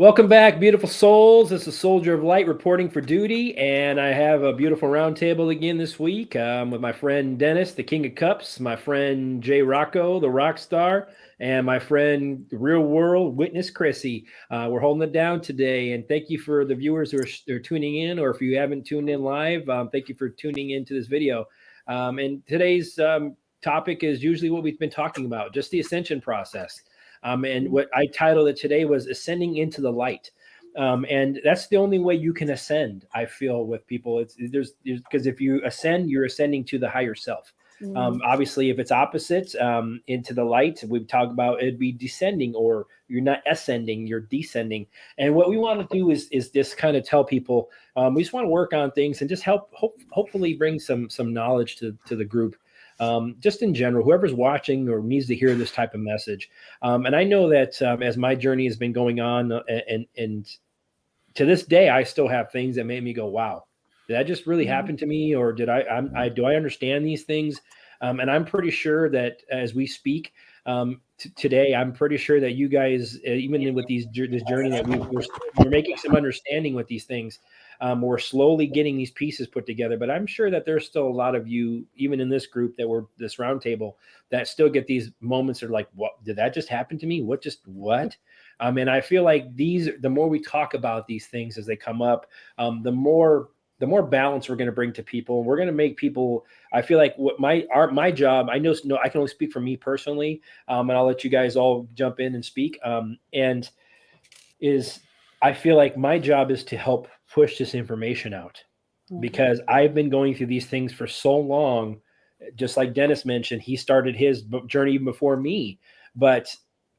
Welcome back, beautiful souls. This is Soldier of Light reporting for duty, and I have a beautiful roundtable again this week with my friend Dennis, the King of Cups, my friend Jay Rocco, the rock star, and my friend Real World Witness Chrissy. We're holding it down today, and thank you for the viewers who are tuning in, or if you haven't tuned in live, thank you for tuning into this video. And today's topic is usually what we've been talking about, just the ascension process. And what I titled it today was Ascending into the Light. And that's the only way you can ascend, I feel, with people. There's because if you ascend, you're ascending to the higher self. Obviously, if it's opposite, into the light, we talk about it'd be descending, or you're not ascending, you're descending. And what we want to do is just kind of tell people we just want to work on things and just hopefully bring some knowledge to the group. Just in general, whoever's watching or needs to hear this type of message. And I know that as my journey has been going on, and to this day, I still have things that made me go, wow, did that just really happen to me? Or do I understand these things? And I'm pretty sure that as we speak today, I'm pretty sure that you guys, even with this journey that we're making some understanding with these things. We're slowly getting these pieces put together, but I'm sure that there's still a lot of you, even in this group that we're this roundtable, that still get these moments that are like, what did that just happen to me? What? And I feel like the more we talk about these things as they come up, the more balance we're going to bring to people. We're going to make people. I feel like what my job. I know I can only speak for me personally, and I'll let you guys all jump in and speak. I feel like my job is to help push this information out, because I've been going through these things for so long. Just like Dennis mentioned, he started his journey even before me, but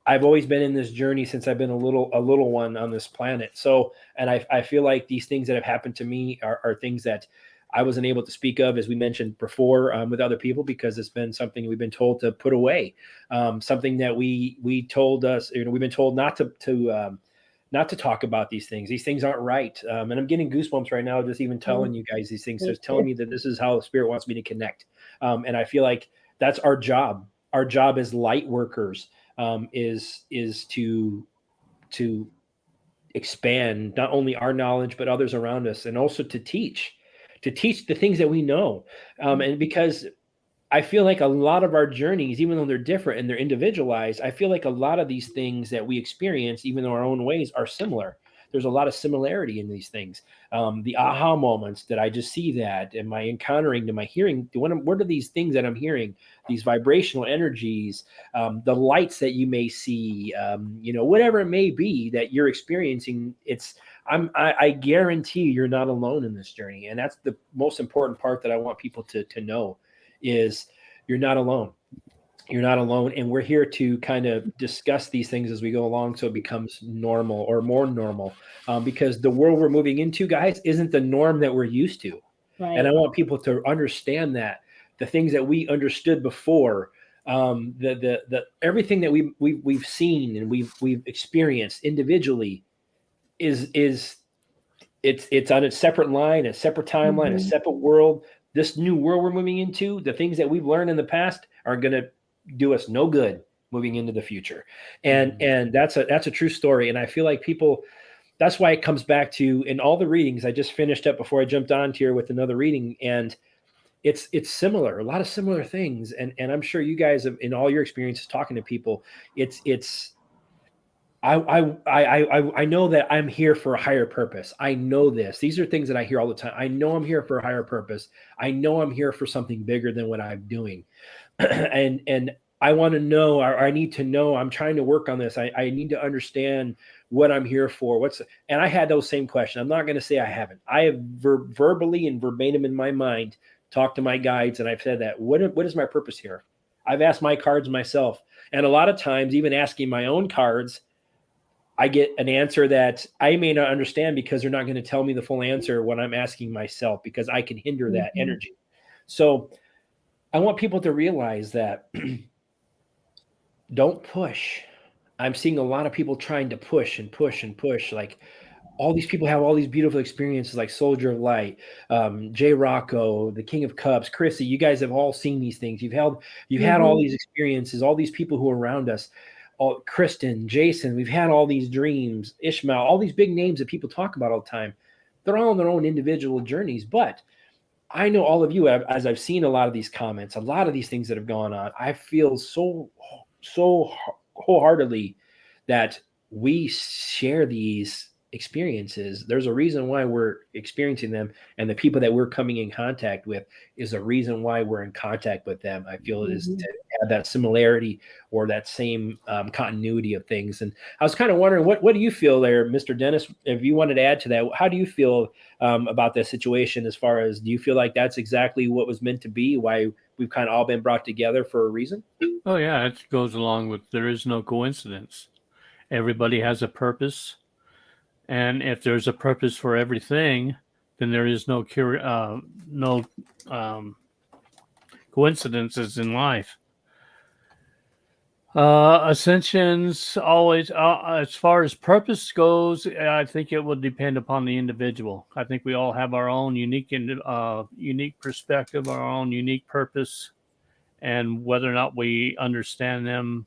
I've always been in this journey since I've been a little one on this planet. So, and I feel like these things that have happened to me are things that I wasn't able to speak of, as we mentioned before, with other people, because it's been something we've been told to put away, something that we told us, we've been told not to talk about these things. These things aren't right. And I'm getting goosebumps right now, just even telling you guys these things. Just telling me that this is how the spirit wants me to connect. And I feel like that's our job. Our job as light workers is to expand not only our knowledge, but others around us, and also to teach the things that we know. And because I feel like a lot of our journeys, even though they're different and they're individualized, I feel like a lot of these things that we experience, even though our own ways, are similar. There's a lot of similarity in these things. The aha moments that I just see that, and my encountering to my hearing, what are these things that I'm hearing? These vibrational energies, the lights that you may see, whatever it may be that you're experiencing. I guarantee you're not alone in this journey. And that's the most important part that I want people to know. Is you're not alone. You're not alone. And we're here to kind of discuss these things as we go along, so it becomes normal or more normal, because the world we're moving into, guys, isn't the norm that we're used to. Right. And I want people to understand that the things that we understood before, the everything that we've seen and we've experienced individually it's on a separate line, a separate timeline, a separate world. This new world we're moving into, the things that we've learned in the past are going to do us no good moving into the future. And that's a true story. And I feel like people, that's why it comes back to, in all the readings I just finished up before I jumped on here with another reading, and it's similar, a lot of similar things. And I'm sure you guys have, in all your experiences talking to people, I know that I'm here for a higher purpose. I know this. These are things that I hear all the time. I know I'm here for a higher purpose. I know I'm here for something bigger than what I'm doing. and I want to know, or I need to know, I'm trying to work on this. I need to understand what I'm here for. And I had those same questions. I'm not going to say I haven't. I have verbally and verbatim in my mind talked to my guides, and I've said that, what is my purpose here? I've asked my cards myself. And a lot of times, even asking my own cards, I get an answer that I may not understand, because they're not going to tell me the full answer when I'm asking myself, because I can hinder that energy. So I want people to realize that don't push. I'm seeing a lot of people trying to push and push and push. Like, all these people have all these beautiful experiences, like Soldier of Light, Jay Rocco, the King of Cups, Chrissy. You guys have all seen these things. You've had all these experiences, all these people who are around us. Kristen, Jason, we've had all these dreams, Ishmael, all these big names that people talk about all the time. They're all on their own individual journeys. But I know all of you, as I've seen a lot of these comments, a lot of these things that have gone on, I feel so wholeheartedly that we share these experiences. There's a reason why we're experiencing them, and the people that we're coming in contact with is a reason why we're in contact with them. I feel it is to have that similarity or that same continuity of things. And I was kind of wondering, what do you feel there, Mr. Dennis? If you wanted to add to that, how do you feel about that situation? As far as, do you feel like that's exactly what was meant to be? Why we've kind of all been brought together for a reason? Oh yeah, it goes along with there is no coincidence. Everybody has a purpose, and if there's a purpose for everything, then there is no coincidences in life. Ascensions always, as far as purpose goes, I think it will depend upon the individual. I think we all have our own unique perspective, our own unique purpose, and whether or not we understand them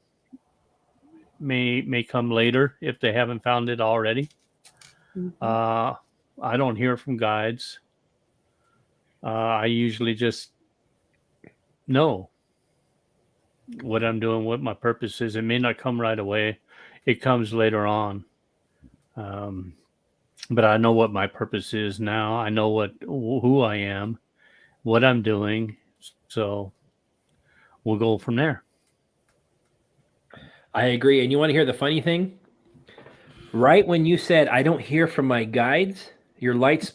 may come later if they haven't found it already. I don't hear from guides. I usually just know what I'm doing, what my purpose is. It may not come right away. It comes later on. But I know what my purpose is now. I know who I am, what I'm doing. So we'll go from there. I agree. And you want to hear the funny thing? Right when you said, I don't hear from my guides, your lights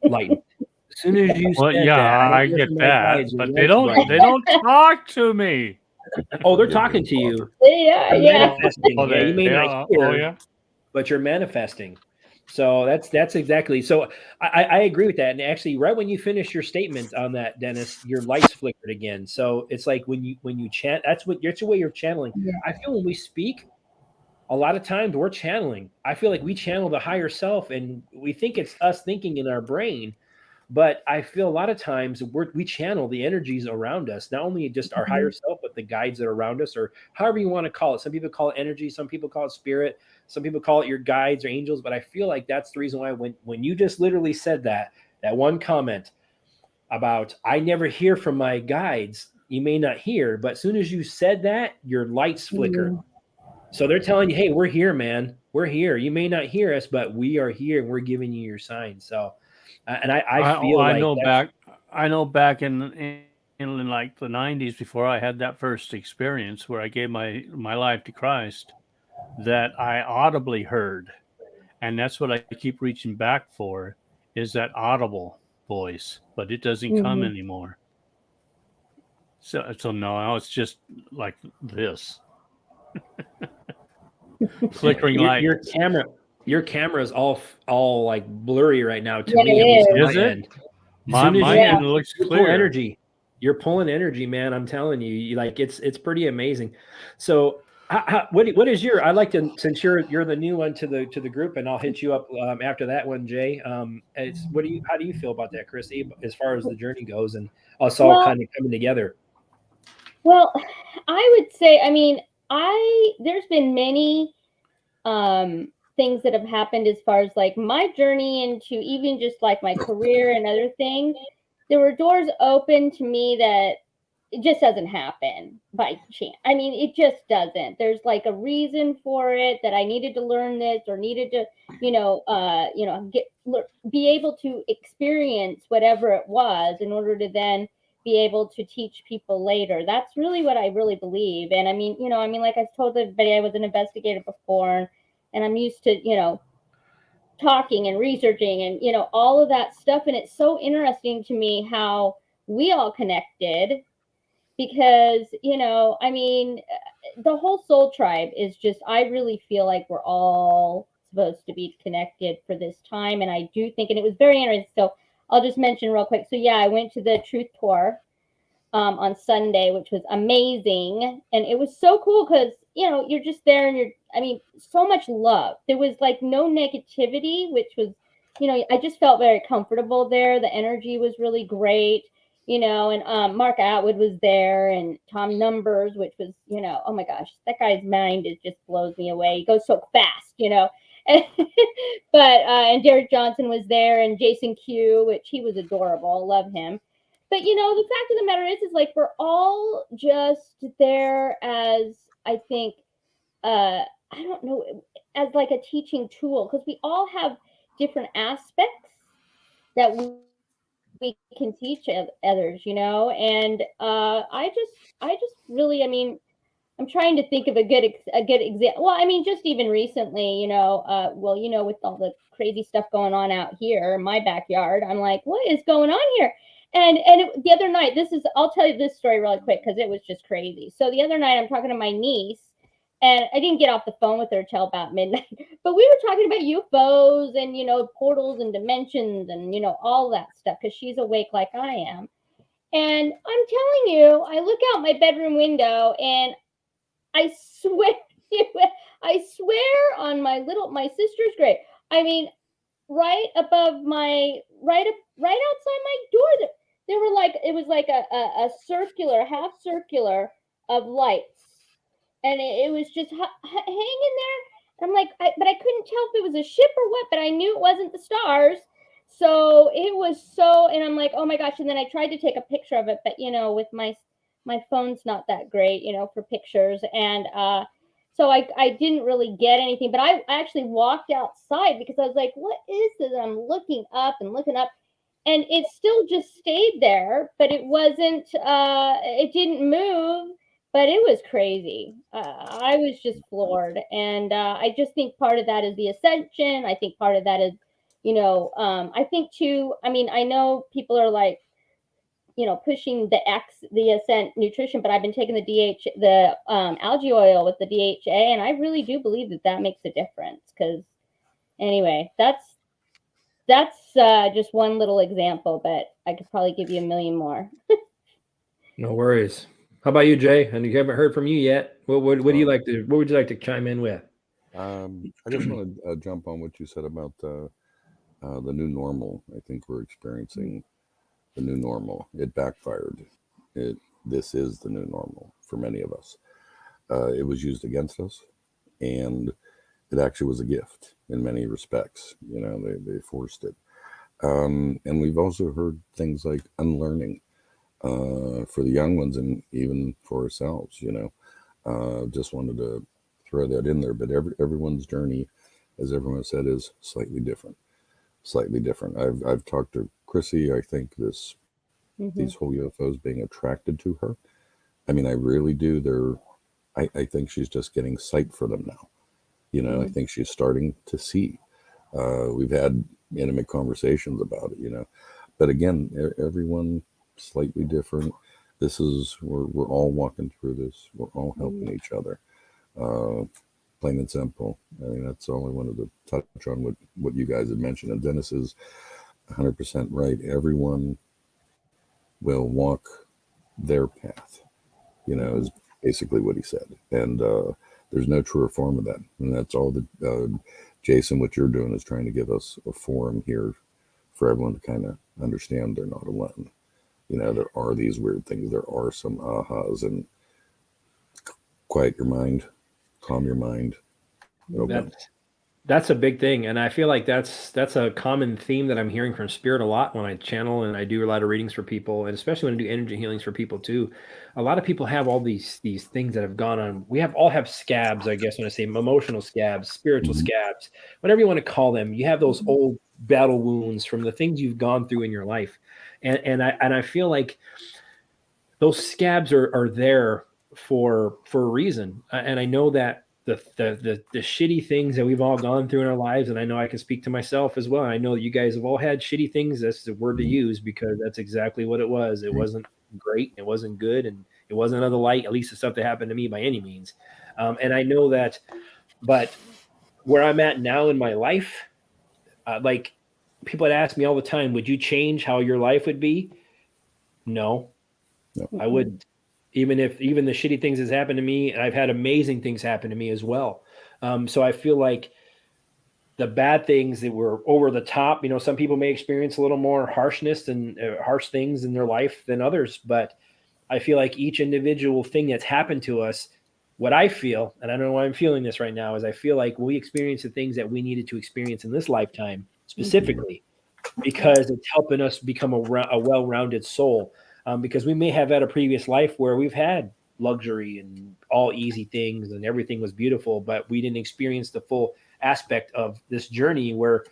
lightened. As soon as you Well, said yeah, that, I I don't hear get from my that, guides, your but lights they brightened. don't talk to me. Oh, they're talking to you. Yeah, You're yeah. manifesting. Yeah, you may not Oh hear, yeah. but you're manifesting. So that's exactly. So I agree with that. And actually, right when you finish your statement on that, Dennis, your lights flickered again. So it's like when you chant, that's the way you're channeling. I feel when we speak, a lot of times we're channeling. I feel like we channel the higher self, and we think it's us thinking in our brain. But I feel a lot of times we channel the energies around us, not only just our higher self, but the guides that are around us, or however you want to call it. Some people call it energy, some people call it spirit, some people call it your guides or angels. But I feel like that's the reason why when you just literally said that one comment about, I never hear from my guides, you may not hear, but as soon as you said that, your lights flickered. So they're telling you, hey, we're here, man. We're here. You may not hear us, but we are here and we're giving you your sign. So, and I feel I like know that's, back in like the 90s, before I had that first experience where I gave my life to Christ, that I audibly heard, and that's what I keep reaching back for, is that audible voice, but it doesn't come anymore. So now it's just like this flickering light. your camera is all like blurry right now to Yeah, me, at least it on is. my Is it? end. As soon as My you end looks pull clear. energy, you're pulling energy, man. I'm telling you, like it's pretty amazing. So, what is your? I like to, since you're the new one to the group, and I'll hit you up after that one, Jay. It's how do you feel about that, Chris? As far as the journey goes, and us all Well, kind of coming together. well, I would say, I mean, there's been many things that have happened as far as like my journey into even just like my career and other things. There were doors open to me that it just doesn't happen by chance. I mean, it just doesn't. There's like a reason for it, that I needed to learn this or needed to, be able to experience whatever it was in order to then be able to teach people later. That's really what I really believe. And I mean, like I told everybody, I was an investigator before, and I'm used to, talking and researching and, all of that stuff. And it's so interesting to me how we all connected, because I mean, the whole soul tribe is just, I really feel like we're all supposed to be connected for this time. And I do think, and it was very interesting, so I'll just mention real quick. So yeah, I went to the truth tour on Sunday, which was amazing, and it was so cool because you're just there, and I mean, so much love. There was like no negativity, which was, I just felt very comfortable there. The energy was really great. and Mark Atwood was there, and Tom Numbers, which was, oh my gosh, that guy's mind just blows me away. He goes so fast, and Derek Johnson was there, and Jason Q, which he was adorable. Love him. But the fact of the matter is like we're all just there as, I think, I don't know, as like a teaching tool, because we all have different aspects that we can teach others, and I just really, I'm trying to think of a good example. Well, just even recently, with all the crazy stuff going on out here in my backyard, I'm like, what is going on here? And the other night, I'll tell you this story really quick because it was just crazy. So the other night, I'm talking to my niece, and I didn't get off the phone with her till about midnight, but we were talking about UFOs and, portals and dimensions and, all that stuff, because she's awake like I am. And I'm telling you, I look out my bedroom window, and I swear, I swear on my sister's grave. Right above right outside my door, there were it was like a circular, half circular of lights, and it was just hanging there. I'm like, but I couldn't tell if it was a ship or what, but I knew it wasn't the stars. So it was and I'm like, oh my gosh. And then I tried to take a picture of it, but with my phone's not that great, for pictures. And so I didn't really get anything, but I actually walked outside because I was like, what is this? I'm looking up and looking up, and it still just stayed there, but it wasn't, it didn't move, but it was crazy. I was just floored. And I just think part of that is the ascension. I think part of that is, I think too, I know people are like, pushing the Ascent nutrition, but I've been taking the algae oil with the DHA, and I really do believe that makes a difference. Because anyway, that's just one little example, but I could probably give you a million more. No worries. How about you, Jay? And you haven't heard from you yet. What would you like to? What would you like to chime in with? I just want to jump on what you said about the new normal. I think we're experiencing the new normal. It backfired. This is the new normal for many of us. It was used against us, and it actually was a gift in many respects. They forced it. And we've also heard things like unlearning for the young ones, and even for ourselves. Just wanted to throw that in there. But everyone's journey, as everyone said, is slightly different. I've talked to Chrissy. I think these whole UFOs being attracted to her. I really do. I think she's just getting sight for them now. I think she's starting to see. We've had intimate conversations about it. But again, everyone slightly different. We're all walking through this. We're all helping each other. Plain and simple. That's all I wanted to touch on what you guys had mentioned. And Dennis is 100% right. Everyone will walk their path, is basically what he said. And there's no truer form of that. And that's all that, Jason, what you're doing is trying to give us a forum here for everyone to kind of understand they're not alone. There are these weird things. There are some ahas, and quiet your mind, calm your mind. That's a big thing. And I feel like that's a common theme that I'm hearing from Spirit a lot when I channel and I do a lot of readings for people, and especially when I do energy healings for people too. A lot of people have all these things that have gone on. We all have scabs, I guess, when I say emotional scabs, spiritual scabs, whatever you want to call them. You have those old battle wounds from the things you've gone through in your life. And I feel like those scabs are there for a reason. And I know that the shitty things that we've all gone through in our lives, and I know I can speak to myself as well. I know that you guys have all had shitty things. That's the word to use, because that's exactly what it was. It wasn't great. It wasn't good. And it wasn't of the light, at least the stuff that happened to me by any means. And I know that, but where I'm at now in my life, like people had asked me all the time, would you change how your life would be? No, I wouldn't. Even the shitty things that's happened to me, and I've had amazing things happen to me as well. So I feel like the bad things that were over the top. You know, some people may experience a little more harshness and harsh things in their life than others, but I feel like each individual thing that's happened to us, what I feel, and I don't know why I'm feeling this right now, is I feel like we experience the things that we needed to experience in this lifetime specifically, because it's helping us become a well-rounded soul. Because we may have had a previous life where we've had luxury and all easy things and everything was beautiful, but we didn't experience the full aspect of this journey where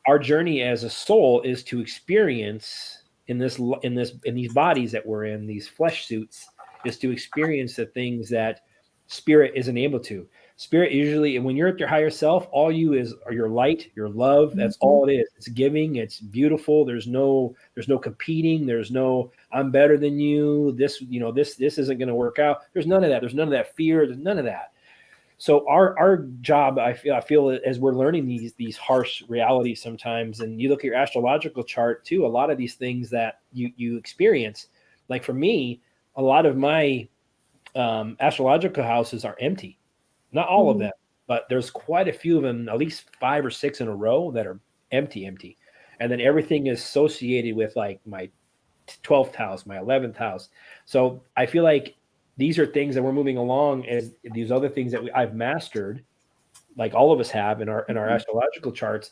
our journey as a soul is to experience in these bodies that we're in, these flesh suits, is to experience the things that spirit isn't able to. Spirit usually, when you're at your higher self, all you are your light, your love. That's all it is. It's giving. It's beautiful. There's no competing. There's no I'm better than you. This isn't going to work out. There's none of that. There's none of that fear. There's none of that. So our job, I feel as we're learning these harsh realities sometimes, and you look at your astrological chart too, a lot of these things that you experience, like for me, a lot of my astrological houses are empty. Not all of them, but there's quite a few of them, at least 5 or 6 in a row that are empty. And then everything is associated with like my 12th house, my 11th house. So I feel like these are things that we're moving along as these other things that I've mastered, like all of us have in our astrological charts.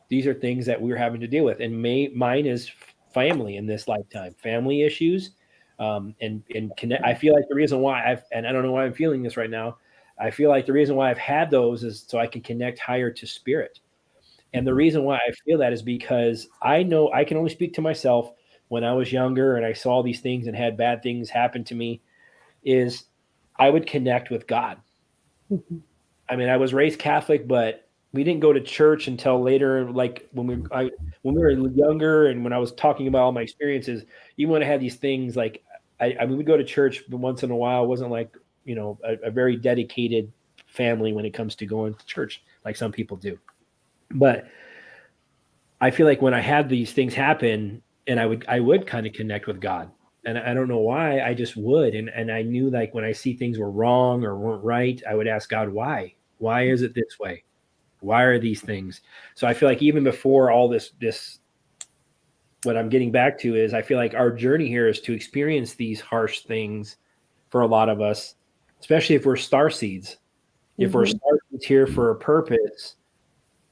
These are things that we're having to deal with. And mine is family in this lifetime, family issues. And connect. I feel like the reason why and I don't know why I'm feeling this right now, I feel like the reason why I've had those is so I can connect higher to spirit. And the reason why I feel that is because I know I can only speak to myself. When I was younger and I saw these things and had bad things happen to me, is I would connect with God. I mean, I was raised Catholic, but we didn't go to church until later. Like when we were younger, and when I was talking about all my experiences, even when I had these things, like we would go to church once in a while. It wasn't like a very dedicated family when it comes to going to church, like some people do. But I feel like when I had these things happen, and I would kind of connect with God. And I don't know why, I just would. And I knew, like, when I see things were wrong or weren't right, I would ask God, why? Why is it this way? Why are these things? So I feel like even before all this, what I'm getting back to is I feel like our journey here is to experience these harsh things for a lot of us, especially if we're star seeds. If we're star seeds here for a purpose,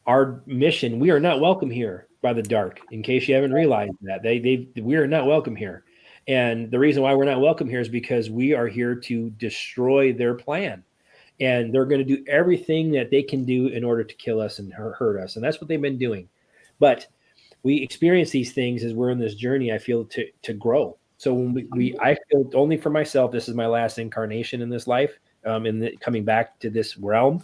our mission, we are not welcome here by the dark, in case you haven't realized that. We are not welcome here. And the reason why we're not welcome here is because we are here to destroy their plan. And they're going to do everything that they can do in order to kill us and hurt us. And that's what they've been doing. But we experience these things as we're in this journey, I feel, to grow. So when I feel, only for myself, this is my last incarnation in this life, coming back to this realm,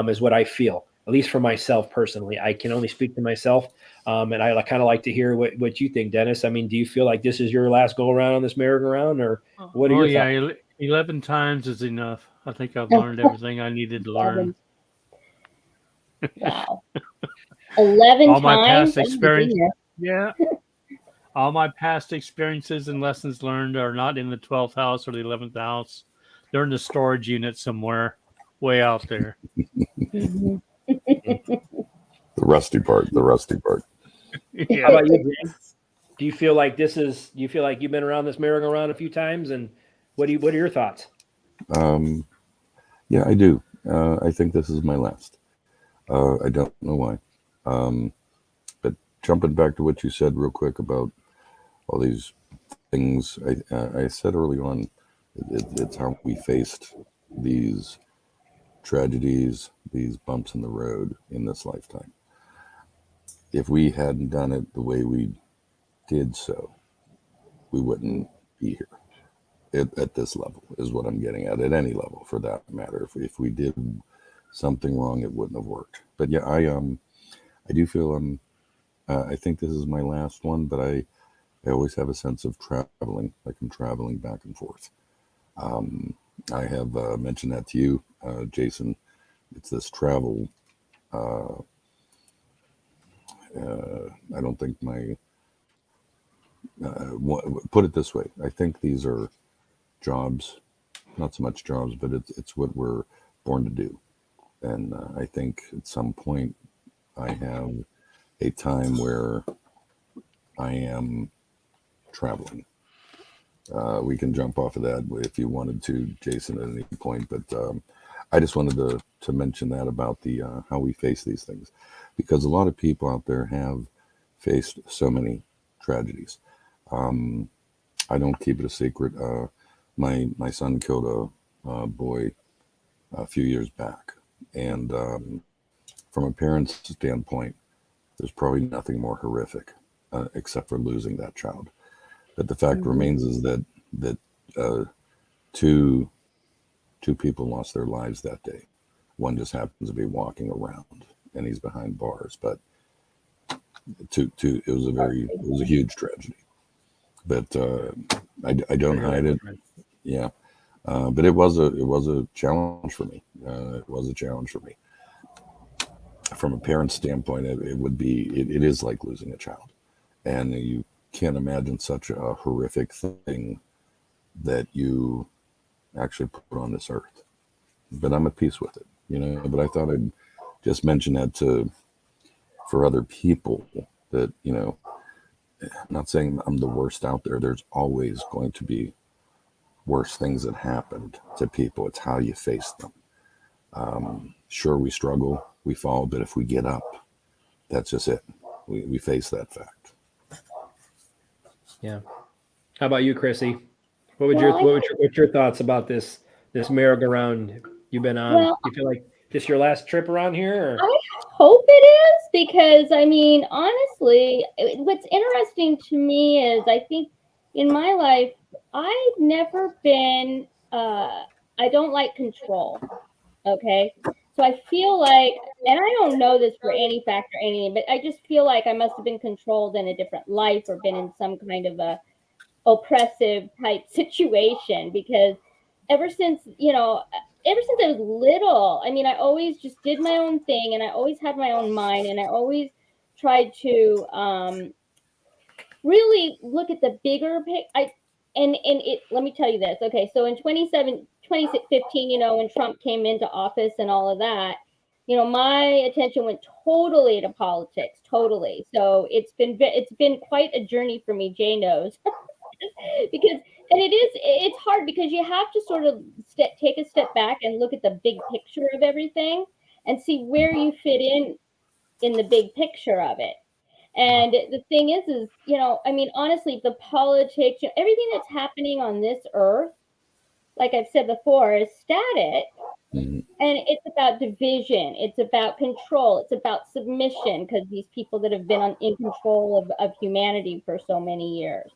is what I feel. At least for myself personally, I can only speak to myself. And I kind of like to hear what you think, Dennis. I mean, do you feel like this is your last go around on this merry-go-round, or what are your thoughts? 11 times is enough. I think I've learned everything I needed to learn. Wow. 11 all my times? past experience, yeah. All my past experiences and lessons learned are not in the 12th house or the 11th house. They're in the storage unit somewhere way out there. Mm-hmm. The rusty part. Yeah. How about you, James? Do you feel like you feel like you've been around this merry-go-round a few times, and what are your thoughts? Yeah, I do. I think this is my last. I don't know why. But jumping back to what you said real quick about all these things, I said early on, it's how we faced these tragedies, these bumps in the road in this lifetime. If we hadn't done it the way we did so, we wouldn't be here at this level, is what I'm getting at any level for that matter. If we did something wrong, it wouldn't have worked. But yeah, I do feel I think this is my last one, but I always have a sense of traveling, like I'm traveling back and forth. I have mentioned that to you, Jason. It's this travel. I don't think put it this way. I think these are jobs, not so much jobs, but it's what we're born to do And I think at some point I have a time where I am traveling. We can jump off of that if you wanted to, Jason, at any point. But I just wanted to mention that about the how we face these things, because a lot of people out there have faced so many tragedies. I don't keep it a secret. My son killed a boy a few years back, and from a parent's standpoint, there's probably nothing more horrific except for losing that child. But the fact remains is that two people lost their lives that day. One just happens to be walking around, and he's behind bars. But it was a huge tragedy. But I don't hide it. Yeah, but it was a challenge for me. It was a challenge for me. From a parent's standpoint, it is like losing a child, and you can't imagine such a horrific thing that you actually put on this earth. But I'm at peace with it, But I thought I'd just mention that for other people that, I'm not saying I'm the worst out there. There's always going to be worse things that happened to people. It's how you face them. Sure, we struggle, we fall, but if we get up, that's just it. We face that fact. Yeah. How about you, Chrissy? What's your thoughts about this merry-go-round you've been on? Well, you feel like this your last trip around here? Or? I hope it is, because I mean, honestly, what's interesting to me is I think in my life I've never been. I don't like control. Okay, so I feel like, and I don't know this for any fact or anything, but I just feel like I must have been controlled in a different life or been in some kind of a oppressive type situation, because ever since I was little, I mean, I always just did my own thing, and I always had my own mind, and I always tried to really look at the bigger picture. Let me tell you this. Okay, so in 2015, when Trump came into office and all of that, my attention went totally to politics, totally. So it's been quite a journey for me, Jay knows. Because it's hard, because you have to sort of take a step back and look at the big picture of everything and see where you fit in the big picture of it. And the thing is, I mean, honestly, the politics, everything that's happening on this earth, like I've said before, is static. And it's about division. It's about control. It's about submission, because these people that have been in control of humanity for so many years.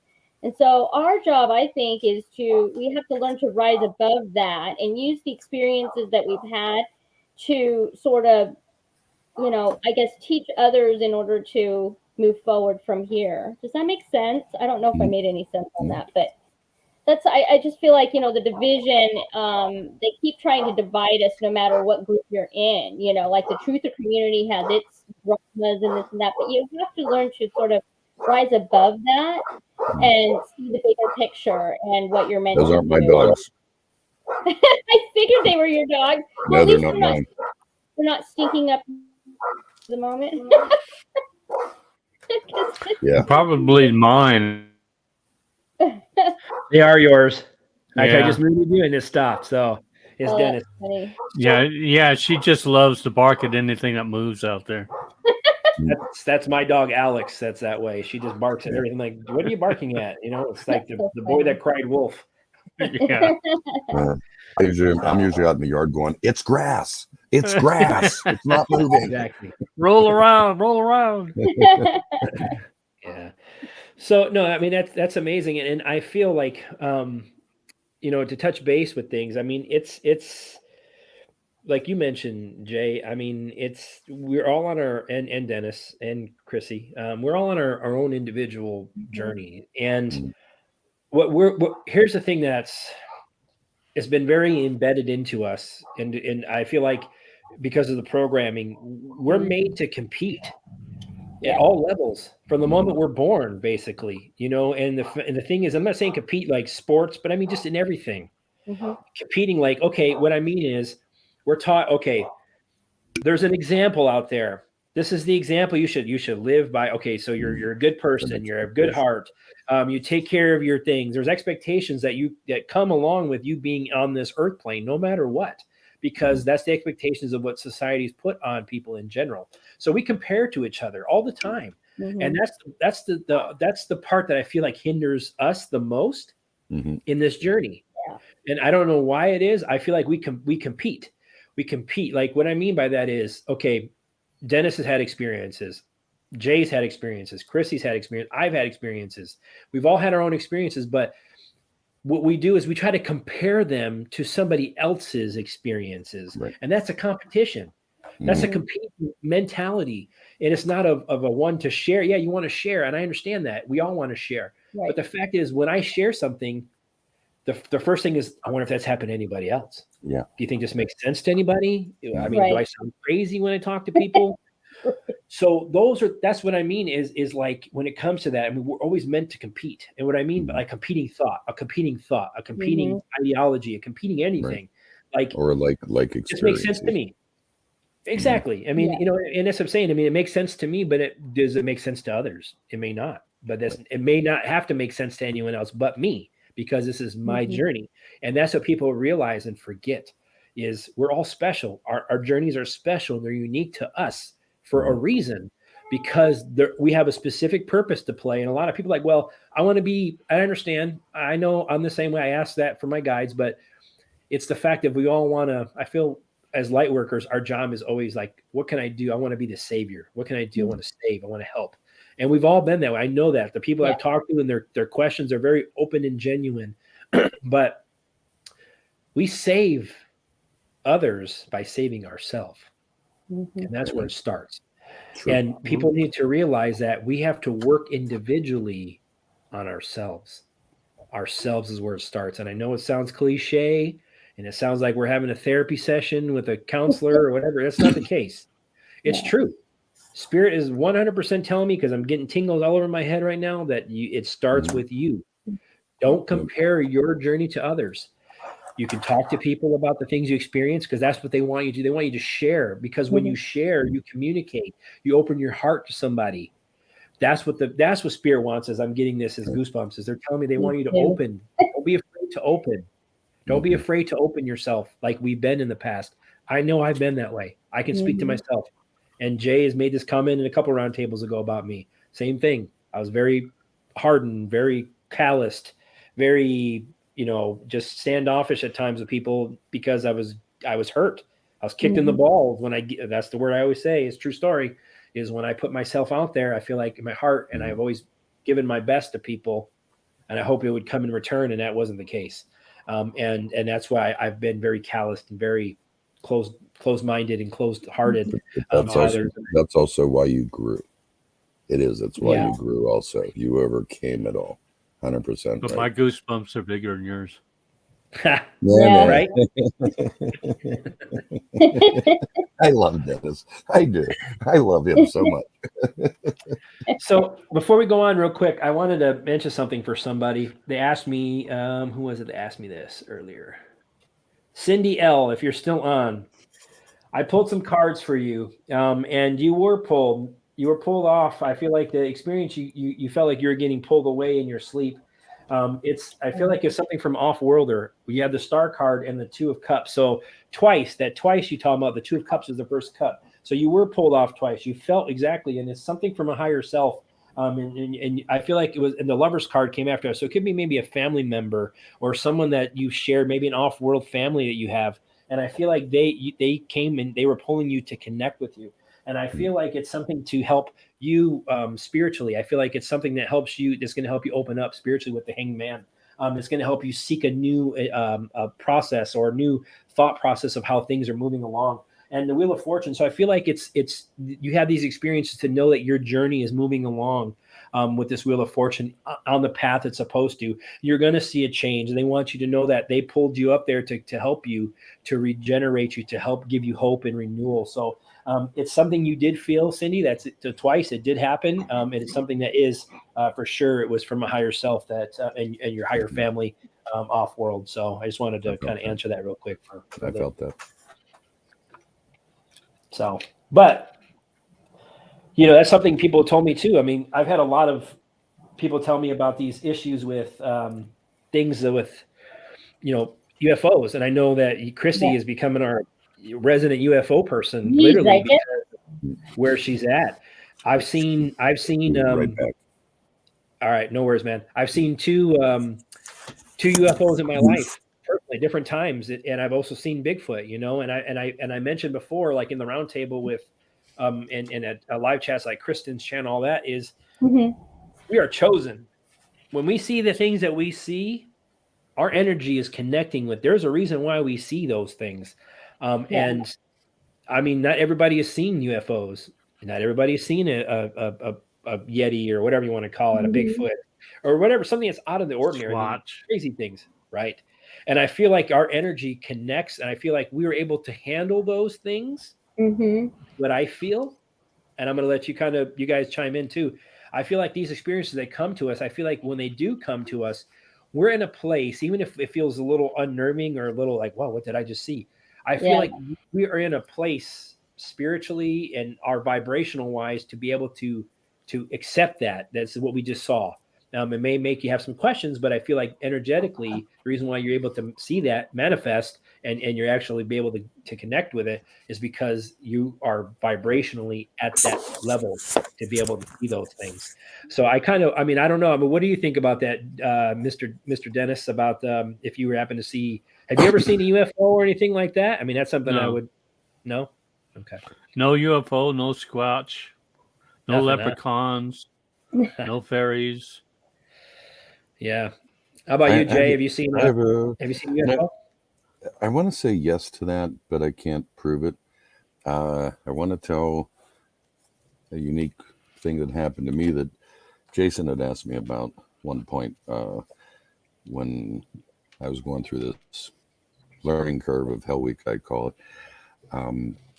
And so our job, I think, is we have to learn to rise above that and use the experiences that we've had to sort of, I guess, teach others in order to move forward from here. Does that make sense? I don't know if I made any sense on that, but I just feel like, the division, they keep trying to divide us no matter what group you're in, like the truther community has its dramas and this and that, but you have to learn to sort of rise above that and see the bigger picture and what you're meant to do. Those aren't my dogs. I figured they were your dog. No, they're not mine. They're not stinking up at the moment. Yeah. Probably mine. They are yours. Yeah. I just moved you and it stopped. So it's Dennis. Yeah. She just loves to bark at anything that moves out there. That's my dog Alex. That's that way. She just barks at everything. Like, what are you barking at? It's like the boy that cried wolf. Yeah. I'm usually out in the yard going, "It's grass. It's grass. It's not moving." Exactly. Roll around. Yeah. So no, I mean that's amazing, and I feel like to touch base with things. I mean, it's like you mentioned, Jay. I mean, we're all on our and Dennis and Chrissy. We're all on our own individual journey, and here's the thing it's been very embedded into us, and I feel like because of the programming, we're made to compete at all levels from the moment we're born, basically. And the thing is, I'm not saying compete like sports, but I mean just in everything. Competing, like, okay, what I mean is we're taught, okay, there's an example out there. This is the example you should live by. Okay, so you're a good person, you're a good heart, you take care of your things. There's expectations that come along with you being on this earth plane, no matter what, because that's the expectations of what society's put on people in general. So we compare to each other all the time, and that's the part that I feel like hinders us the most in this journey. And I don't know why it is. I feel like we compete. We compete. Like, what I mean by that is, okay, Dennis has had experiences. Jay's had experiences. Chrissy's had experience. I've had experiences. We've all had our own experiences, but what we do is we try to compare them to somebody else's experiences. Right. And that's a competition. That's a competing mentality. And it's not of a one to share. Yeah, you want to share. And I understand that. We all want to share. Right. But the fact is, when I share something, the first thing is, I wonder if that's happened to anybody else. Yeah. Do you think this makes sense to anybody? I mean, do I sound crazy when I talk to people? So that's what I mean is like, when it comes to that, I mean, we're always meant to compete. And what I mean by like competing thought, a competing ideology, a competing anything, like experience. It makes sense to me. Exactly. I mean, and that's what I'm saying. I mean, it makes sense to me, but does it make sense to others? It may not, but it may not have to make sense to anyone else but me, because this is my journey. And that's what people realize and forget, is we're all special. Our journeys are special. They're unique to us for a reason, because we have a specific purpose to play. And a lot of people are like, well, I understand. I know I'm the same way. I ask that for my guides, but it's the fact that we all want to, I feel as light workers, our job is always like, what can I do? I want to be the savior. What can I do? I want to save. I want to help. And we've all been that way. I know that. The people I've talked to, and their questions are very open and genuine. But we save others by saving ourselves. And that's where it starts. True. And people need to realize that we have to work individually on ourselves. Ourselves is where it starts. And I know it sounds cliche, and it sounds like we're having a therapy session with a counselor or whatever. That's not the case. It's true. Spirit is 100% telling me, because I'm getting tingles all over my head right now, that it starts with you. Don't compare your journey to others. You can talk to people about the things you experience, because that's what they want you to do. They want you to share, because when you share, you communicate. You open your heart to somebody. That's what Spirit wants. As I'm getting this as goosebumps, is they're telling me they want you to open. Don't be afraid to open. Don't be afraid to open yourself, like we've been in the past. I know I've been that way. I can speak to myself. And Jay has made this comment in a couple round tables ago about me. Same thing. I was very hardened, very calloused, very, just standoffish at times with people, because I was hurt. I was kicked in the balls that's the word I always say. It's a true story, is when I put myself out there, I feel like in my heart, and I've always given my best to people, and I hope it would come in return. And that wasn't the case. And that's why I've been very calloused and very closed-minded and closed-hearted. That's also why you grew. It is. That's why you grew also. You overcame it all. 100%. But my goosebumps are bigger than yours. Right? I love Dennis. I do. I love him so much. So before we go on real quick, I wanted to mention something for somebody. They asked me, who was it that asked me this earlier? Cindy L., if you're still on. I pulled some cards for you, and you were pulled off. I feel like the experience, you felt like you were getting pulled away in your sleep. I feel like it's something from Off-Worlder. You have the Star card and the Two of Cups. So twice you talk about the Two of Cups is the first cup. So you were pulled off twice. You felt exactly, and it's something from a higher self. And I feel like it was, and the Lover's card came after us. So it could be maybe a family member or someone that you share, maybe an off-world family that you have. And I feel like they came and they were pulling you to connect with you. And I feel like it's something to help you spiritually. I feel like it's something that helps you, that's going to help you open up spiritually with the Hanged Man. It's going to help you seek a new process or a new thought process of how things are moving along. And the Wheel of Fortune. So I feel like it's you have these experiences to know that your journey is moving along with this Wheel of Fortune on the path it's supposed to. You're going to see a change, and they want you to know that they pulled you up there to help you, to regenerate you, to help give you hope and renewal. So it's something you did feel, Cindy. That's twice. It did happen, and it's something that is for sure. It was from a higher self that and your higher family off world. So I just wanted to kind of answer that real quick. I felt that. So, but that's something people told me too. I mean, I've had a lot of people tell me about these issues with things with UFOs, and I know that Christy is becoming our resident UFO person, Jeez, literally I guess. because where she's at. I've seen. Right back. All right, no worries, man. I've seen two UFOs in my life, personally, different times, and I've also seen Bigfoot. And I mentioned before, like in the roundtable with, in a live chats like Kristen's channel, all that is, we are chosen. When we see the things that we see, our energy is connecting with. There's a reason why we see those things, and I mean, not everybody has seen UFOs. Not everybody has seen a Yeti or whatever you want to call it, a Bigfoot or whatever, something that's out of the ordinary. I mean, crazy things, right? And I feel like our energy connects, and I feel like we were able to handle those things. What I feel, and I'm going to let you guys chime in too. I feel like these experiences that come to us, I feel like when they do come to us, we're in a place, even if it feels a little unnerving or a little like, wow, what did I just see? I feel like we are in a place spiritually and our vibrational wise to be able to accept that. That's what we just saw. It may make you have some questions, but I feel like energetically, the reason why you're able to see that manifest and you're actually be able to connect with it is because you are vibrationally at that level to be able to see those things. So I mean, I don't know. I mean, what do you think about that, Mr. Dennis, about if you happen to see, have you ever seen a UFO or anything like that? I mean, that's something I would, no? Okay. No UFO, no Squatch, no Nothing, leprechauns, no fairies. Yeah. How about you, Jay? Have you seen have you seen UFO? I want to say yes to that, but I can't prove it. I want to tell a unique thing that happened to me that Jason had asked me about one point when I was going through this learning curve of Hell Week, I call it.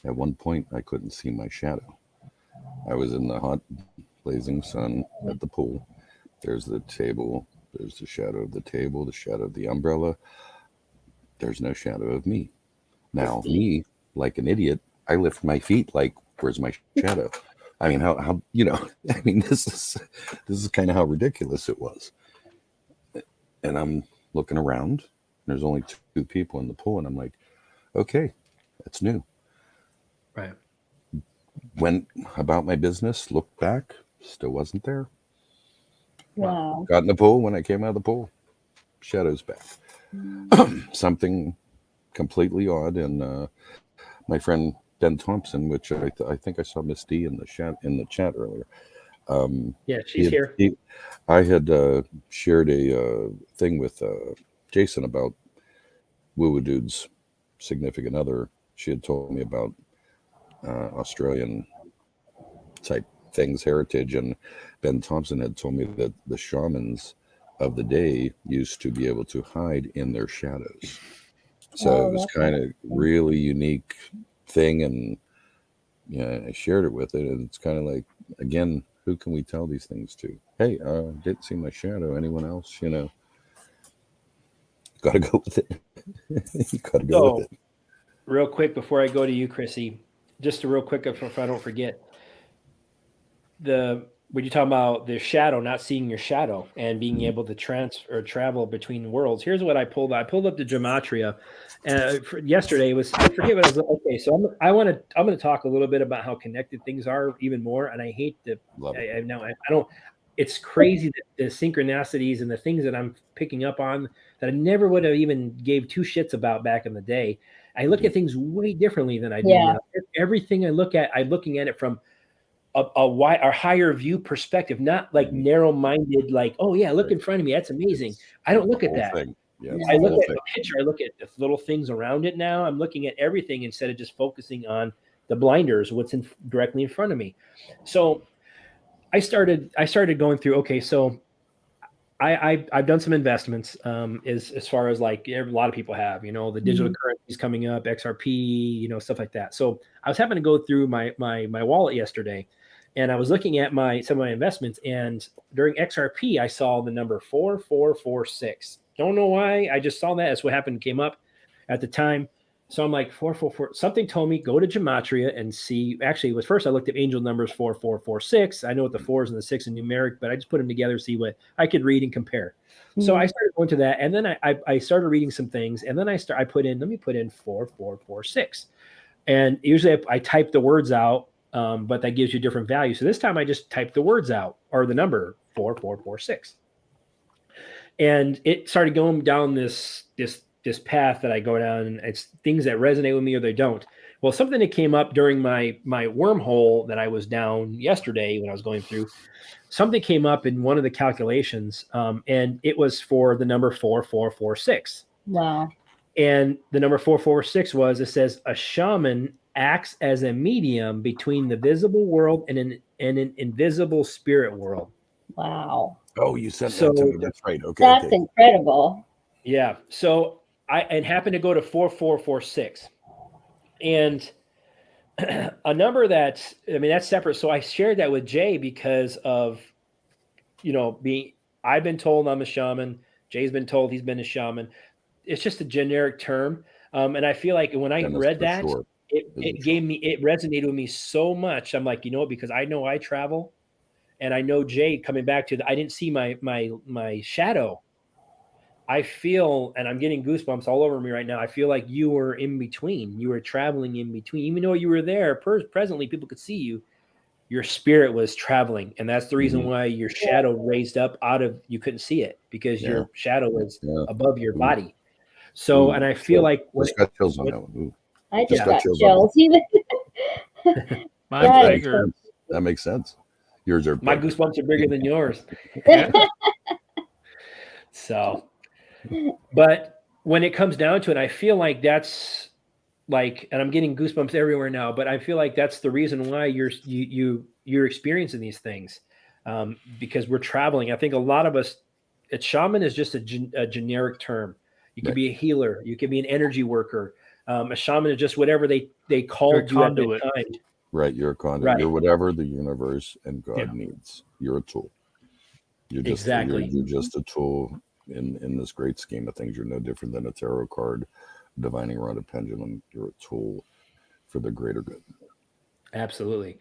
At one point, I couldn't see my shadow. I was in the hot, blazing sun at the pool. There's the table. There's the shadow of the table, the shadow of the umbrella. There's no shadow of me. Now, me, like an idiot, I lift my feet like, where's my shadow? I mean, how I mean, this is kind of how ridiculous it was. And I'm looking around. There's only two people in the pool, and I'm like, okay, that's new. Right. Went about my business, looked back, still wasn't there. Wow. Got in the pool. When I came out of the pool, shadow's back. Something completely odd. And my friend Ben Thompson, which I think I saw Miss D in the chat earlier. Yeah, she's here. I had shared a thing with Jason about Woo Woo Dude's significant other. She had told me about Australian type things, heritage, and Ben Thompson had told me that the shamans of the day used to be able to hide in their shadows. So it was kind of really unique thing, and I shared it with it, and it's kind of like, again, who can we tell these things to? Hey, didn't see my shadow. Anyone else? Got to go with it. You got to go with it. Real quick before I go to you, Chrissy, just real quick if I don't forget, when you talk about the shadow, not seeing your shadow and being able to travel between worlds. Here's what I pulled. I pulled up the gematria. Yesterday was, I forget what I was. Okay, so I'm going to talk a little bit about how connected things are even more. And I hate to. I don't. It's crazy that the synchronicities and the things that I'm picking up on that I never would have even gave two shits about back in the day. I look at things way differently than I do now. Everything I look at, I'm looking at it from a higher view perspective, not like narrow-minded, like, oh yeah, look in front of me, that's amazing. I don't look at that. I look at the picture, I look at the little things around it now. I'm looking at everything instead of just focusing on the blinders, what's directly in front of me. So I started going through, okay, so I've done some investments as far as like a lot of people have, the digital currencies coming up, XRP, stuff like that. So I was having to go through my wallet yesterday, and I was looking at some of my investments, and during XRP, I saw the number 4446. Don't know why. I just saw that. That's what happened, came up at the time. So I'm like 444. Something told me go to Gematria and see. Actually, it was first I looked at angel numbers 4446. I know what the 4s and the 6 in numeric, but I just put them together to see what I could read and compare. So I started going to that, and then I started reading some things, and then I put in, let me put in 4446, and usually I type the words out, but that gives you different values. So this time I just typed the words out, or the number 4446, and it started going down this path that I go down, and it's things that resonate with me or they don't. Well, something that came up during my wormhole that I was down yesterday when I was going through, something came up in one of the calculations, and it was for the number 4446. Wow. And the number 446 was, it says, a shaman acts as a medium between the visible world and an invisible spirit world. Wow. Oh, you sent that to me. That's right. Okay. That's incredible. Yeah. So it happened to go to 4446. And a number that's separate. So I shared that with Jay because of, I've been told I'm a shaman. Jay's been told he's been a shaman. It's just a generic term. And I feel like when I read that, it resonated with me so much. I'm like, because I know I travel, and I know Jay coming back to I didn't see my shadow. I feel, and I'm getting goosebumps all over me right now. I feel like you were in between. You were traveling in between. Even though you were there presently, people could see you. Your spirit was traveling. And that's the reason why your shadow raised up you couldn't see it, because your shadow was above your body. So, and I feel like just got chills on that one. I just got chills. That makes sense. Yours are my goosebumps are bigger than yours. So, but when it comes down to it, I feel like that's like, and I'm getting goosebumps everywhere now, but I feel like that's the reason why you're experiencing these things, because we're traveling. I think a lot of us, shaman is just a generic term. You could be a healer. You could be an energy worker. A shaman is just whatever they called you at the time. Right. You're a conduit. Right. You're whatever the universe and God needs. You're a tool. You're just, you're just a tool in this great scheme of things. You're no different than a tarot card, divining around a pendulum. You're a tool for the greater good. Absolutely.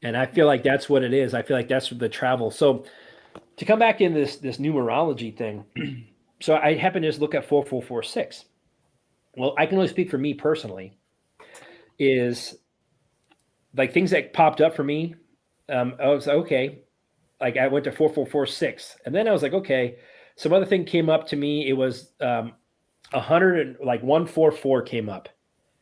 And I feel like that's what it is. I feel like that's the travel. So to come back in this numerology thing, so I happen to just look at 4446. Well, I can only speak for me personally, is like things that popped up for me. I was like, okay, like I went to 4446, and then I was like, okay, some other thing came up to me. It was 144 came up,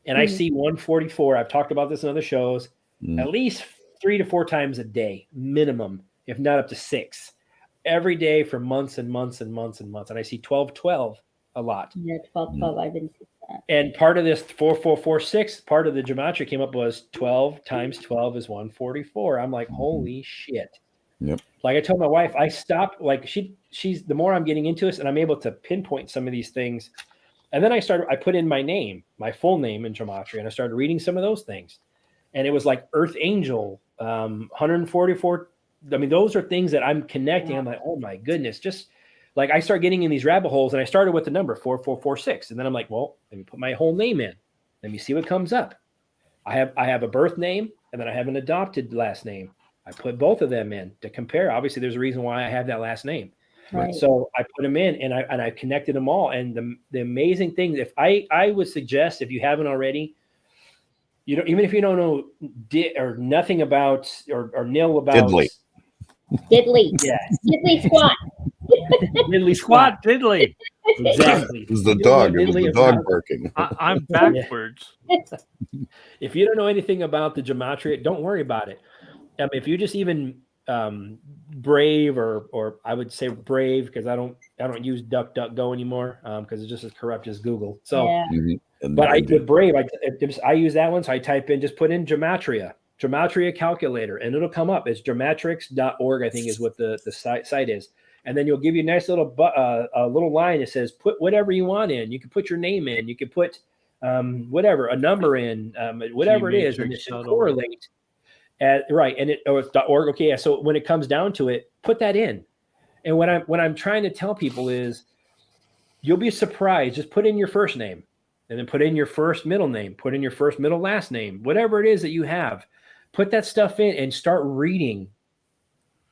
and I see 144. I've talked about this in other shows, at least 3 to 4 times a day, minimum, if not up to 6, every day for months and months and months and months. And I see 1212 a lot. Yeah, 1212. I've been seeing that. And part of this 4446, part of the gematria came up was 12 times 12 is 144. I'm like, holy shit. Yep. Like I told my wife, I stopped, like she's the more I'm getting into this and I'm able to pinpoint some of these things. And then I put in my name, my full name in gematria, and I started reading some of those things. And it was like Earth Angel, 144. I mean, those are things that I'm connecting. Yeah. I'm like, oh my goodness. Just like I start getting in these rabbit holes, and I started with the number 4446. And then I'm like, well, let me put my whole name in. Let me see what comes up. I have a birth name, and then I have an adopted last name. I put both of them in to compare. Obviously, there's a reason why I have that last name. Right. So I put them in, and I connected them all. And the amazing thing, if I would suggest, if you haven't already, even if you don't know or nothing about or nil about diddly, yeah, diddly squat, diddly squat, diddly. Exactly. It was the dog. It was the dog barking. I'm backwards. If you don't know anything about the gematria, don't worry about it. If you just even brave or I would say brave, because I don't use DuckDuckGo anymore because it's just as corrupt as Google. So, but with brave, I use that one. So I type in, just put in gematria calculator, and it'll come up. It's gematrix.org, I think is what the site is. And then you'll give you a nice little a little line that says put whatever you want in. You can put your name in. You can put whatever, a number in, whatever it is, and it should correlate. Right, and it's .org. Okay, yeah. So when it comes down to it, put that in. And what I'm trying to tell people is, you'll be surprised. Just put in your first name, and then put in your first middle name, put in your first middle last name, whatever it is that you have. Put that stuff in and start reading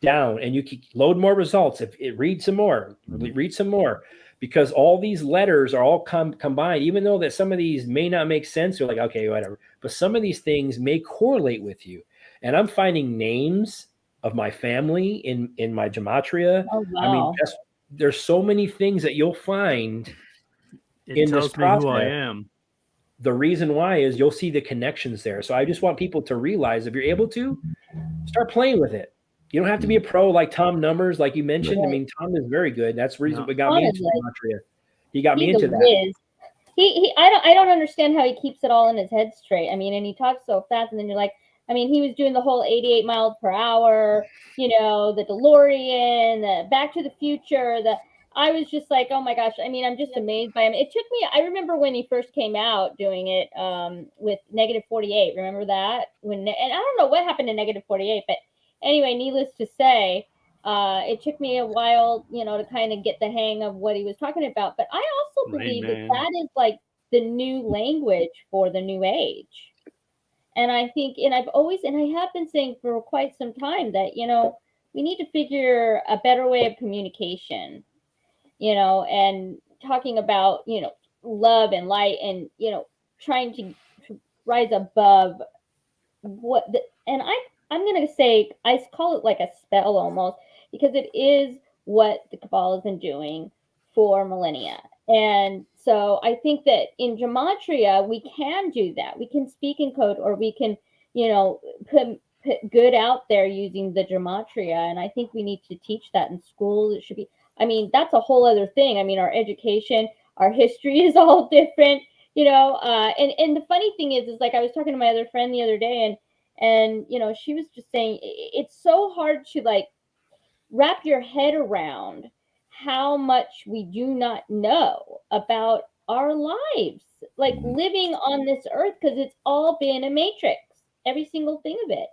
down, and you can load more results. If it read some more, because all these letters are all combined, even though that some of these may not make sense. You're like, okay, whatever. But some of these things may correlate with you. And I'm finding names of my family in my gematria. Oh, wow. I mean, there's so many things that you'll find in this tells me who I process. am. The reason why is you'll see the connections there. So I just want people to realize, if you're able to, start playing with it. You don't have to be a pro like Tom Numbers, like you mentioned. Right. I mean, Tom is very good. That's the reason what got Tom me is into like- gematria. He got me He's into a that. whiz. I don't understand how he keeps it all in his head straight. I mean, and he talks so fast, and then you're like, I mean, he was doing the whole 88 miles per hour, you know, the DeLorean, the Back to the Future, I was just like, oh my gosh. I mean, I'm just amazed by him. It took me, I remember when he first came out doing it with -48. Remember that? And I don't know what happened to -48, but anyway, needless to say, it took me a while, you know, to kind of get the hang of what he was talking about. But I also believe that is like the new language for the new age. And I think, and I have been saying for quite some time that, you know, we need to figure a better way of communication, you know, and talking about, you know, love and light, and, you know, trying to rise above I'm going to say, I call it like a spell almost, because it is what the Kabbalah has been doing for millennia. And so I think that in gematria, we can do that. We can speak in code, or we can, you know, put good out there using the gematria. And I think we need to teach that in schools. It should be, I mean, that's a whole other thing. I mean, our education, our history is all different, you know. And the funny thing is like, I was talking to my other friend the other day, and you know, she was just saying it's so hard to like wrap your head around how much we do not know about our lives, like living on this earth, because it's all been a matrix, every single thing of it.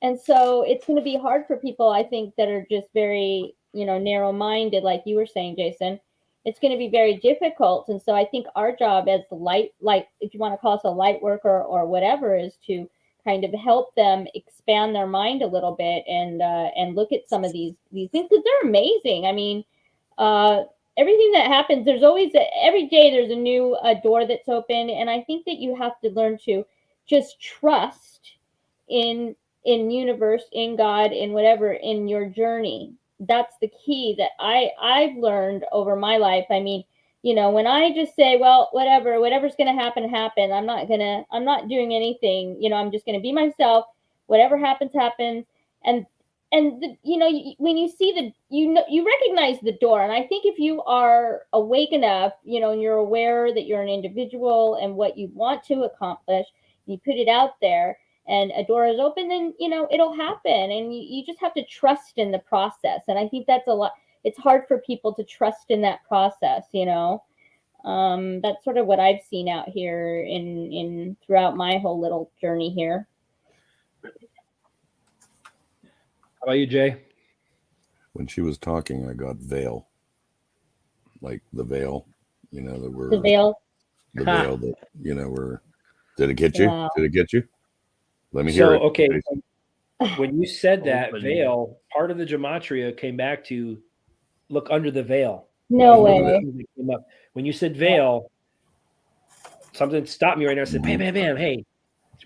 And so it's going to be hard for people, I think, that are just very, you know, narrow-minded, like you were saying, Jason. It's going to be very difficult. And so I think our job as the light, if you want to call us a light worker or whatever, is to kind of help them expand their mind a little bit, and look at some of these things, because they're amazing. I mean, everything that happens, there's always every day there's a new door that's open, and I think that you have to learn to just trust in universe, in God, in whatever, in your journey. That's the key that I've learned over my life. I mean, you know, when I just say, well, whatever's going to happen, I'm not doing anything, you know, I'm just going to be myself. Whatever happens. And you know, when you see you recognize the door. And I think if you are awake enough, you know, and you're aware that you're an individual and what you want to accomplish, you put it out there, and a door is open, then, you know, it'll happen. And you just have to trust in the process. And I think that's a lot. It's hard for people to trust in that process, you know. That's sort of what I've seen out here in throughout my whole little journey here. How about you, Jay? When she was talking, I got veil, like the veil, you know, that we're The veil. the veil that, you know, we're. Did it get you? Wow. Did it get you? Let me hear So, it. okay, Jason. when you said that Open. veil, part of the gematria came back to look under the veil. No That was one of the way. things that came up. When you said veil, something stopped me right now. I said, bam, bam, bam, hey,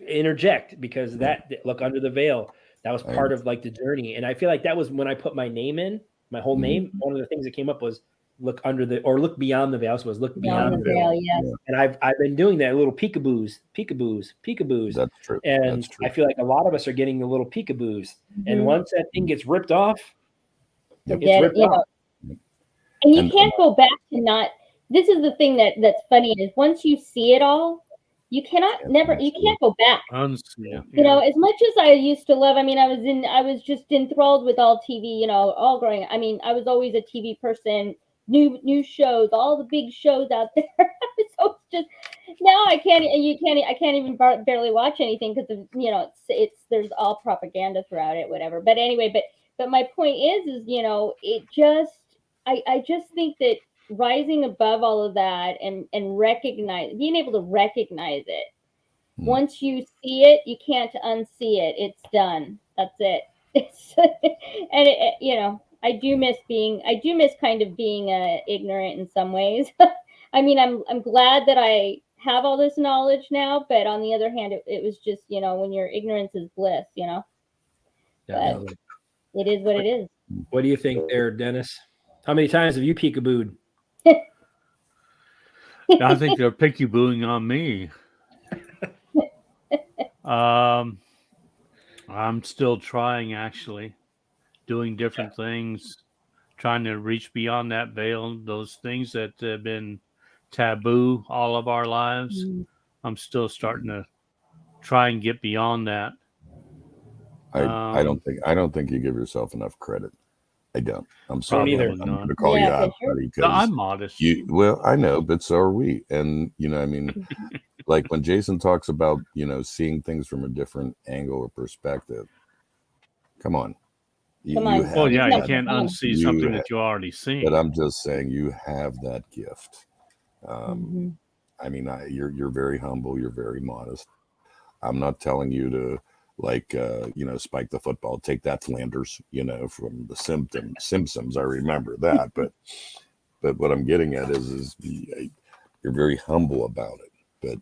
interject, because that look under the veil, that was part of like the journey. And I feel like that was when I put my name in, my whole name. One of the things that came up was look under the, or look beyond the veil. So it was look beyond the veil. Yes. And I've been doing that, little peekaboos. That's true. And That's true. I feel like a lot of us are getting the little peekaboos. And once that thing gets ripped off, Forget it, you know. And you can't go back to not. This is the thing that's funny, is once you see it all, you can't go back. You know, as much as I used to love, I mean, I was just enthralled with all TV, you know, all growing. I mean, I was always a TV person, new shows, all the big shows out there. So it's just, now I can't even barely watch anything, because of, you know, it's there's all propaganda throughout it, whatever. But anyway, but my point is, you know, it just, I just think that rising above all of that and being able to recognize it. Once you see it, you can't unsee it. It's done. That's it. And I do miss kind of being ignorant in some ways. I mean, I'm glad that I have all this knowledge now, but on the other hand, it was just, when your ignorance is bliss, but it is what it is. What do you think there, Dennis? How many times have you peekabooed? I think they're peekabooing on me. I'm still trying, actually, doing different things, trying to reach beyond that veil, those things that have been taboo all of our lives. I'm still starting to try and get beyond that. I don't think you give yourself enough credit. I don't. I'm sorry. either. I'm going to call you out, buddy, because I'm modest. Well, I know, but so are we. And I mean, like when Jason talks about seeing things from a different angle or perspective. Come on. Well, yeah, you can't unsee something that you already seen. But I'm just saying, you have that gift. I mean, you're very humble. You're very modest. I'm not telling you to spike the football. Take that, Flanders. From the Simpsons. I remember that. But what I'm getting at is you're very humble about it. But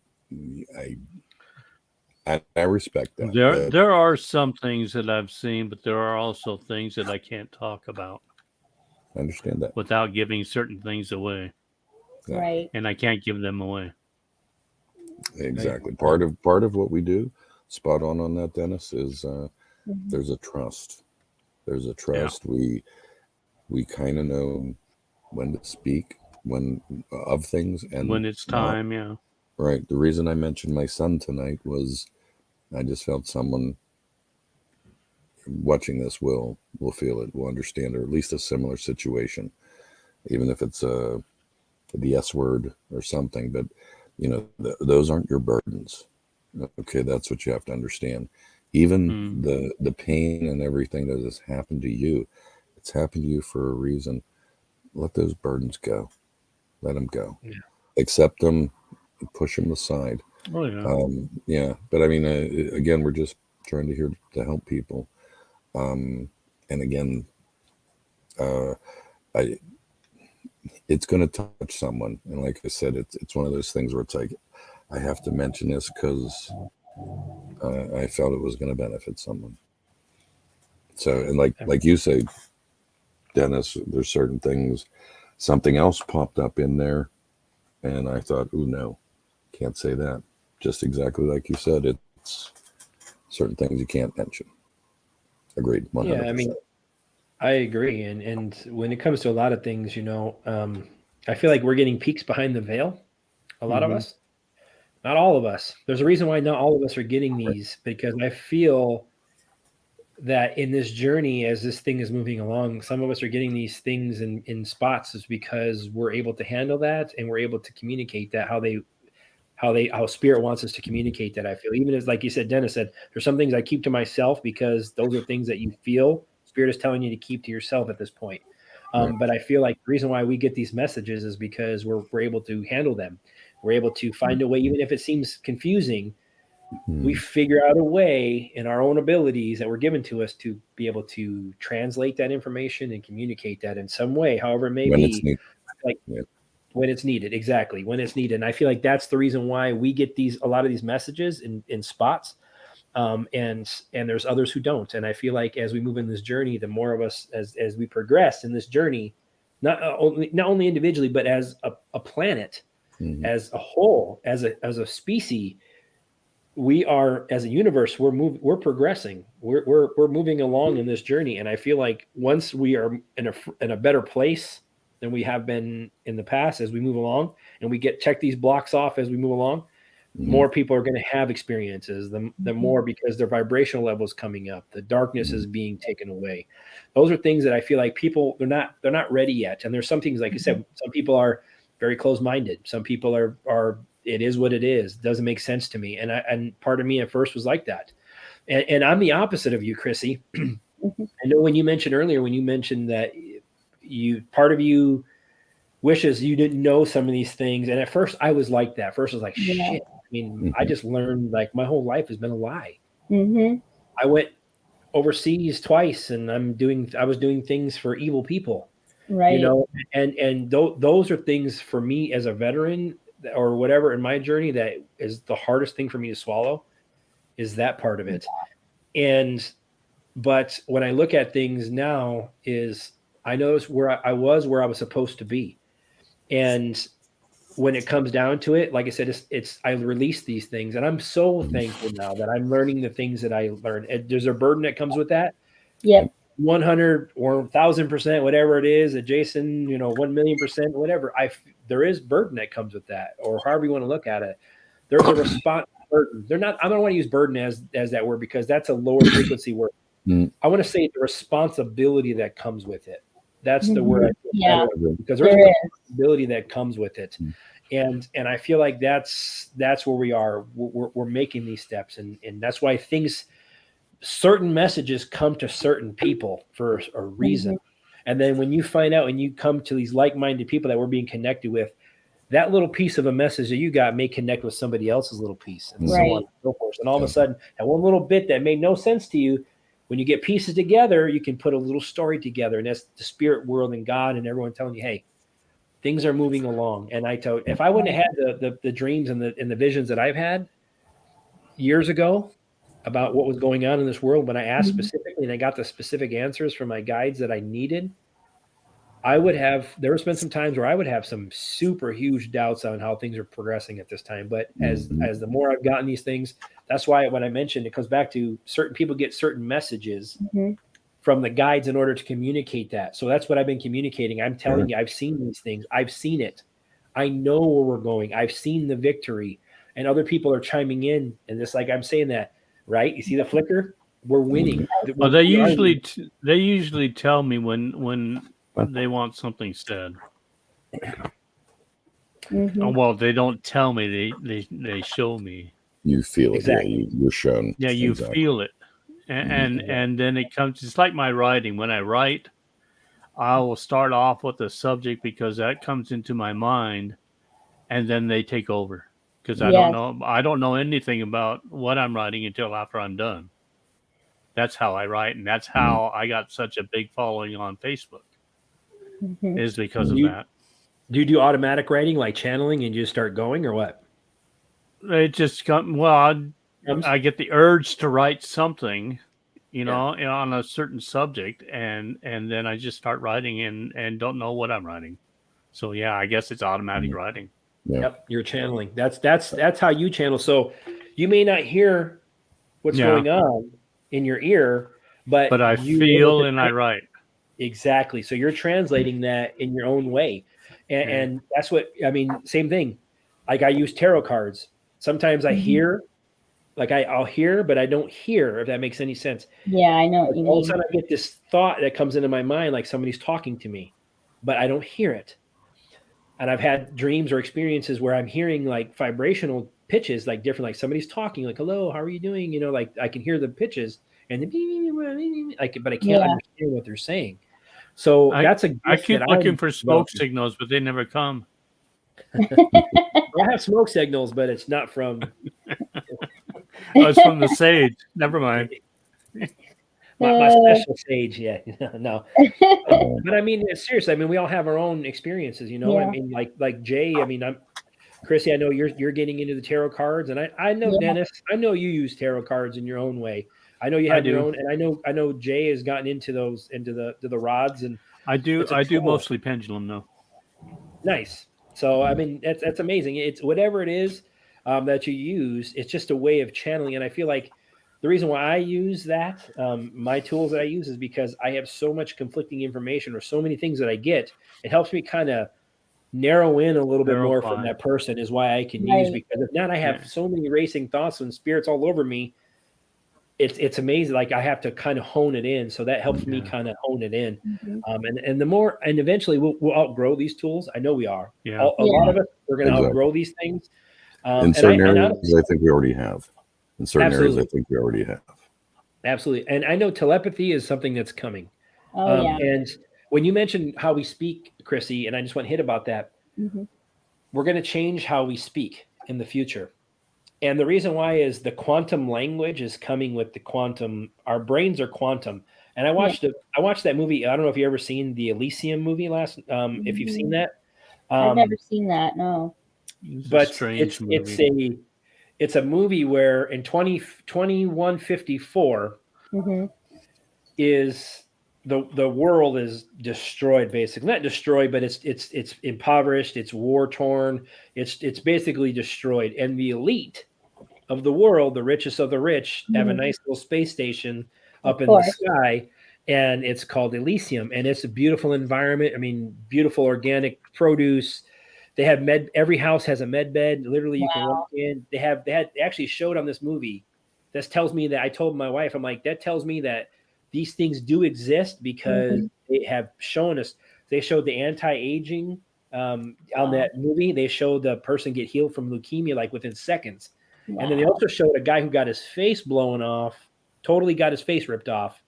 I respect that. There are some things that I've seen, but there are also things that I can't talk about. I understand that. Without giving certain things away. Yeah. Right. And I can't give them away. Exactly. Part of what we do, spot on that, Dennis, is there's a trust. There's a trust. Yeah. We kind of know when to speak of things and when it's time. Yeah. Right. The reason I mentioned my son tonight was I just felt someone watching this will feel it, will understand, or at least a similar situation, even if it's the S word or something. But those aren't your burdens. Okay, that's what you have to understand. Even the pain and everything that has happened to you, it's happened to you for a reason. Let those burdens go. Let them go. Yeah. Accept them. Push them aside. Oh yeah. Yeah, but I mean, again, we're just trying to help people. And again, it's going to touch someone, and like I said, it's one of those things where it's like, I have to mention this because I felt it was going to benefit someone. So, and like you say, Dennis, there's certain things. Something else popped up in there, and I thought, "Ooh, no, can't say that." Just exactly like you said, it's certain things you can't mention. Agreed. 100%. Yeah, I mean, I agree. And when it comes to a lot of things, I feel like we're getting peeks behind the veil. A lot of us, not all of us. There's a reason why not all of us are getting these, because I feel that in this journey, as this thing is moving along, some of us are getting these things in spots is because we're able to handle that and we're able to communicate that how spirit wants us to communicate that. I feel, even as, like you said, Dennis said, there's some things I keep to myself because those are things that you feel spirit is telling you to keep to yourself at this point. But I feel like the reason why we get these messages is because we're able to handle them. We're able to find a way, even if it seems confusing, we figure out a way in our own abilities that were given to us to be able to translate that information and communicate that in some way, however it may be. When it's needed. Exactly. When it's needed. And I feel like that's the reason why we get a lot of these messages in spots. And there's others who don't. And I feel like as we move in this journey, the more of us, as we progress in this journey, not only individually, but as a planet, as a whole, as a species, we are, as a universe, we're progressing. We're moving along in this journey. And I feel like once we are in a better place than we have been in the past, as we move along and we check these blocks off as we move along, more people are going to have experiences, the more, because their vibrational level is coming up, the darkness is being taken away. Those are things that I feel like people, they're not ready yet. And there's some things, like you said, some people are very closed-minded. Some people are it is what it is. Doesn't make sense to me. And part of me at first was like that. And I'm the opposite of you, Chrissy. I know when you mentioned earlier, that part of you wishes you didn't know some of these things. And at first I was like that. First I was like, Yeah. shit. I mean, I just learned like my whole life has been a lie. Mm-hmm. I went overseas twice, and I was doing things for evil people, Right. you know, and those are things for me as a veteran or whatever in my journey that is the hardest thing for me to swallow, is that part of it. But when I look at things now, is I notice where I was supposed to be. And when it comes down to it, like I said, it's I release these things, and I'm so thankful now that I'm learning the things that I learned. And there's a burden that comes with that. Yep. 100 or 1,000%, whatever it is, Jason, 1,000,000%, whatever. There is burden that comes with that, or however you want to look at it. There's a response burden. I don't want to use burden as that word, because that's a lower frequency word. I want to say the responsibility that comes with it. That's the word. Yeah. Because there's a responsibility that comes with it. And I feel like that's where we are. We're making these steps, and that's why certain messages come to certain people for a reason. And then when you find out and you come to these like-minded people that we're being connected with, that little piece of a message that you got may connect with somebody else's little piece, and so on and so forth. And all of a sudden, that one little bit that made no sense to you, when you get pieces together, you can put a little story together. And that's the spirit world and God and everyone telling you, hey, things are moving along. And if I wouldn't have had the dreams and the visions that I've had years ago about what was going on in this world, when I asked specifically and I got the specific answers from my guides that I needed, there's been some times where I would have some super huge doubts on how things are progressing at this time. But as the more I've gotten these things, that's why when I mentioned, it comes back to certain people get certain messages from the guides in order to communicate that. So that's what I've been communicating. I'm telling you, I've seen these things. I've seen it. I know where we're going. I've seen the victory, and other people are chiming in. And it's like, I'm saying that, right? You see the flicker? We're winning. Well, they usually tell me when they want something said. Well, they don't tell me. They show me. You feel exactly. it. Yeah, you're shown. Yeah, you feel it, and then it comes. It's like my writing. When I write, I will start off with the subject because that comes into my mind, and then they take over because I don't know anything about what I'm writing until after I'm done. That's how I write, and that's how I got such a big following on Facebook. Is because of that. Do you do automatic writing, like channeling, and you just start going, or what? It just comes. Well, I get the urge to write something, on a certain subject, and then I just start writing and don't know what I'm writing. So yeah, I guess it's automatic writing. Yep, you're channeling. That's how you channel. So you may not hear what's going on in your ear, but I feel and I write. Exactly. So you're translating that in your own way. And that's what, I mean, same thing. Like I use tarot cards. Sometimes I hear, I'll hear, but I don't hear, if that makes any sense. Yeah, I know what you mean. All of a sudden I get this thought that comes into my mind, like somebody's talking to me, but I don't hear it. And I've had dreams or experiences where I'm hearing like vibrational pitches, like different, like somebody's talking, like, hello, how are you doing? Like I can hear the pitches and but I can't understand what they're saying. So that's a gift. I keep looking for smoke signals, but they never come. I have smoke signals, but it's not from. It's from the sage. Never mind. My special sage, no. But I mean, seriously, I mean, we all have our own experiences, I mean, like Jay. I mean, Chrissy. I know you're getting into the tarot cards, and I know Dennis. I know you use tarot cards in your own way. I know you have your own, and I know Jay has gotten into the rods, and I do mostly pendulum though. Nice. So I mean, that's amazing. It's whatever it is that you use. It's just a way of channeling, and I feel like the reason why I use that, my tools that I use, is because I have so much conflicting information or so many things that I get. It helps me kind of narrow in a little bit more from that person. Is why I can use, because if not, I have so many racing thoughts and spirits all over me. It's amazing. Like I have to kind of hone it in. So that helps me kind of hone it in. And the more, and eventually we'll outgrow these tools. I know we are. Yeah. A lot of us, we're going to outgrow these things. In certain areas, I think we already have. In certain areas, I think we already have. Absolutely. And I know telepathy is something that's coming. Oh, yeah. And when you mentioned how we speak, Chrissy, and I just want to hit about that, we're going to change how we speak in the future. And the reason why is the quantum language is coming with the quantum. Our brains are quantum. And I watched that movie. I don't know if you ever seen the Elysium movie last. If you've seen that, I've never seen that. No. But strange movie. it's a movie where in 2154 is the world is destroyed, basically. Not destroyed, but it's impoverished, it's war torn, it's basically destroyed. And the elite of the world, the richest of the rich, have a nice little space station up in the sky, and it's called Elysium, and it's a beautiful environment. I mean, beautiful organic produce. They have every house has a med bed. Literally, you can walk in. They actually showed on this movie. This tells me that I told my wife, I'm like, that tells me that these things do exist because they have shown us. They showed the anti-aging on that movie. They showed the person get healed from leukemia like within seconds. And then they also showed a guy who got his face blown off, totally got his face ripped off.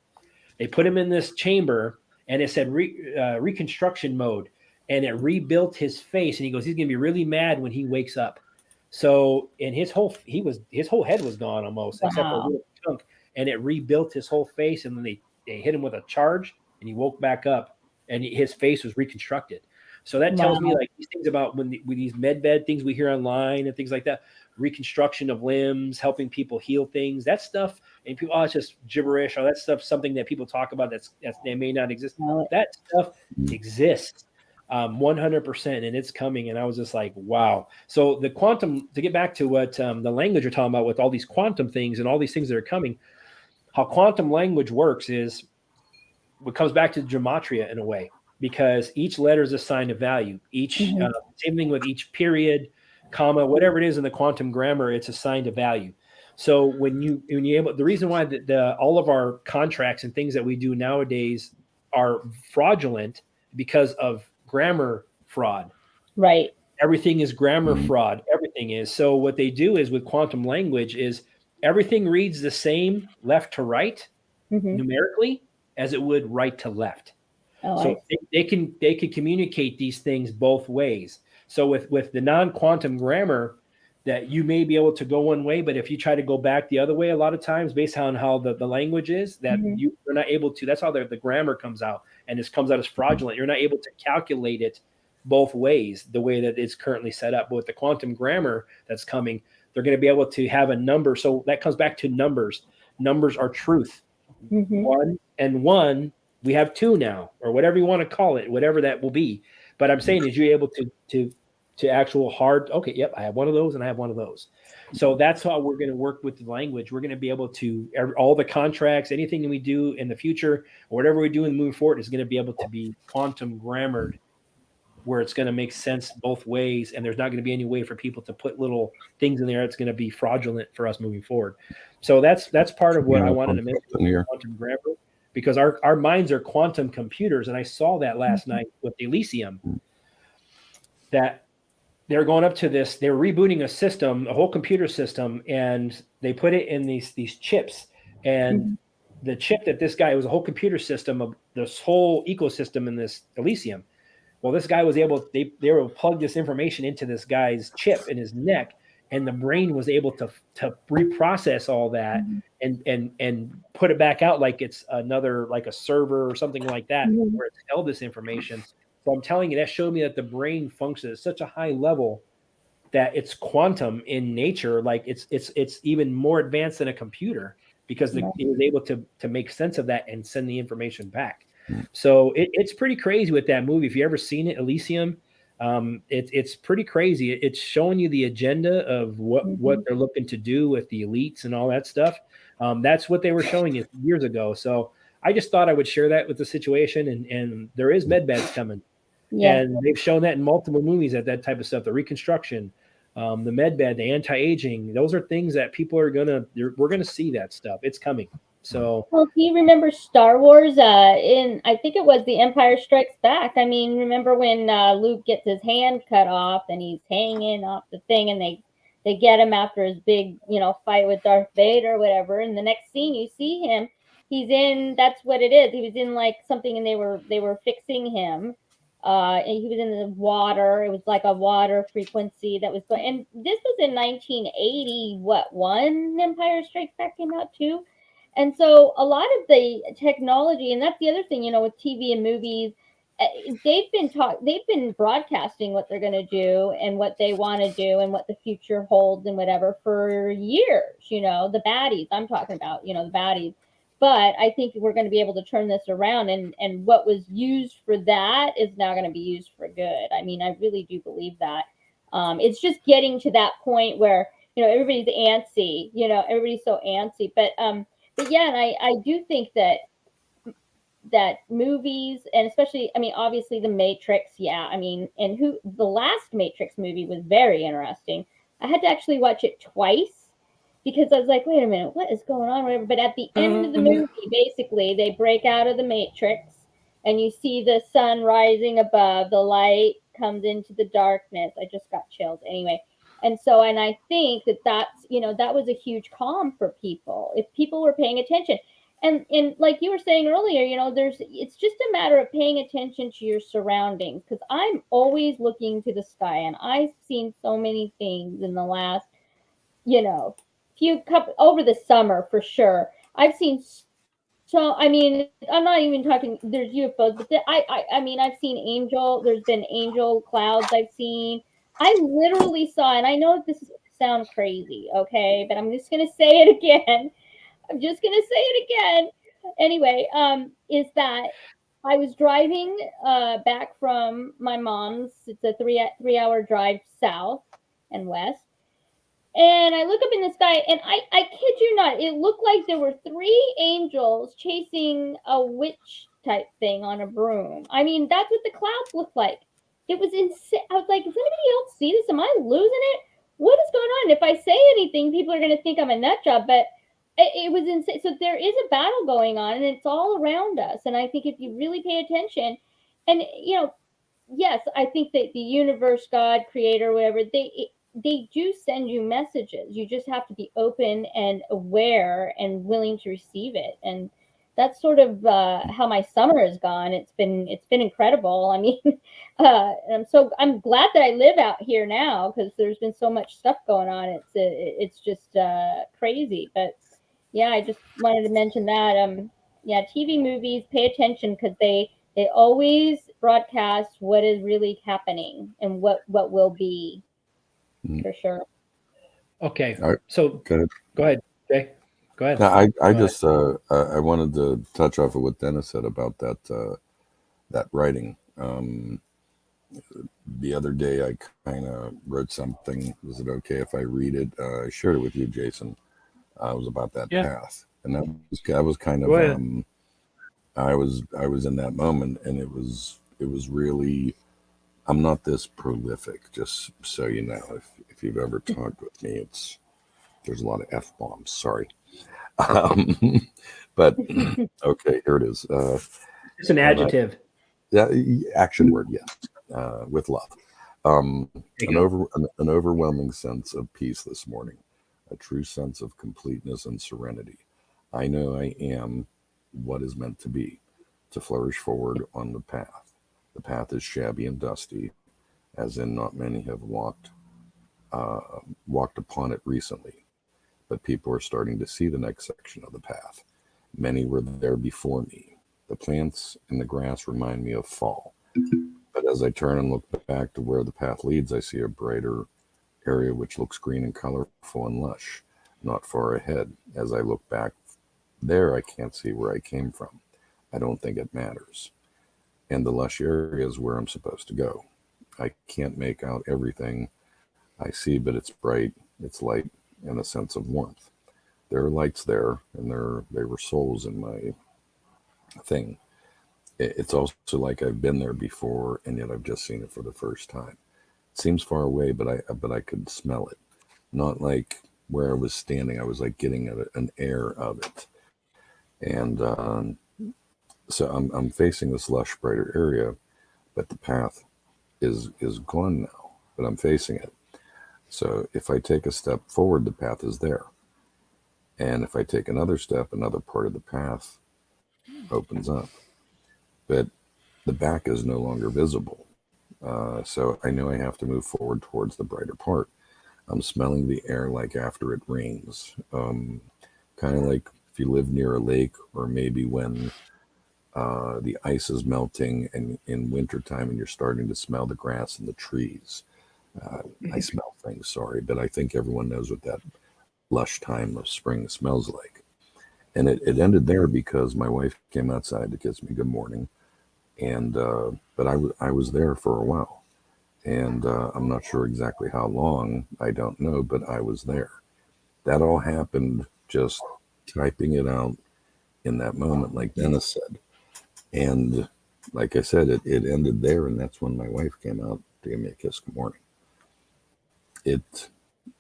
They put him in this chamber, and it said reconstruction mode. And it rebuilt his face, and he goes, he's gonna be really mad when he wakes up. So, and his whole head was gone almost, except for a little chunk, and it rebuilt his whole face. And then they hit him with a charge, and he woke back up, and his face was reconstructed. So that tells me like these things about when these med bed things we hear online and things like that, reconstruction of limbs, helping people heal things, that stuff. And people, it's just gibberish. Or that stuff, something that people talk about that's they may not exist. That stuff exists. 100%, and it's coming. And I was just like, wow. So the quantum, to get back to what the language you're talking about with all these quantum things and all these things that are coming, how quantum language works is what comes back to gematria in a way, because each letter is assigned a value. Each same thing with each period, comma, whatever it is in the quantum grammar, it's assigned a value. So when you able, the reason why all of our contracts and things that we do nowadays are fraudulent because of grammar fraud. Right. Everything is grammar fraud. Everything is. So what they do is with quantum language is everything reads the same left to right numerically as it would right to left. So they can communicate these things both ways. So with the non-quantum grammar, that you may be able to go one way, but if you try to go back the other way, a lot of times based on how the language is, that you're not able to. That's how the grammar comes out, and this comes out as fraudulent. You're not able to calculate it both ways the way that it's currently set up. But with the quantum grammar that's coming, they're going to be able to have a number. So that comes back to numbers. Numbers are truth. 1 and 1. We have 2 now, or whatever you want to call it, whatever that will be. But I'm saying is you're able to actual hard, okay, yep, I have one of those and I have one of those. So that's how we're going to work with the language. We're going to be able to, all the contracts, anything that we do in the future, or whatever we do in moving forward is going to be able to be quantum grammared, where it's going to make sense both ways. And there's not going to be any way for people to put little things in there that's going to be fraudulent for us moving forward. So that's part of what I wanted to mention with quantum grammar, because our minds are quantum computers. And I saw that last night with Elysium, that they're going up to this, they're rebooting a system, a whole computer system, and they put it in these chips. And the chip that this guy, it was a whole computer system of this whole ecosystem in this Elysium. Well, this guy was able, they were able to plug this information into this guy's chip in his neck, and the brain was able to reprocess all that and put it back out like it's another, like a server or something like that, where it's held this information. So I'm telling you, that showed me that the brain functions at such a high level that it's quantum in nature. Like it's even more advanced than a computer, because it was able to make sense of that and send the information back. So it's pretty crazy with that movie. If you ever seen it, Elysium, it's pretty crazy. It's showing you the agenda of what they're looking to do with the elites and all that stuff. That's what they were showing you years ago. So I just thought I would share that with the situation, and there is med beds coming. Yeah. And they've shown that in multiple movies, that type of stuff, the reconstruction, the med bed, the anti-aging, those are things that people are we're going to see that stuff. It's coming. So, well, do you remember Star Wars I think it was The Empire Strikes Back? I mean, remember when Luke gets his hand cut off and he's hanging off the thing, and they get him after his big, fight with Darth Vader or whatever. And the next scene you see him he's in, that's what it is. He was in like something, and they were fixing him. And he was in the water. It was like a water frequency that was going. And this was in 1980. What, one Empire Strikes Back came out too. And so a lot of the technology, and that's the other thing, with TV and movies, they've been broadcasting what they're going to do and what they want to do and what the future holds and whatever for years. The baddies I'm talking about, the baddies. But I think we're going to be able to turn this around, and what was used for that is now going to be used for good. I mean, I really do believe that. It's just getting to that point where everybody's antsy. Everybody's so antsy. But yeah, and I do think that movies, and especially, I mean, obviously the Matrix, yeah, I mean, and the last Matrix movie was very interesting. I had to actually watch it twice because I was like, wait a minute, what is going on, whatever. But at the end of the movie, basically they break out of the Matrix and you see the sun rising above, the light comes into the darkness. I just got chills anyway. And I think that's that was a huge calm for people if people were paying attention. And like you were saying earlier, it's just a matter of paying attention to your surroundings, because I'm always looking to the sky, and I've seen so many things in the last, over the summer for sure. I've seen, so I mean, I'm not even talking. There's UFOs, but I mean, I've seen there's been angel clouds I've seen. I literally saw, and I know this is sound crazy, okay, but I'm just gonna say it again. I'm just going to say it again. Anyway, is that I was driving back from my mom's. It's a three-hour drive south and west. And I look up in the sky, and I kid you not, it looked like there were 3 angels chasing a witch type thing on a broom. I mean, that's what the clouds looked like. It was insane. I was like, does anybody else see this? Am I losing it? What is going on? If I say anything, people are going to think I'm a nut job, but it was insane. So there is a battle going on, and it's all around us. And I think if you really pay attention, and yes, I think that the universe, God, creator, whatever, they do send you messages. You just have to be open and aware and willing to receive it. And that's sort of how my summer has gone. It's been incredible. I mean, I'm glad that I live out here now, because there's been so much stuff going on. It's just crazy. But yeah, I just wanted to mention that. Yeah, TV, movies, pay attention, because they always broadcast what is really happening and what will be, for sure. Okay, All right. so Go ahead, Jay. Go ahead. No, I Go just I wanted to touch off of what Dennis said about that writing. The other day I kind of wrote something. Is it okay if I read it? I shared it with you, Jason. It was about that path, and that was kind of I was in that moment, and it was really. I'm not this prolific, just so you know. If you've ever talked with me, there's a lot of F-bombs. Sorry. But okay, here it is. It's an adjective. Action word, yes, with love. An overwhelming sense of peace this morning, a true sense of completeness and serenity. I know I am what is meant to be, to flourish forward on the path. The path is shabby and dusty, as in not many have walked upon it recently, but people are starting to see the next section of the path. Many were there before me. The plants and the grass remind me of fall. But as I turn and look back to where the path leads, I see a brighter area which looks green and colorful and lush, not far ahead. As I look back there, I can't see where I came from. I don't think it matters. And the lush area is where I'm supposed to go. I can't make out everything I see, but it's bright, it's light, and a sense of warmth. There are lights there, and they were souls in my thing. It's also like I've been there before, and yet I've just seen it for the first time. It seems far away, but I could smell it. Not like where I was standing. I was like getting an air of it. And so I'm facing this lush, brighter area, but the path is gone now, but I'm facing it. So if I take a step forward, the path is there. And if I take another step, another part of the path opens up. But the back is no longer visible. So I know I have to move forward towards the brighter part. I'm smelling the air like after it rains. Kind of like if you live near a lake, or maybe when the ice is melting and in wintertime and you're starting to smell the grass and the trees. I smell things, sorry, but I think everyone knows what that lush time of spring smells like. And it ended there because my wife came outside to kiss me good morning. And but I was there for a while. And I'm not sure exactly how long, I don't know, but I was there. That all happened just typing it out in that moment, like Dennis said. And like I said, it ended there, and that's when my wife came out to give me a kiss good morning.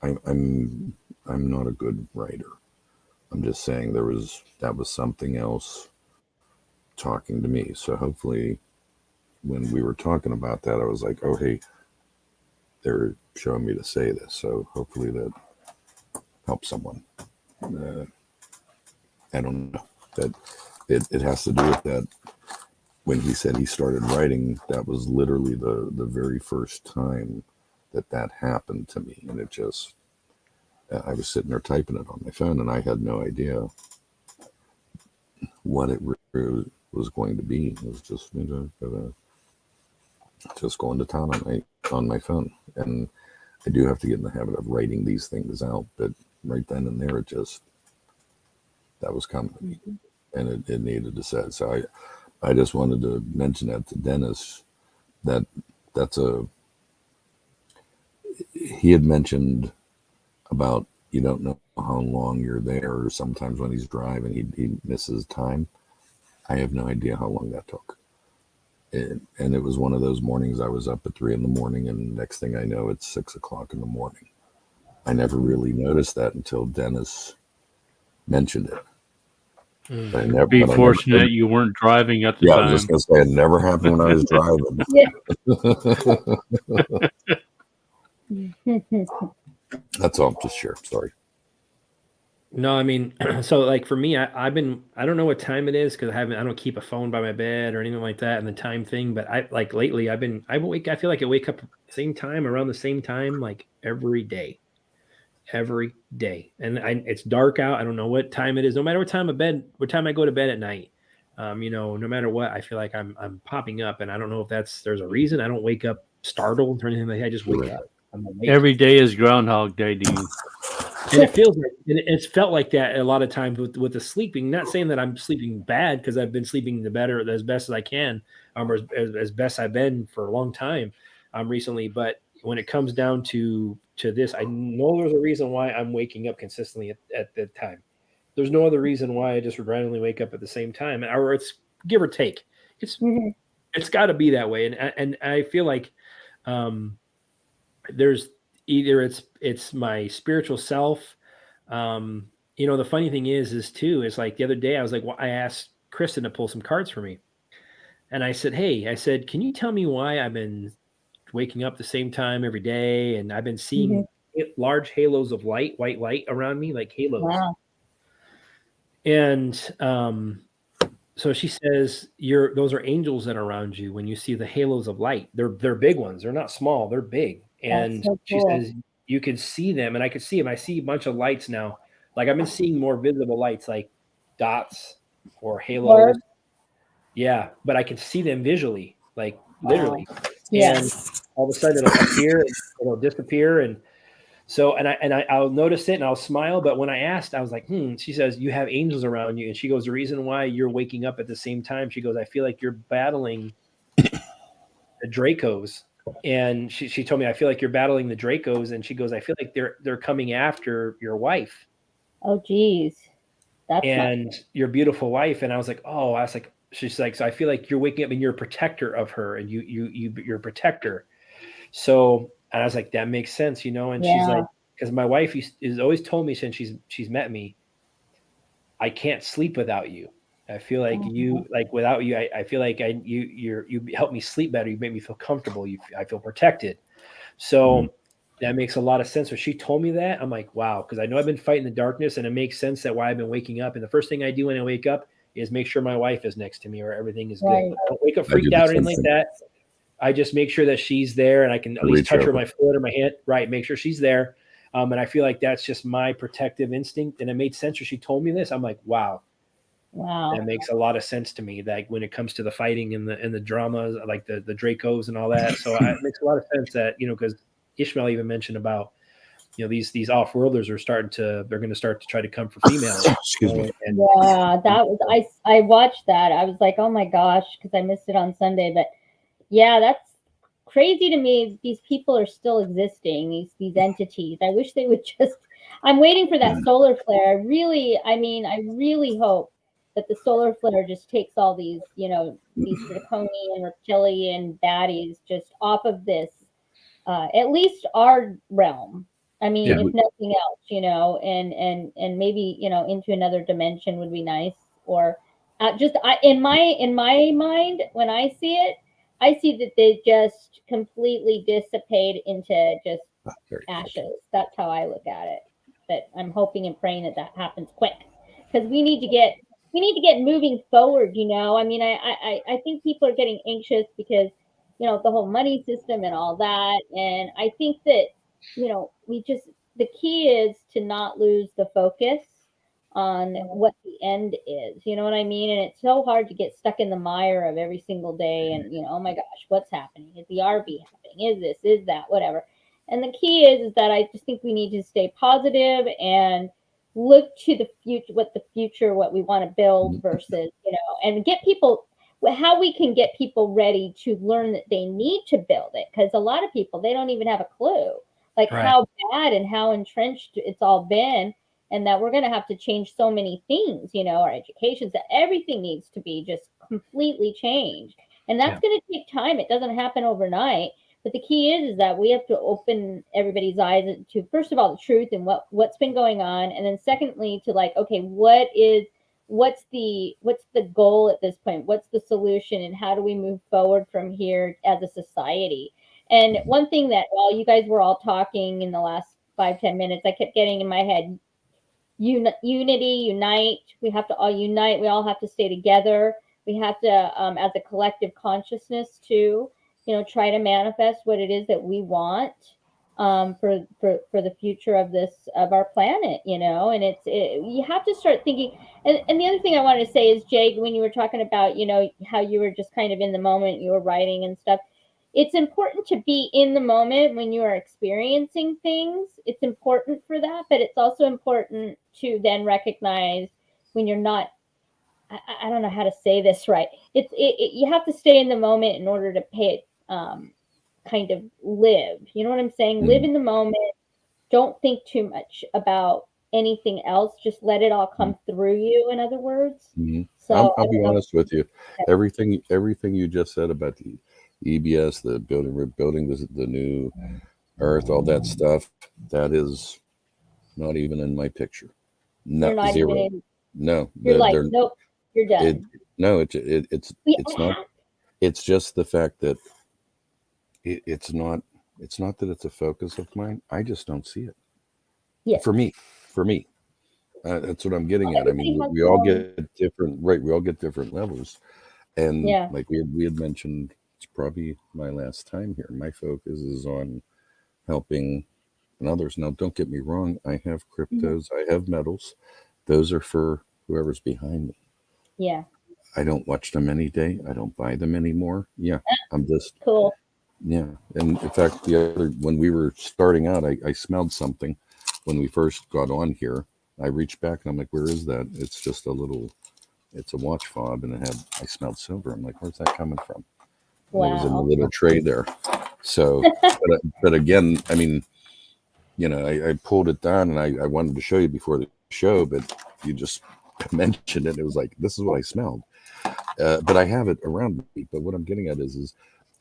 I'm not a good writer. I'm just saying that was something else talking to me. So hopefully when we were talking about that, I was like, oh, hey, they're showing me to say this. So hopefully that helps someone. I don't know. That it has to do with that. When he said he started writing, that was literally the very first time that happened to me. And it just, I was sitting there typing it on my phone, and I had no idea what it was going to be. It was just, just going to town on my phone. And I do have to get in the habit of writing these things out, but right then and there, that was coming to me, and it needed to say. So I just wanted to mention that to Dennis, he had mentioned about, you don't know how long you're there, or sometimes when he's driving, he misses time. I have no idea how long that took. And it was one of those mornings I was up at 3 a.m, and next thing I know, it's 6 o'clock in the morning. I never really noticed that until Dennis mentioned it. But I never, Be but I fortunate never, you weren't driving at the yeah, time. I was just gonna say it never happened when I was driving. That's all. Just share. Sorry. No, I mean, so like for me, I don't know what time it is because I don't keep a phone by my bed or anything like that, and the time thing. But I like lately, I feel like I wake up same time, around the same time, like every day, and it's dark out. I don't know what time it is. No matter what time I go to bed at night, no matter what, I feel like I'm popping up, and I don't know if there's a reason. I don't wake up startled or anything like that. I just wake up. I'm awake. Every day is Groundhog Day, Dean. And it feels like it's felt like that a lot of times with the sleeping. Not saying that I'm sleeping bad, because I've been sleeping as best as I can, or as best I've been for a long time, recently. But when it comes down to this, I know there's a reason why I'm waking up consistently at the time. There's no other reason why I just randomly wake up at the same time, or it's give or take. It's got to be that way, and I feel like there's either it's my spiritual self. The funny thing is like the other day I asked Kristen to pull some cards for me, and I said, can you tell me why I've been waking up the same time every day, and I've been seeing large halos of light, white light around me, like halos. Wow. And so she says, those are angels that are around you when you see the halos of light. They're big ones. They're not small. They're big. And So she cool. says you can see them, and I can see them. I see a bunch of lights now. Like I've been seeing more visible lights, like dots or halos. Orbs. Yeah, but I can see them visually, like literally. Yeah. And all of a sudden it'll appear, and it'll disappear, and so I'll notice it and I'll smile. But when I asked, I was like, she says, you have angels around you. And she goes, the reason why you're waking up at the same time, she goes, I feel like you're battling the Dracos. And she told me, I feel like you're battling the Dracos. And she goes, I feel like they're coming after your wife. Oh, geez. And your beautiful wife. And I was like, she's like, so I feel like you're waking up and you're a protector of her, and you're a protector. So, and I was like, that makes sense, and she's like, because my wife is always told me since she's met me, I can't sleep without you. I feel like without you, I feel like you help me sleep better. You make me feel comfortable. I feel protected. So That makes a lot of sense. When she told me that, I'm like, wow, because I know I've been fighting the darkness, and it makes sense that why I've been waking up. And the first thing I do when I wake up is make sure my wife is next to me or everything is good. Right. I don't wake up I do freaked the out or same anything like thing. that. I just make sure that she's there, and I can at I least reach touch her over. with my foot or my hand. Right, make sure she's there. And I feel like that's just my protective instinct. And it made sense when she told me this. I'm like, wow, Wow. that makes a lot of sense to me. That when it comes to the fighting and the dramas, like the Dracos and all that, so it makes a lot of sense that because Ishmael even mentioned about these off-worlders they're going to start to try to come for females. Excuse me. And Yeah, that was I watched that. I was like, oh my gosh, because I missed it on Sunday. But yeah, that's crazy to me. These people are still existing. These entities. I wish they would just. I'm waiting for that solar flare. I really hope that the solar flare just takes all these these draconian reptilian baddies just off of this. At least our realm. I mean, Yeah. if nothing else, and maybe into another dimension would be nice. Or in my mind, when I see it, I see that they just completely dissipate into just ashes. That's how I look at it. But I'm hoping and praying that happens quick, because we need to get moving forward. I mean, I think people are getting anxious because the whole money system and all that, and I think that the key is to not lose the focus on what the end is. You know what I mean? And it's so hard to get stuck in the mire of every single day and oh my gosh, what's happening? Is the RV happening? Is this, is that, whatever. And the key is that I just think we need to stay positive and look to the future, what we want to build versus, and get people, how we can get people ready to learn that they need to build it. Because a lot of people, they don't even have a clue, like Right. how bad and how entrenched it's all been. And that we're going to have to change so many things, our education, that everything needs to be just completely changed. And that's going to take time. It doesn't happen overnight. But the key is that we have to open everybody's eyes to, first of all, the truth and what's been going on. And then secondly, to like, okay, what's the goal at this point? What's the solution? And how do we move forward from here as a society? And one thing that while you guys were all talking in the last 5-10 minutes, I kept getting in my head, unity, unite. We have to all unite. We all have to stay together. We have to, as a collective consciousness, to try to manifest what it is that we want for the future of our planet. And you have to start thinking. And the other thing I wanted to say is, Jay, when you were talking about how you were just kind of in the moment, you were writing and stuff. It's important to be in the moment when you are experiencing things. It's important for that, but it's also important to then recognize when you're not. I don't know how to say this right. You have to stay in the moment in order to pay it, kind of live. You know what I'm saying? Live in the moment. Don't think too much about anything else. Just let it all come through you. In other words. So I'll be honest with you. Everything you just said about the EBS, the building the new Earth, all that stuff, that is not even in my picture. No, you're not zero. even in. No, You're like, nope, you're done. It's not. It's just the fact that it's not that it's a focus of mine. I just don't see it. Yeah. For me, that's what I'm getting at. I mean, we all get different, right? We all get different levels, and like we had mentioned, it's probably my last time here. My focus is on helping others. Now, don't get me wrong. I have cryptos. I have metals. Those are for whoever's behind me. Yeah. I don't watch them any day. I don't buy them anymore. Yeah, I'm just cool. Yeah, and in fact, when we were starting out, I smelled something when we first got on here. I reached back and I'm like, "Where is that?" It's just it's a watch fob, and I smelled silver. I'm like, "Where's that coming from?" And it was in the little tray there. So, but again, I mean, I pulled it down and I wanted to show you before the show, but you just mentioned it. It was like, this is what I smelled. But I have it around me. But what I'm getting at is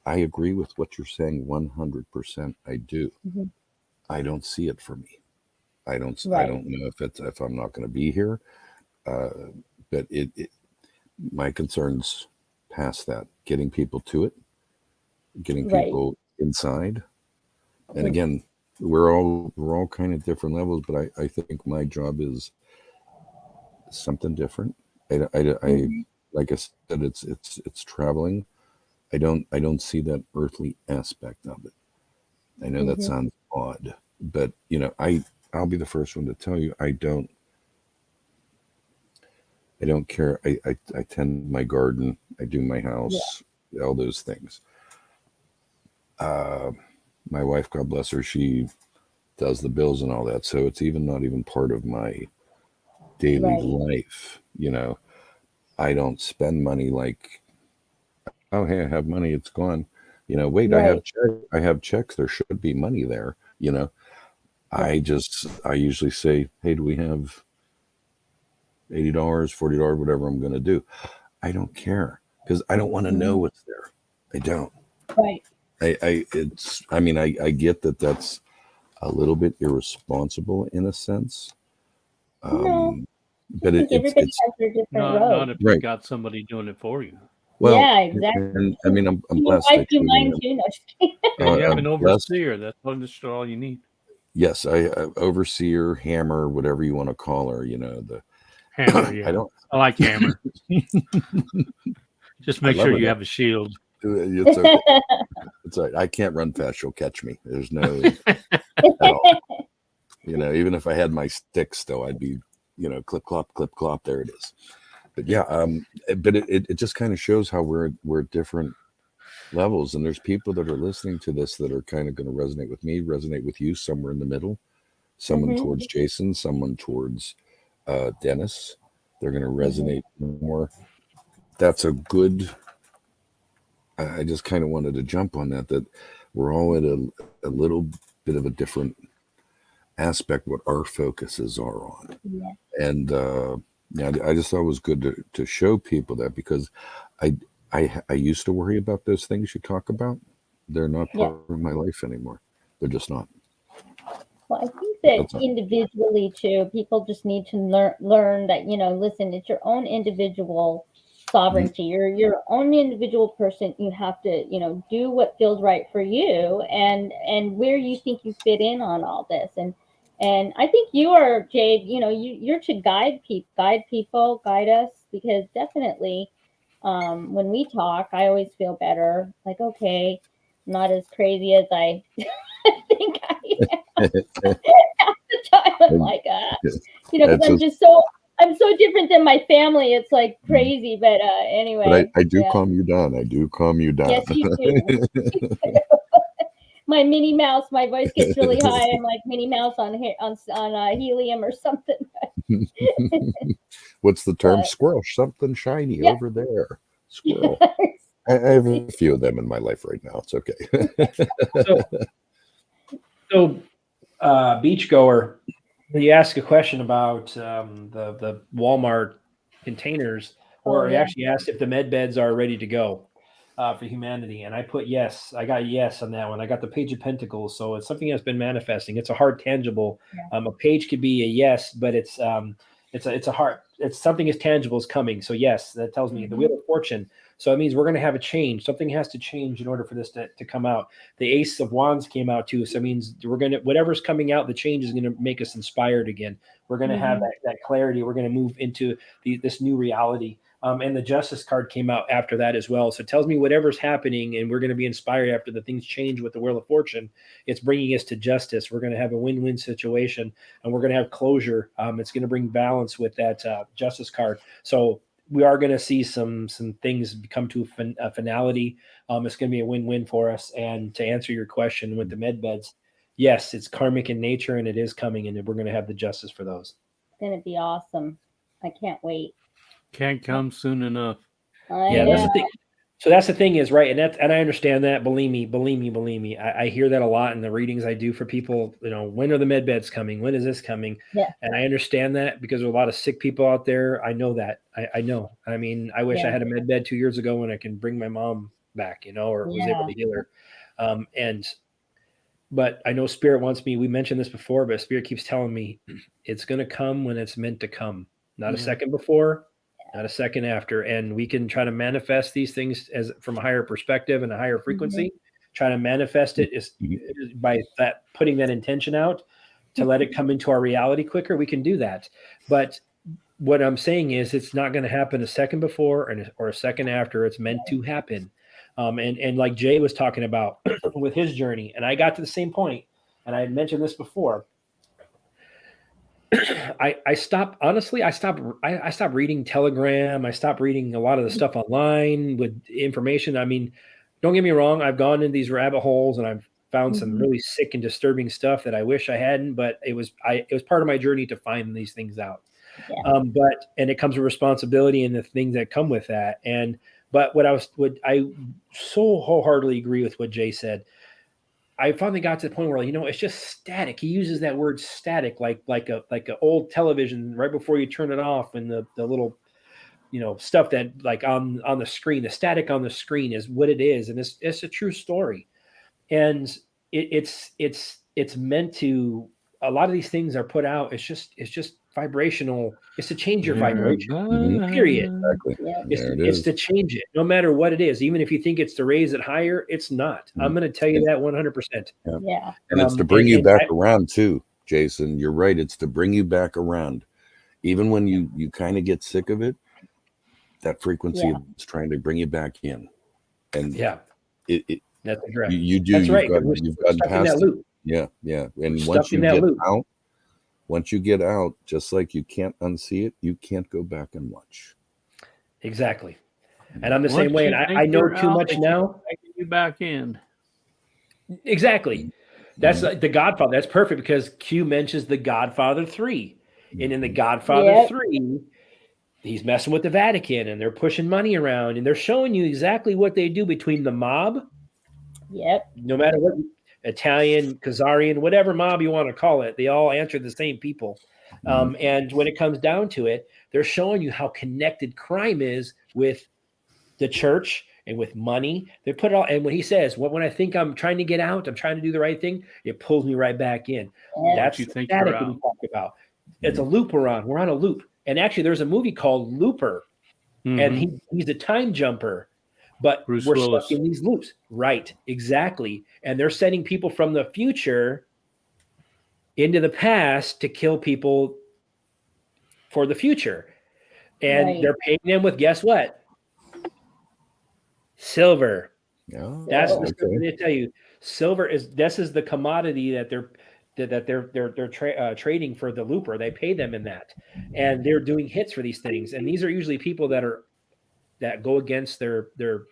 I agree with what you're saying 100%. I do. I don't see it for me. I don't know if I'm not going to be here. But my concerns past that, getting people to it, getting people inside. And again, we're all kind of different levels, but I think my job is something different. I like I said, it's traveling. I don't see that earthly aspect of it. I know that sounds odd, but I'll be the first one to tell you I don't care. I tend my garden, I do my house, all those things. My wife, God bless her, she does the bills and all that. So it's not even part of my daily life. I don't spend money like, oh, hey, I have money, it's gone. Wait, I have checks. There should be money there. I usually say, hey, do we have $80, $40, whatever I'm going to do? I don't care because I don't want to know what's there. I don't. Right. I get that that's a little bit irresponsible in a sense. No, but I think everybody has their different road. Not if you got somebody doing it for you. Well, yeah, exactly. And, I'm blessed. I do mine too. No, just kidding. And you have an I'm overseer. That's all you need. Yes, I overseer, hammer, whatever you want to call her. The hammer. Yeah, I like hammer. Just make sure you have a shield. It's okay. It's all right. I can't run fast. She'll catch me. There's no. Even if I had my stick still, I'd be, clip clop. There it is. But yeah, but it just kind of shows how we're different levels, and there's people that are listening to this that are kind of going to resonate with me, resonate with you, somewhere in the middle, someone towards Jason, someone towards Dennis. They're going to resonate more. That's a good. I just kind of wanted to jump on that we're all at a little bit of a different aspect what our focuses are on. And I just thought it was good to show people that, because I used to worry about those things you talk about. They're not part of my life anymore. They're just not. Well, I think that individually too, people just need to learn that, listen, it's your own individual sovereignty. You're your own individual person. You have to, do what feels right for you and where you think you fit in on all this. And I think you are, Jade, you're to guide people, guide us, because definitely when we talk, I always feel better. Like, okay, I'm not as crazy as I think I am. Half the time I'm like, because I'm so different than my family. It's like crazy, but anyway. But I do calm you down. Yes, you do. My Minnie Mouse, my voice gets really high. I'm like Minnie Mouse on helium or something. What's the term? Squirrel, something shiny over there. Squirrel. I have a few of them in my life right now. It's okay. So beachgoer, you ask a question about the Walmart containers, or you actually asked if the med beds are ready to go for humanity, and I put yes. I got yes on that one. I got the Page of Pentacles, so it's something that's been manifesting. It's a hard, tangible. A page could be a yes, but it's a hard. It's something as tangible as coming. So yes, that tells me the Wheel of Fortune. So it means we're going to have a change. Something has to change in order for this to come out. The Ace of Wands came out too. So it means whatever's coming out, the change is going to make us inspired again. We're going to have that clarity. We're going to move into this new reality. And the Justice card came out after that as well. So it tells me whatever's happening, and we're going to be inspired after the things change with the Wheel of Fortune. It's bringing us to justice. We're going to have a win-win situation, and we're going to have closure. It's going to bring balance with that Justice card. So we are going to see some things come to a finality. It's going to be a win-win for us. And to answer your question with the med beds, yes, it's karmic in nature, and it is coming, and we're going to have the justice for those. It's going to be awesome. I can't wait. Can't come soon enough. That's the thing. So that's the thing is, right, and I understand that. Believe me. I hear that a lot in the readings I do for people. When are the med beds coming? When is this coming? Yeah. And I understand that because there's a lot of sick people out there. I know that. I know. I mean, I wish I had a med bed 2 years ago when I can bring my mom back, or was able to heal her. But I know Spirit wants me. We mentioned this before, but Spirit keeps telling me it's going to come when it's meant to come. Not a second before. Not a second after, and we can try to manifest these things as from a higher perspective and a higher frequency, try to manifest it is by that putting that intention out to let it come into our reality quicker. We can do that. But what I'm saying is it's not going to happen a second before or a second after. It's meant to happen. And like Jay was talking about with his journey, and I got to the same point, and I had mentioned this before. I stopped reading Telegram. I stopped reading a lot of the stuff online with information. I mean, don't get me wrong. I've gone into these rabbit holes and I've found some really sick and disturbing stuff that I wish I hadn't, but it was part of my journey to find these things out. Yeah. And it comes with responsibility and the things that come with that. But I so wholeheartedly agree with what Jay said. I finally got to the point where, it's just static. He uses that word static, like a old television right before you turn it off, and the little, stuff that like on the screen, the static on the screen is what it is. And it's a true story. And it's meant to, a lot of these things are put out. It's just vibrational. It's to change your vibration, period. Exactly. Yeah. It's to change it, no matter what it is. Even if you think it's to raise it higher, it's not. I'm going to tell you that 100%. Yeah. And it's to bring you back around too, Jason. You're right. It's to bring you back around. Even when you kind of get sick of it, that frequency is trying to bring you back in. And that's correct. You do. That's right. You've gotten past that loop. Yeah. And once you get out, just like you can't unsee it, you can't go back and watch. Exactly. And I'm the same way. And I know too much now. You back in. Exactly. That's like the Godfather. That's perfect because Q mentions the Godfather 3. And in the Godfather 3, he's messing with the Vatican and they're pushing money around and they're showing you exactly what they do between the mob. Yep. No matter what, Italian, Khazarian, whatever mob you want to call it, they all answer the same people. And when it comes down to it, they're showing you how connected crime is with the church and with money. They put it all. And when he says, when I think I'm trying to get out, I'm trying to do the right thing, it pulls me right back in. That's you think static we talk about. It's a loop we're on. We're on a loop. And actually, there's a movie called Looper, and he's a time jumper. But Bruce we're Willis. stuck in these loops. Right, exactly. And they're sending people from the future into the past to kill people for the future. And they're paying them with, guess what? Silver. Yeah. That's what they tell you. Silver is the commodity that they're trading for the looper. They pay them in that. And they're doing hits for these things. And these are usually people that go against the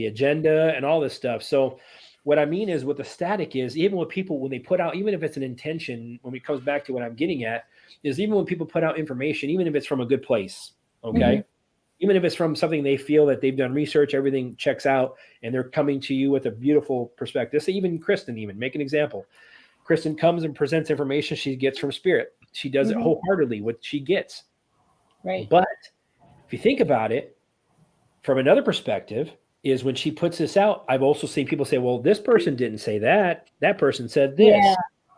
agenda and all this stuff. So what I mean is, what the static is, even with people, when they put out, even if it's an intention, when it comes back to what I'm getting at, is even when people put out information, even if it's from a good place, okay, even if it's from something they feel that they've done research, everything checks out, and they're coming to you with a beautiful perspective. So even Kristen, make an example. Kristen comes and presents information she gets from Spirit. She does it wholeheartedly, what she gets. Right. But if you think about it, from another perspective, is when she puts this out, I've also seen people say, well, this person didn't say that. That person said this.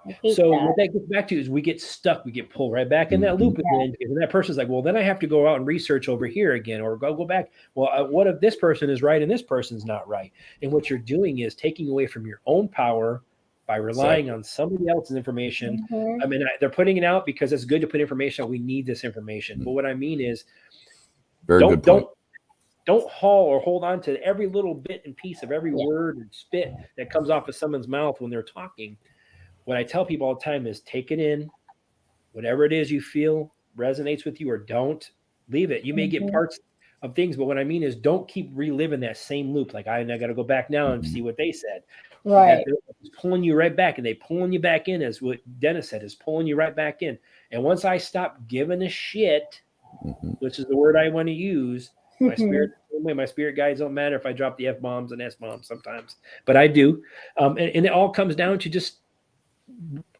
Yeah, so what that gets back to is we get stuck. We get pulled right back in that loop. And that person's like, well, then I have to go out and research over here again, or go back. Well, what if this person is right and this person's not right? And what you're doing is taking away from your own power by relying on somebody else's information. I mean, they're putting it out because it's good to put information out. We need this information. But what I mean is, don't haul or hold on to every little bit and piece of every word and spit that comes off of someone's mouth when they're talking. What I tell people all the time is take it in. Whatever it is you feel resonates with you, or don't leave it. You may get parts of things, but what I mean is, don't keep reliving that same loop. Like, I got to go back now and see what they said. Right. It's pulling you right back, and they pulling you back in, as what Dennis said, is pulling you right back in. And once I stop giving a shit, which is the word I want to use, my spirit guides don't matter if I drop the F-bombs and S-bombs sometimes, but I do. And it all comes down to just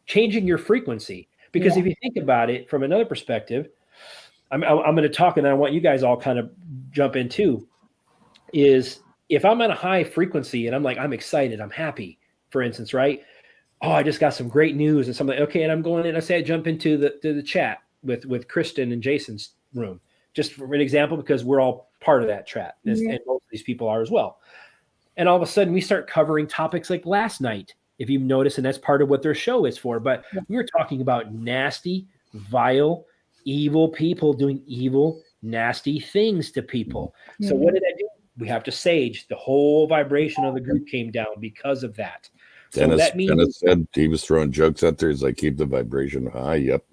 changing your frequency. Because if you think about it from another perspective, I'm going to talk, and I want you guys all kind of jump in too, is if I'm at a high frequency and I'm excited, I'm happy, for instance, right? Oh, I just got some great news and something. Okay. And I'm going in, I say I jump into the chat with Kristen and Jason's room, just for an example, because we're all part of that chat, and most of these people are as well. And all of a sudden we start covering topics like last night, if you notice, and that's part of what their show is for. But we were talking about nasty, vile, evil people doing evil, nasty things to people. So what did I do? We have to sage. The whole vibration of the group came down because of that. So that means Dennis said he was throwing jokes out there. He's like, keep the vibration high. Yep.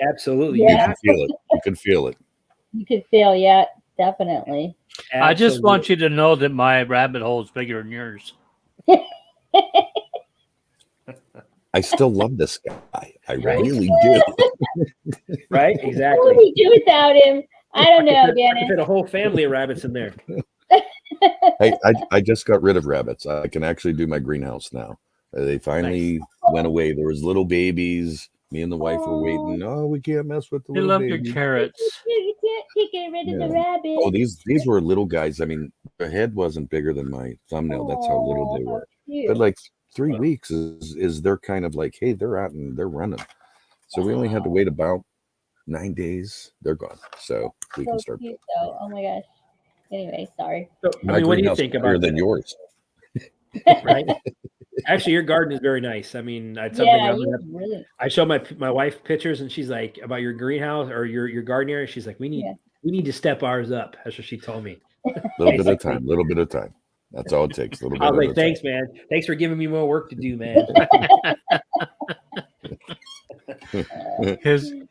absolutely. Yeah. You can feel it. You can feel it. You could feel, yeah, definitely. I just want you to know that my rabbit hole is bigger than yours. I still love this guy. I really do. Right? What Exactly. would we do without him? I don't know, I Dennis. fit a whole family of rabbits in there. Hey, I just got rid of rabbits. I can actually do my greenhouse now. They finally went away. There was little babies. Me and the wife were waiting. Oh, we can't mess with the You little love babies. your carrots. You can't get rid of the rabbit. Oh, these were little guys. I mean, the head wasn't bigger than my thumbnail. That's how little they were. But like 3 weeks is they're kind of like, hey, they're out and they're running. So we only had to wait about 9 days. They're gone. So we can start. Cute, though. Oh my gosh. Anyway, sorry. So, I mean, what do you think about than that? yours? Right? Actually, your garden is very nice. I mean, it's something really. I show my wife pictures, and she's like, about your greenhouse or your garden area. She's like, we need to step ours up. That's what she told me. Little bit of time. That's all it takes. I was like, thanks, man. Thanks for giving me more work to do, man.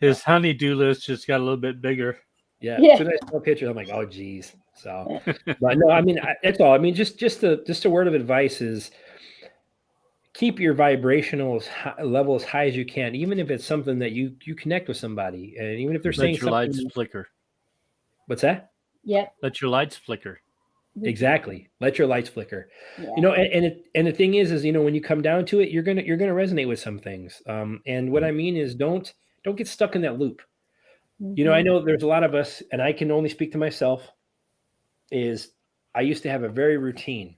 His honey-do list just got a little bit bigger. Yeah. As soon as I saw pictures, I'm like, oh, geez. So, but no, I mean, that's all. I mean, just a word of advice is keep your vibrational level as high as you can, even if it's something that you connect with somebody, and even if they're saying Let your something. lights flicker. What's that? Yep. Let your lights flicker. Exactly. Let your lights flicker. Yeah. You know, and the thing is, you know, when you come down to it, you're gonna resonate with some things. And what I mean is, don't get stuck in that loop. You know, I know there's a lot of us, and I can only speak to myself. Is I used to have a very routine,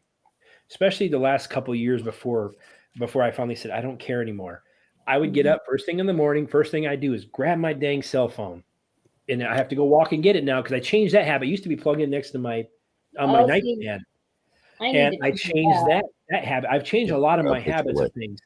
especially the last couple of years before I finally said I don't care anymore. I would get up first thing in the morning. First thing I do is grab my dang cell phone, and I have to go walk and get it now because I changed that habit. It used to be plugged in next to my nightstand, and I changed that habit. I've changed a lot of my habits of things.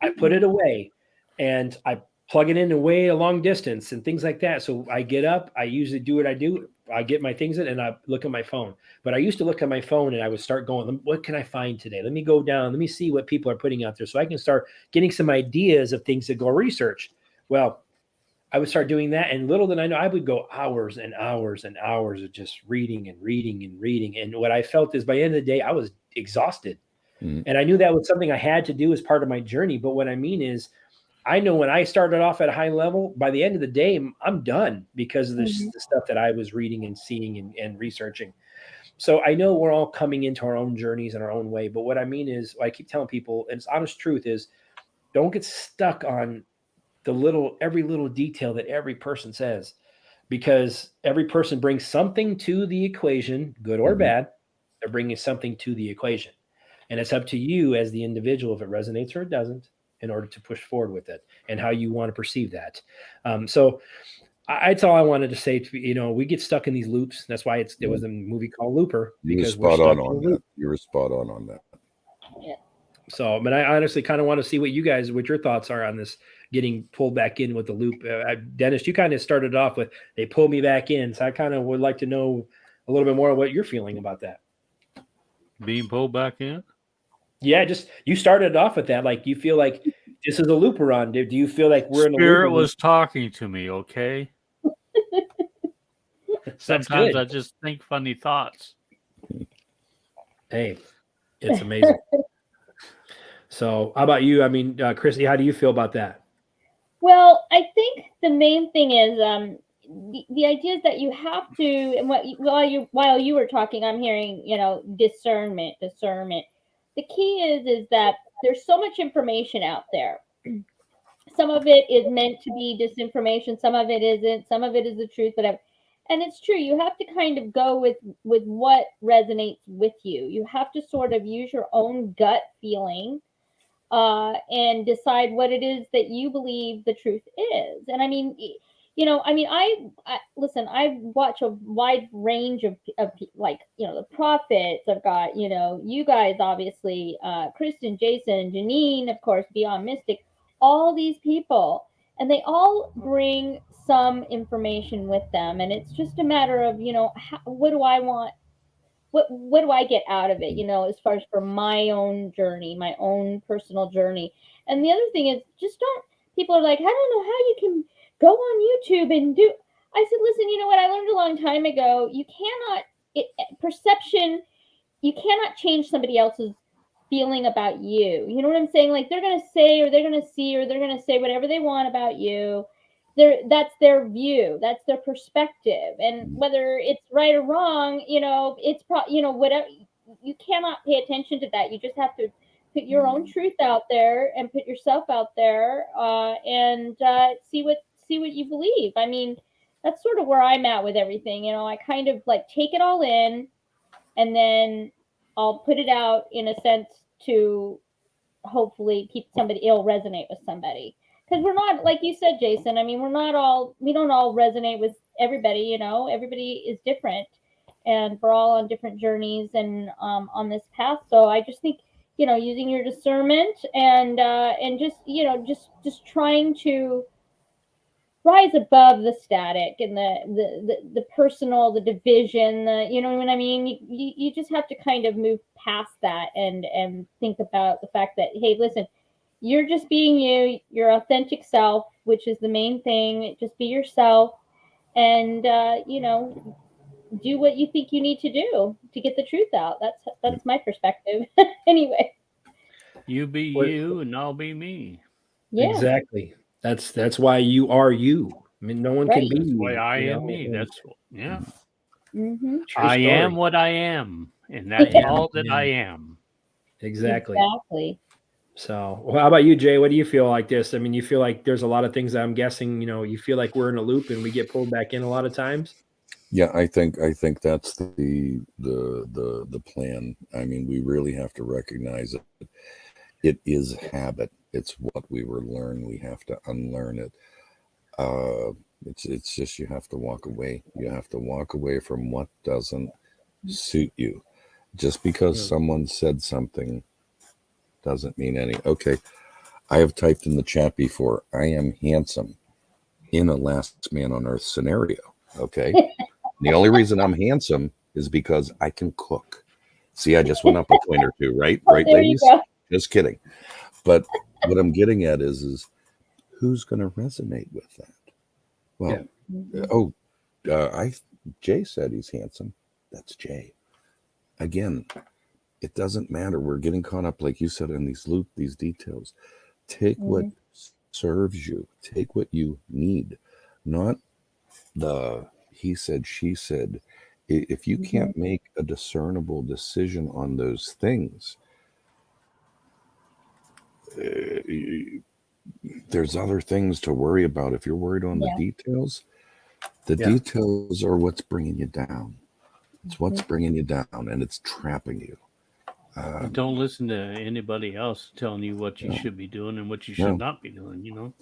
I put it away, and I plug it in away a long distance and things like that. So I get up. I usually do what I do. I get my things in and I look at my phone. But I used to look at my phone and I would start going, what can I find today? Let me go down. Let me see what people are putting out there so I can start getting some ideas of things to go research. Well, I would start doing that. And little did I know, I would go hours and hours and hours of just reading and reading and reading. And what I felt is by the end of the day, I was exhausted. And I knew that was something I had to do as part of my journey. But what I mean is, I know when I started off at a high level, by the end of the day, I'm done because of the stuff that I was reading and seeing and researching. So I know we're all coming into our own journeys in our own way. But what I mean is, I keep telling people, and it's honest truth, is don't get stuck on every little detail that every person says, because every person brings something to the equation, good or bad. They're bringing something to the equation. And it's up to you as the individual if it resonates or it doesn't, in order to push forward with it and how you want to perceive that. So that's all I wanted to say. We get stuck in these loops. That's why there was a movie called Looper, because we're stuck in a loop. You were spot on that. Yeah. So, but I honestly kind of want to see what your thoughts are on this getting pulled back in with the loop. Dennis, you kind of started off with, they pulled me back in. So I kind of would like to know a little bit more of what you're feeling about that. Being pulled back in? Yeah, just you started off with that. Like, you feel like this is a loop we're on. Do you feel like we're in a loop? Spirit was talking to me, okay? Sometimes I just think funny thoughts. Hey, it's amazing. So how about you? I mean, Christy, how do you feel about that? Well, I think the main thing is the idea is that you have to, and while you were talking, I'm hearing, discernment. The key is that there's so much information out there. Some of it is meant to be disinformation. Some of it isn't. Some of it is the truth. Whatever. And it's true. You have to kind of go with what resonates with you. You have to sort of use your own gut feeling and decide what it is that you believe the truth is. And I mean, you know, I mean, I listen, I watch a wide range of like, you know, the prophets. I've got, you know, you guys, obviously, Kristen, Jason, Janine, of course, Beyond Mystic, all these people, and they all bring some information with them. And it's just a matter of, you know, what do I want? What do I get out of it, you know, as far as for my own journey, my own personal journey. And the other thing is, just don't, people are like, I don't know how you can go on YouTube and do. I said, listen, you know what I learned a long time ago, you cannot, perception, you cannot change somebody else's feeling about you. You know what I'm saying? Like, they're going to say, or they're going to see, or they're going to say whatever they want about you. That's their view, that's their perspective, and whether it's right or wrong, you know, it's you know, whatever. You cannot pay attention to that. You just have to put your own truth out there and put yourself out there, and see what you believe. I mean, that's sort of where I'm at with everything. You know, I kind of like take it all in, and then I'll put it out in a sense to hopefully it'll resonate with somebody. Because we're not, like you said, Jason, I mean, we don't all resonate with everybody, you know, everybody is different, and we're all on different journeys and on this path. So I just think, you know, using your discernment and just, you know, just trying to rise above the static and the personal, the division, you know what I mean? You just have to kind of move past that and think about the fact that, hey, listen, you're just being you, your authentic self, which is the main thing. Just be yourself, and you know, do what you think you need to do to get the truth out. That's my perspective. Anyway. You be you, and I'll be me. Yeah. Exactly. That's why you are you. I mean, no one can Right. be That's you. why I you am know, me. and That's yeah. Mm-hmm. true I story. am what I am, and that's Yeah. all that Yeah. I am. Exactly. Exactly. So, well, how about you, Jay? What do you feel like this? I mean, you feel like there's a lot of things that I'm guessing, you know, you feel like we're in a loop and we get pulled back in a lot of times. Yeah, I think that's the plan. I mean, we really have to recognize it. It is habit. It's what we were learned. We have to unlearn it. It's just you have to walk away. You have to walk away from what doesn't suit you. Just because Yeah. someone said something doesn't mean any. Okay, I have typed in the chat before. I am handsome in a Last Man on Earth scenario. Okay, the only reason I'm handsome is because I can cook. See, I just went up a point or two, right? Oh, Right, there you ladies? go. Just kidding. But what I'm getting at is who's going to resonate with that? Well, Jay said he's handsome. That's Jay. Again, it doesn't matter. We're getting caught up, like you said, in these details. Take what serves you. Take what you need, not the he said, she said. If you can't make a discernible decision on those things, there's other things to worry about. If you're worried on the details, the details are what's bringing you down. It's what's bringing you down, and it's trapping you. Don't listen to anybody else telling you what you should be doing and what you should not be doing. You know,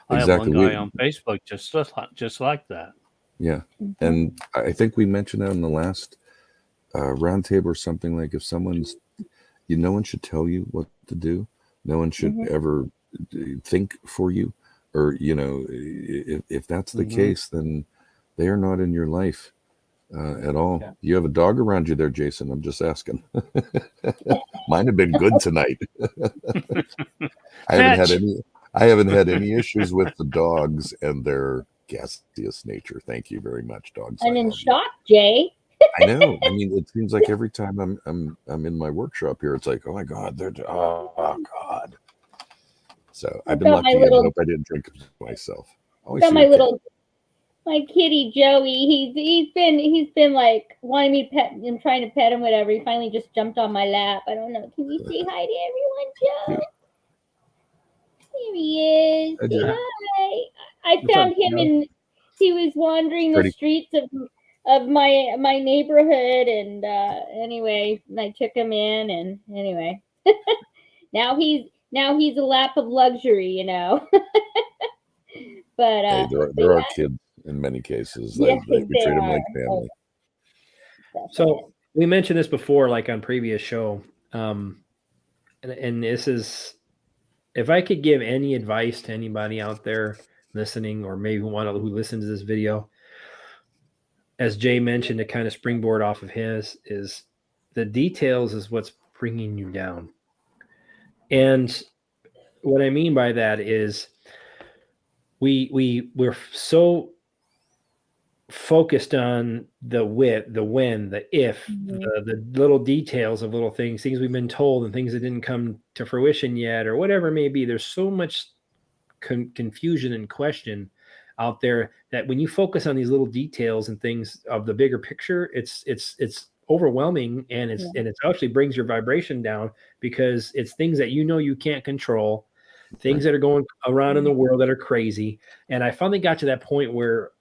I have one guy on Facebook just like that. Yeah, and I think we mentioned that in the last roundtable or something. Like, if someone's, no one should tell you what to do. No one should ever think for you, or if that's the case, then they are not in your life at all. Yeah. You have a dog around you there, Jason? I'm just asking. Mine have been good tonight. I haven't had any issues with the dogs and their gaseous nature. Thank you very much, dogs. I'm in shock, Jay. I know. I mean, it seems like every time I'm in my workshop here, it's like, oh my God, oh God. So I've been lucky. I hope I didn't drink myself. Got my kitty Joey. He's been like wanting me to pet him, trying to pet him, whatever. He finally just jumped on my lap. I don't know. Can you say hi to everyone, Joe? Here he is. Say hi. I found him he was wandering the streets of my neighborhood, and anyway, I took him in, and anyway, now he's a lap of luxury, you know. But hey, there are kids. in many cases. Yeah, We they treat them like are. family. So we mentioned this before, like on previous show, and this is, if I could give any advice to anybody out there listening, or maybe one who listens to this video, as Jay mentioned, to kind of springboard off of his, is the details is what's bringing you down. And what I mean by that is we're so focused on the when, the if, the little details of little things we've been told and things that didn't come to fruition yet, or whatever it may be. There's so much confusion and question out there that when you focus on these little details and things of the bigger picture, it's overwhelming, and it actually brings your vibration down, because it's things that you can't control, things that are going around in the world that are crazy. And I finally got to that point where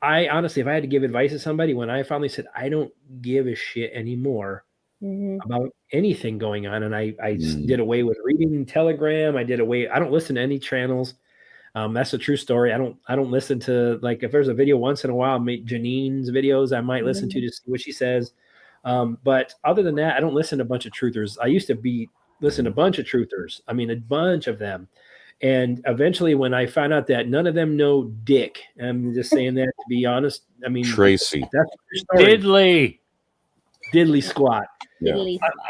I honestly, if I had to give advice to somebody, when I finally said, I don't give a shit anymore about anything going on. And I did away with reading Telegram. I don't listen to any channels. That's a true story. I don't listen to, like, if there's a video once in a while, Janine's videos, I might listen to see what she says. But other than that, I don't listen to a bunch of truthers. I used to listen to a bunch of truthers. I mean, a bunch of them. And eventually, when I found out that none of them know dick, I'm just saying that to be honest. I mean, Tracy, that's story. Diddly squat. Yeah.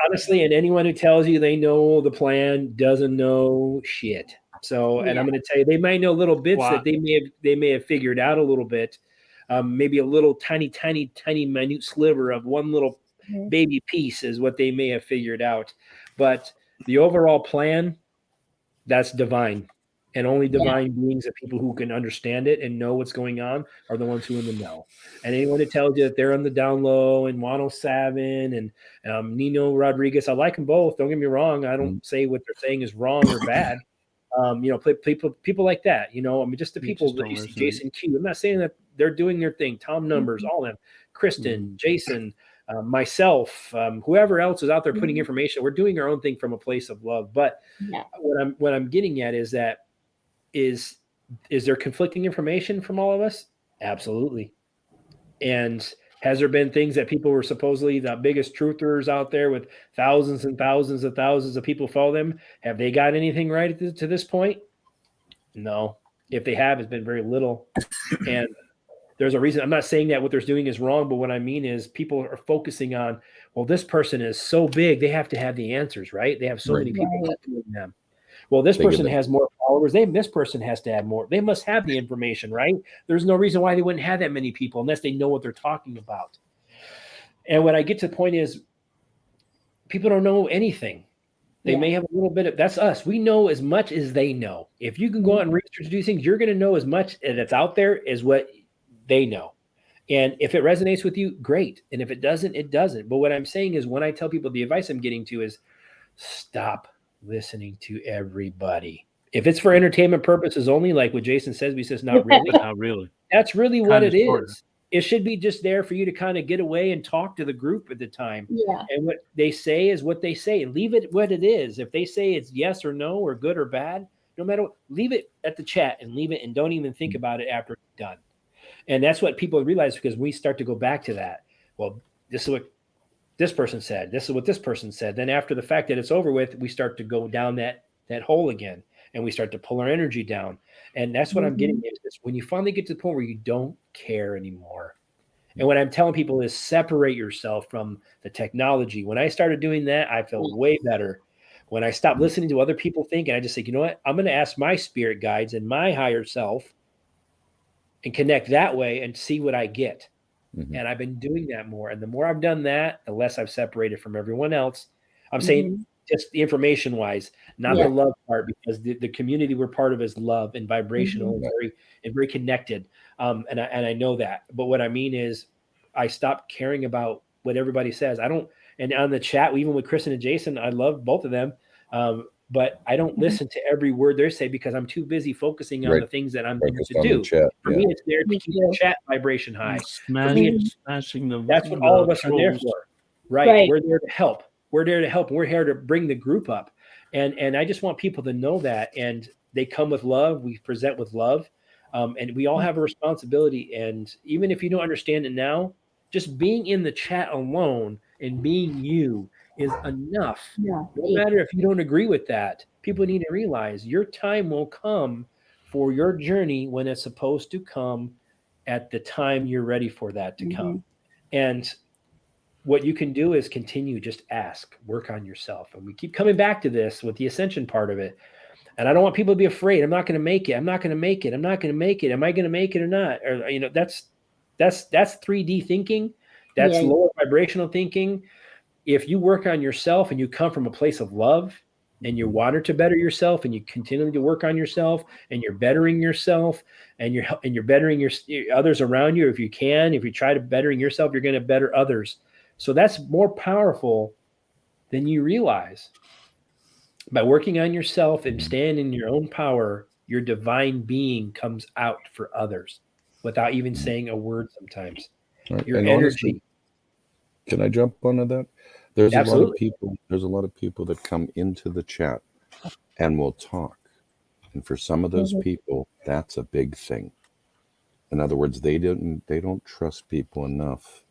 Honestly, and anyone who tells you they know the plan doesn't know shit. So, and I'm going to tell you, they might know little bits that they may have figured out a little bit, maybe a little tiny minute sliver of one little baby piece is what they may have figured out. But the overall plan, that's divine, and only divine beings of people who can understand it and know what's going on are the ones who are in the know. And anyone that tells you that they're on the down low, and Juan Savin and Nino Rodriguez, I like them both. Don't get me wrong. I don't say what they're saying is wrong or bad. People like that, I mean, just the people that you see, Jason Q. I'm not saying that they're doing their thing. Tom Numbers, all of them, Kristen, Jason, myself, whoever else is out there putting information. We're doing our own thing from a place of love. But what I'm getting at is that is there conflicting information from all of us? Absolutely. And has there been things that people were supposedly the biggest truthers out there with thousands and thousands of people follow them? Have they got anything right to this point? No. If they have, it's been very little. And there's a reason. I'm not saying that what they're doing is wrong, but what I mean is people are focusing on, well, this person is so big, they have to have the answers, right? They have so many people following them. Well, this person has more followers. This person has to have more. They must have the information, right? There's no reason why they wouldn't have that many people unless they know what they're talking about. And what I get to the point is, people don't know anything. They may have a little bit of, that's us. We know as much as they know. If you can go out and research these things, you're going to know as much that's out there as what they know. And if it resonates with you, great. And if it doesn't, it doesn't. But what I'm saying is, when I tell people, the advice I'm getting to is, stop listening to everybody. If it's for entertainment purposes only, like what Jason says, he says, not really. Not really. That's really what it shorter. is. It should be just there for you to kind of get away and talk to the group at the time. Yeah. And what they say is what they say, and leave it what it is. If they say it's yes or no, or good or bad, no matter what, leave it at the chat and leave it, and don't even think about it after it's done. And that's what people realize, because we start to go back to that. Well, this is what this person said. This is what this person said. Then after the fact that it's over with, we start to go down that hole again, and we start to pull our energy down. And that's what I'm getting at, is when you finally get to the point where you don't care anymore. And what I'm telling people is, separate yourself from the technology. When I started doing that, I felt way better. When I stopped listening to other people think, and I just say, you know what, I'm going to ask my spirit guides and my higher self and connect that way and see what I get. And I've been doing that more. And the more I've done that, the less I've separated from everyone else. I'm saying just the information wise, not the love part, because the community we're part of is love and vibrational and very connected. And I know that. But what I mean is, I stopped caring about what everybody says. I don't, and on the chat, even with Kristen and Jason, I love both of them. But I don't listen to every word they say, because I'm too busy focusing on the things that I'm going to do. For me, it's there to keep the chat vibration high. Smashing that's what all of us are there for. Right. We're there to help. We're there to help. We're here to bring the group up. And I just want people to know that. And they come with love. We present with love. And we all have a responsibility. And even if you don't understand it now, just being in the chat alone and being you is enough. Yeah. No matter if you don't agree with that, people need to realize your time will come for your journey when it's supposed to come at the time you're ready for that to come. And what you can do is continue, just ask, work on yourself. And we keep coming back to this with the ascension part of it. And I don't want people to be afraid. I'm not going to make it. I'm not going to make it. I'm not going to make it. Am I going to make it or not? Or, you know, that's 3D thinking. That's lower vibrational thinking. If you work on yourself and you come from a place of love and you want to better yourself and you continue to work on yourself and you're bettering yourself and you're bettering your others around you. If you try to bettering yourself, you're going to better others. So that's more powerful than you realize. By working on yourself and stand in your own power, your divine being comes out for others without even saying a word sometimes. Right. Your And energy. honestly, can I jump onto that? There's Absolutely. a lot of people that come into the chat and will talk. And for some of those people, that's a big thing. In other words, they don't trust people enough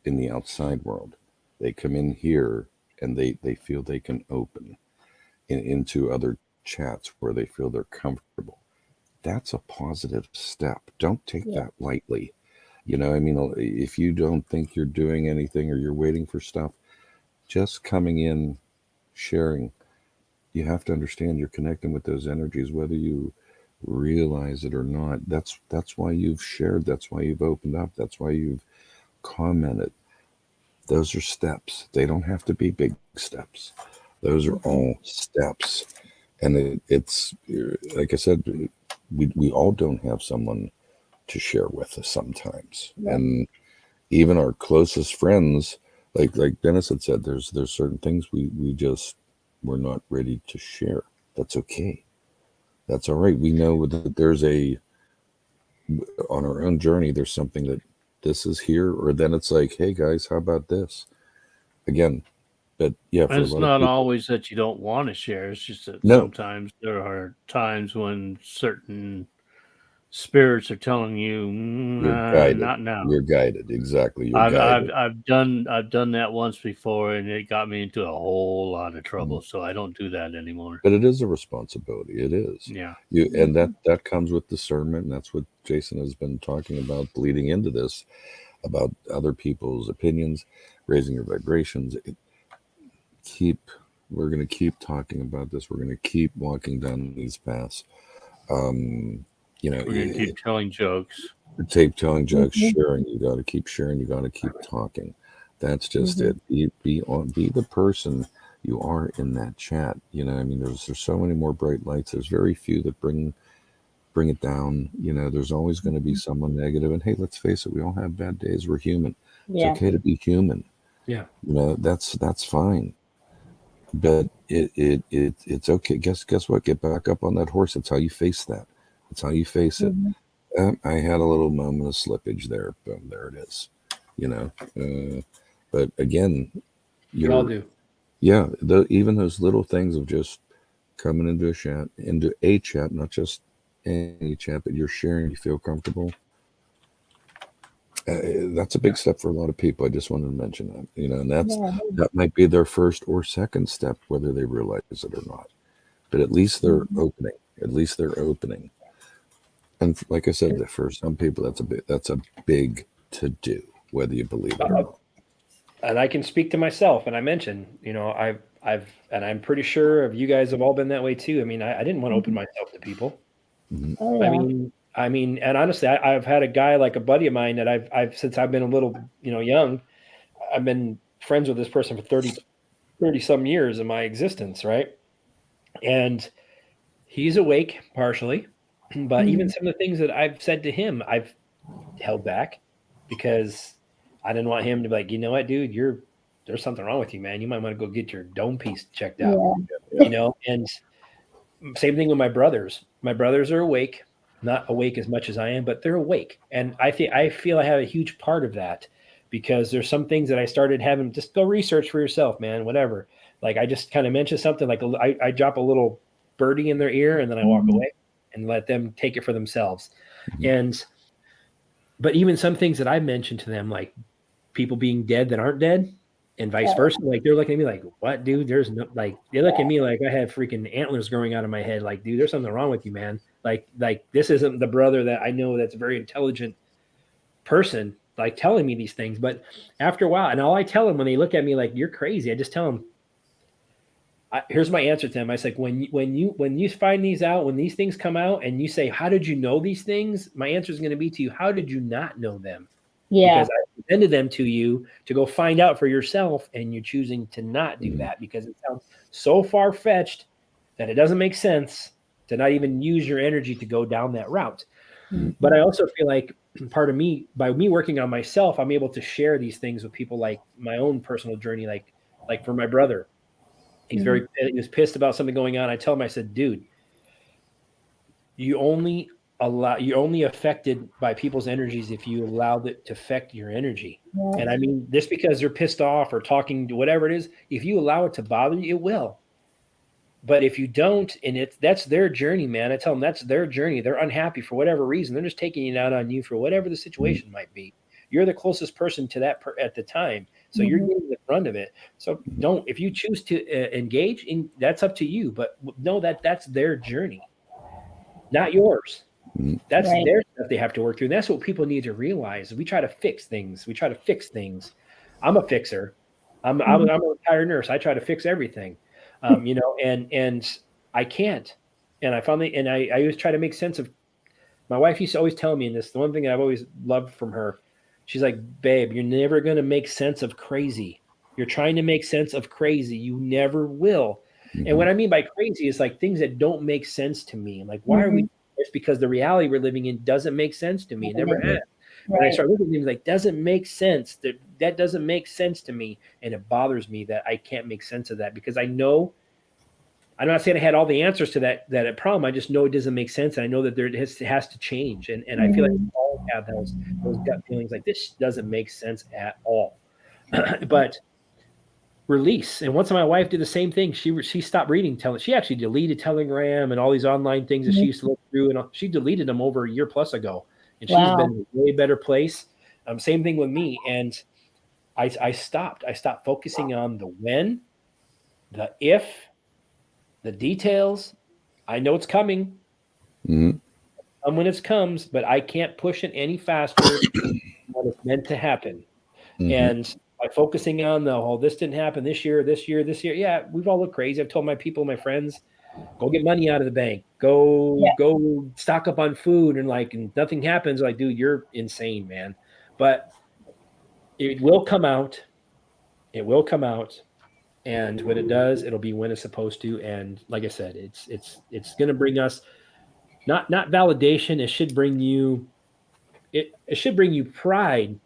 in the outside world. They come in here and they feel they can open into other chats where they feel they're comfortable. That's a positive step. Don't take that lightly. You know, I mean, if you don't think you're doing anything or you're waiting for stuff, just coming in, sharing, you have to understand you're connecting with those energies, whether you realize it or not. That's why you've shared. That's why you've opened up. That's why you've commented. Those are steps. They don't have to be big steps. Those are all steps. And it's like I said, we all don't have someone to share with us sometimes. And even our closest friends, like Dennis had said, there's certain things we're not ready to share. That's okay. That's all right. We know that there's on our own journey, there's something that this is here, or then it's like, hey guys, how about this? Again, but yeah, for it's not always that you don't want to share. It's just that sometimes there are times when certain spirits are telling you, you're guided. not now. You're guided. Exactly. You're guided. I've done that once before, and it got me into a whole lot of trouble. So I don't do that anymore. But it is a responsibility. It is. Yeah. And that comes with discernment, and that's what Jason has been talking about leading into this, about other people's opinions, raising your vibrations. We're going to keep talking about this. We're going to keep walking down these paths. You know, we're going to keep telling jokes. Telling jokes, sharing. You got to keep sharing. You got to keep talking. That's just it. Be the person you are in that chat. You know, I mean, there's so many more bright lights. There's very few that bring it down. You know, there's always going to be someone negative. And hey, let's face it, we all have bad days. We're human. It's okay to be human. Yeah. You know, that's fine. But it's okay. Guess what? Get back up on that horse. That's how you face that. That's how you face it. I had a little moment of slippage there. Boom, there it is. You know, but again, we all do. Yeah, even those little things of just coming into a chat, not just any chat, but you're sharing. You feel comfortable. That's a big step for a lot of people. I just wanted to mention that, you know, and that might be their first or second step, whether they realize it or not. But at least they're opening. At least they're opening. And like I said, for some people, that's a big to do, whether you believe it or not. And I can speak to myself. And I mentioned, you know, and I'm pretty sure of you guys have all been that way too. I mean, I didn't want to open myself to people. Oh, yeah. I mean, and honestly, I've had a guy, like a buddy of mine that I've since I've been a little, you know, young, I've been friends with this person for 30 some years in my existence. Right. And he's awake partially, but even some of the things that I've said to him, I've held back because I didn't want him to be like, you know what, dude, there's something wrong with you, man. You might want to go get your dome piece checked out, you know? And same thing with my brothers. My brothers are awake, not awake as much as I am, but they're awake. And I feel I have a huge part of that because there's some things that I started having, just go research for yourself, man, whatever. Like I just kind of mentioned something like I drop a little birdie in their ear and then I walk away. and let them take it for themselves. But even some things that I mentioned to them, like people being dead that aren't dead, and vice versa, like they're looking at me like, what, dude? There's no, like, they look at me like I have freaking antlers growing out of my head. Like, dude, there's something wrong with you, man. Like this isn't the brother that I know that's a very intelligent person, like telling me these things. But after a while, and all I tell them when they look at me like you're crazy, I just tell them, here's my answer to them. I was like, when you find these out, when these things come out, and you say, how did you know these things? My answer is going to be to you, how did you not know them? Yeah. Because I presented them to you to go find out for yourself, and you're choosing to not do that because it sounds so far-fetched that it doesn't make sense to not even use your energy to go down that route. But I also feel like part of me, by me working on myself, I'm able to share these things with people, like my own personal journey, like for my brother. He was pissed about something going on. I tell him, I said, dude, you're only affected by people's energies if you allow it to affect your energy. And I mean, just because they're pissed off or talking to whatever it is, if you allow it to bother you, it will. But if you don't, and that's their journey, man. I tell them that's their journey. They're unhappy for whatever reason. They're just taking it out on you for whatever the situation might be. You're the closest person to that at the time. So you're getting the brunt of it. So if you choose to engage, that's up to you. But know that that's their journey, not yours. That's their stuff they have to work through. And that's what people need to realize. We try to fix things. I'm a fixer. I'm a retired nurse. I try to fix everything, and I can't. And I finally, and I always try to make sense of. My wife used to always tell me, and this, the one thing I've always loved from her, she's like, babe, you're never going to make sense of crazy. You're trying to make sense of crazy. You never will. And what I mean by crazy is like things that don't make sense to me. Like, why are we? It's because the reality we're living in doesn't make sense to me. It never has. And I start looking at things like, doesn't make sense. That doesn't make sense to me. And it bothers me that I can't make sense of that, because I know, I'm not saying I had all the answers to that problem. I just know it doesn't make sense. And I know that it has to change. And I feel like we all have those gut feelings like this doesn't make sense at all. But release. And once my wife did the same thing, she stopped reading she actually deleted Telegram and all these online things that she used to look through, and she deleted them over a year plus ago, and she's been in a way better place. Same thing with me. And I stopped focusing on the when, the if, the details. I know it's coming. When it comes, but I can't push it any faster than what it's meant to happen. And by focusing on this didn't happen this year. Yeah, we've all looked crazy. I've told my people, my friends, go get money out of the bank, go stock up on food, and nothing happens. Like, dude, you're insane, man. But it will come out. It will come out. And when it does, it'll be when it's supposed to. And like I said, it's going to bring us not validation. It should bring you pride,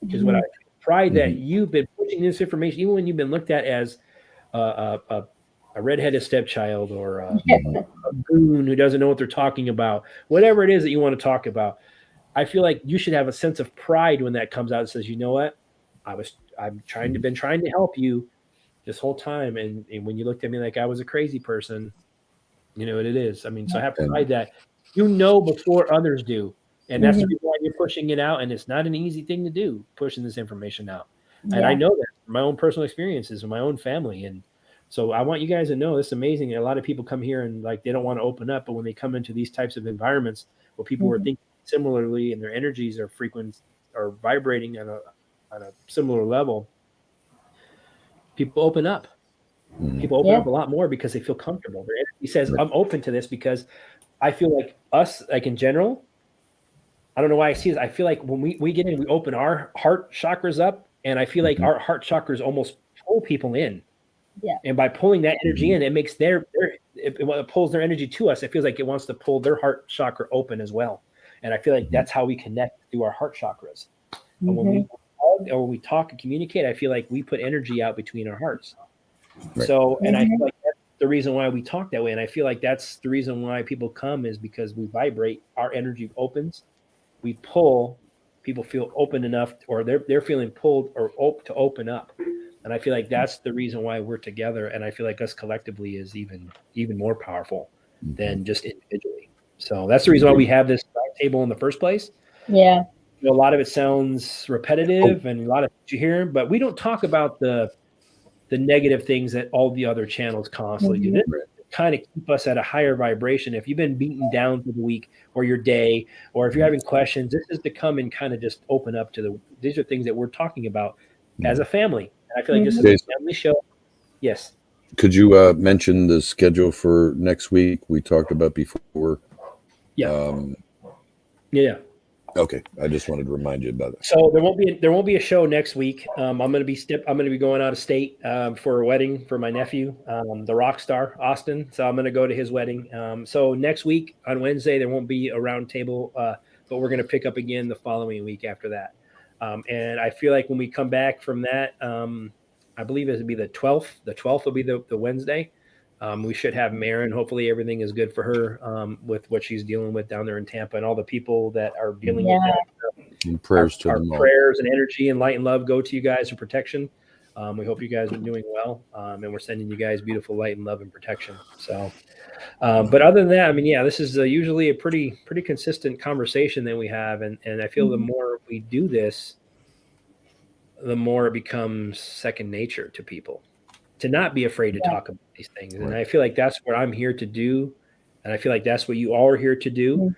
is what I think. Pride that you've been pushing this information, even when you've been looked at as a redheaded stepchild or a goon who doesn't know what they're talking about, whatever it is that you want to talk about. I feel like you should have a sense of pride when that comes out and says, you know what, been trying to help you this whole time, and when you looked at me like I was a crazy person, you know what it is. I mean, so I have pride that before others do. And that's the reason why you're pushing it out. And it's not an easy thing to do, pushing this information out. And I know that from my own personal experiences and my own family. And so I want you guys to know this is amazing. A lot of people come here and they don't want to open up, but when they come into these types of environments where people are thinking similarly and their energies are vibrating on a similar level, people open up. People open up a lot more because they feel comfortable. Their energy says, I'm open to this, because I feel like us, like in general, I don't know why I see this. I feel like when we get in, we open our heart chakras up, and I feel like our heart chakras almost pull people in. Yeah. And by pulling that energy in, it makes it pulls their energy to us. It feels like it wants to pull their heart chakra open as well. And I feel like that's how we connect through our heart chakras. And when we hug or when we talk and communicate, I feel like we put energy out between our hearts. Right. So, and I feel like that's the reason why we talk that way. And I feel like that's the reason why people come, is because we vibrate, our energy opens. We pull, people feel open enough, or they're feeling pulled or to open up. And I feel like that's the reason why we're together. And I feel like us collectively is even more powerful than just individually. So that's the reason why we have this table in the first place. Yeah. A lot of it sounds repetitive and a lot of things you hear, but we don't talk about the negative things that all the other channels constantly do. This kind of keep us at a higher vibration. If you've been beaten down for the week or your day, or if you're having questions, this is to come and kind of just open up to these are things that we're talking about as a family. And I feel like this is a family show. Yes. Could you mention the schedule for next week? We talked about before. Yeah. Yeah. Okay, I just wanted to remind you about it. So there won't be a show next week. I'm going to be going out of state for a wedding for my nephew, the rock star Austin. So I'm going to go to his wedding. So next week on Wednesday there won't be a round table, but we're going to pick up again the following week after that. And I feel like when we come back from that, I believe it will be the 12th. The 12th will be the Wednesday. We should have Marin. Hopefully everything is good for her with what she's dealing with down there in Tampa and all the people that are dealing with that. And prayers to our them all. Prayers and energy and light and love go to you guys for protection. We hope you guys are doing well, and we're sending you guys beautiful light and love and protection. So, but other than that, I mean, yeah, this is usually a pretty consistent conversation that we have, and I feel the more we do this, the more it becomes second nature to people to not be afraid to talk about these things. And I feel like that's what I'm here to do, and I feel like that's what you all are here to do.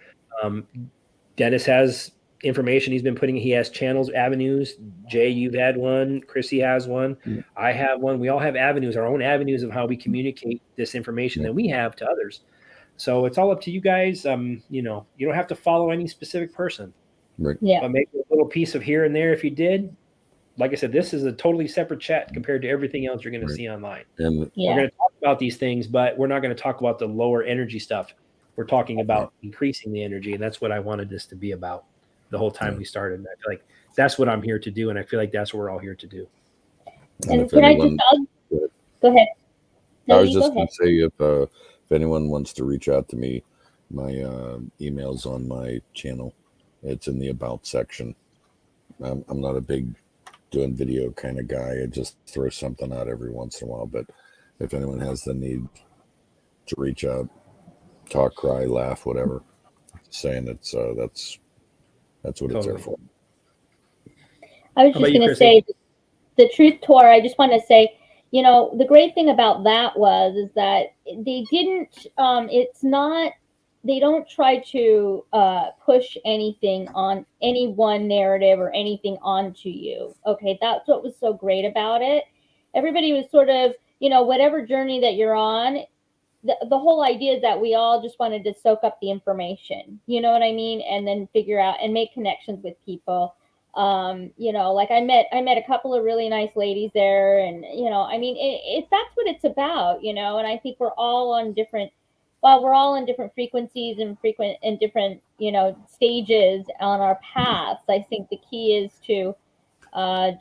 Dennis has information he's been putting. He has channels, avenues. Jay, you've had one. Chrissy has one. I have one. We all have avenues, our own avenues of how we communicate this information that we have to others. So it's all up to you guys. You don't have to follow any specific person. Right. Yeah. But maybe a little piece of here and there if you did. Like I said, this is a totally separate chat compared to everything else you're going to see online. And we're going to talk about these things, but we're not going to talk about the lower energy stuff. We're talking about increasing the energy, and that's what I wanted this to be about the whole time we started. And I feel like that's what I'm here to do, and I feel like that's what we're all here to do. And can anyone, go ahead. No, I was just going to say if anyone wants to reach out to me, my email's on my channel. It's in the About section. I'm not a big doing video kind of guy. I just throw something out every once in a while. But if anyone has the need to reach out, talk, cry, laugh, whatever, saying it's that's what it's there for. I was just going to say the Truth Tour. I just want to say, the great thing about that is that they didn't. They don't try to push anything on any one narrative or anything onto you. Okay, that's what was so great about it. Everybody was sort of, whatever journey that you're on, the whole idea is that we all just wanted to soak up the information, you know what I mean? And then figure out and make connections with people. Like I met a couple of really nice ladies there, and, that's what it's about, and I think we're all on different frequencies and different, stages on our paths. I think the key is to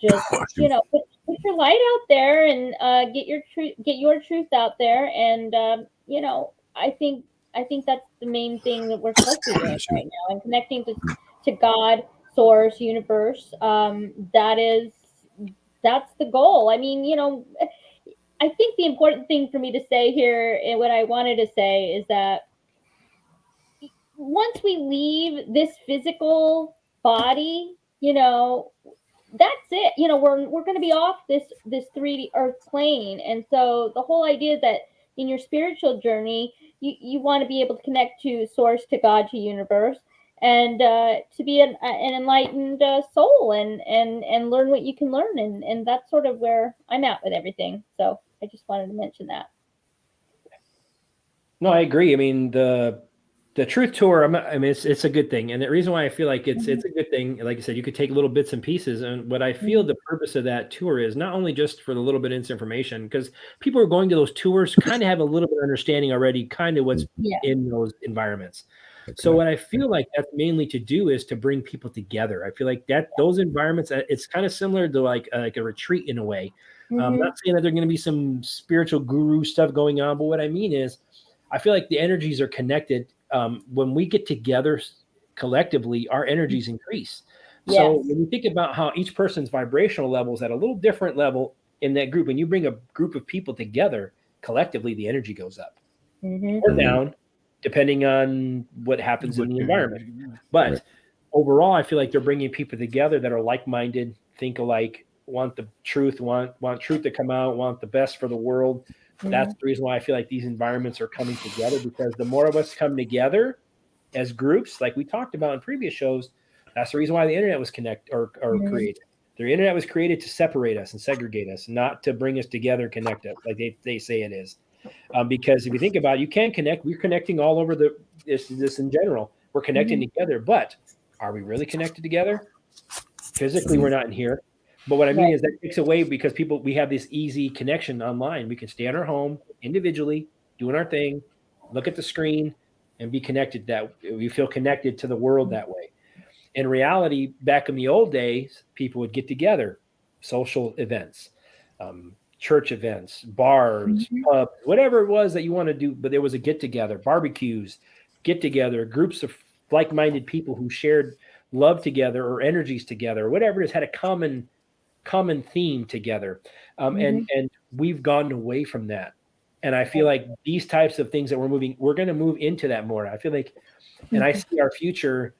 just, put your light out there and get your truth out there. And, I think that's the main thing that we're supposed to be doing right now, and connecting to God, source, universe. That's the goal. I mean, I think the important thing for me to say here, and what I wanted to say, is that once we leave this physical body, that's it. We're going to be off this 3D Earth plane. And so the whole idea is that in your spiritual journey, you want to be able to connect to source, to God, to universe, and to be an enlightened soul and learn what you can learn. And that's sort of where I'm at with everything. So I just wanted to mention that. No, I agree. I mean, the Truth Tour, it's a good thing. And the reason why I feel like it's a good thing, like I said, you could take little bits and pieces. And what I feel the purpose of that tour is not only just for the little bit of information, because people who are going to those tours kind of have a little bit of understanding already, kind of what's in those environments. So what I feel like that's mainly to do is to bring people together. I feel like that those environments, it's kind of similar to like a retreat in a way. I'm not saying that there's going to be some spiritual guru stuff going on, but what I mean is I feel like the energies are connected. When we get together collectively, our energies increase. So when you think about how each person's vibrational level is at a little different level in that group, when you bring a group of people together collectively, the energy goes up or down, depending on what happens in the environment. But overall, I feel like they're bringing people together that are like-minded, think alike, want the truth, want truth to come out, want the best for the world. That's the reason why I feel like these environments are coming together, because the more of us come together as groups, like we talked about in previous shows, that's the reason why the internet was created. The internet was created to separate us and segregate us, not to bring us together and connect us like they say it is. Because if you think about it, you can connect. We're connecting all over this in general. We're connecting together, but are we really connected together? Physically, we're not in here. But what I mean is that takes away, because we have this easy connection online. We can stay in our home individually, doing our thing, look at the screen, and be connected. That we feel connected to the world that way. In reality, back in the old days, people would get together, social events, church events, bars, pubs, whatever it was that you want to do. But there was a get together, barbecues, get together, groups of like-minded people who shared love together or energies together, or whatever it is, had a common theme together. And we've gone away from that. And I feel like these types of things that we're going to move into that more. I feel like, and I see our future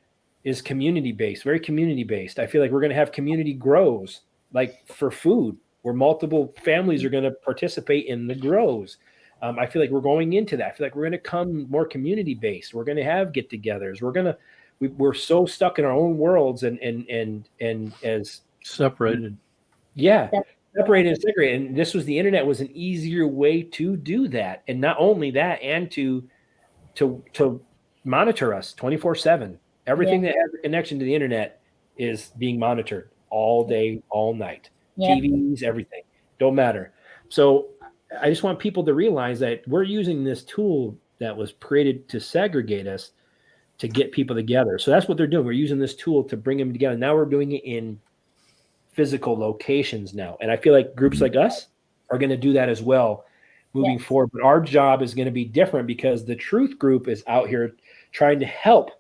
is community-based, very community-based. I feel like we're going to have community grows, like for food, where multiple families are going to participate in the grows. I feel like we're going into that. I feel like we're going to come more community-based. We're going to have get-togethers. We're so stuck in our own worlds and as separated. Yeah, separated and segregated. And this was the internet was an easier way to do that. And not only that, and to monitor us 24/7. Everything that has a connection to the internet is being monitored all day, all night. TVs, everything. Don't matter. So I just want people to realize that we're using this tool that was created to segregate us to get people together. So that's what they're doing. We're using this tool to bring them together. Now we're doing it in physical locations now. And I feel like groups like us are going to do that as well moving forward. But our job is going to be different, because the truth group is out here trying to help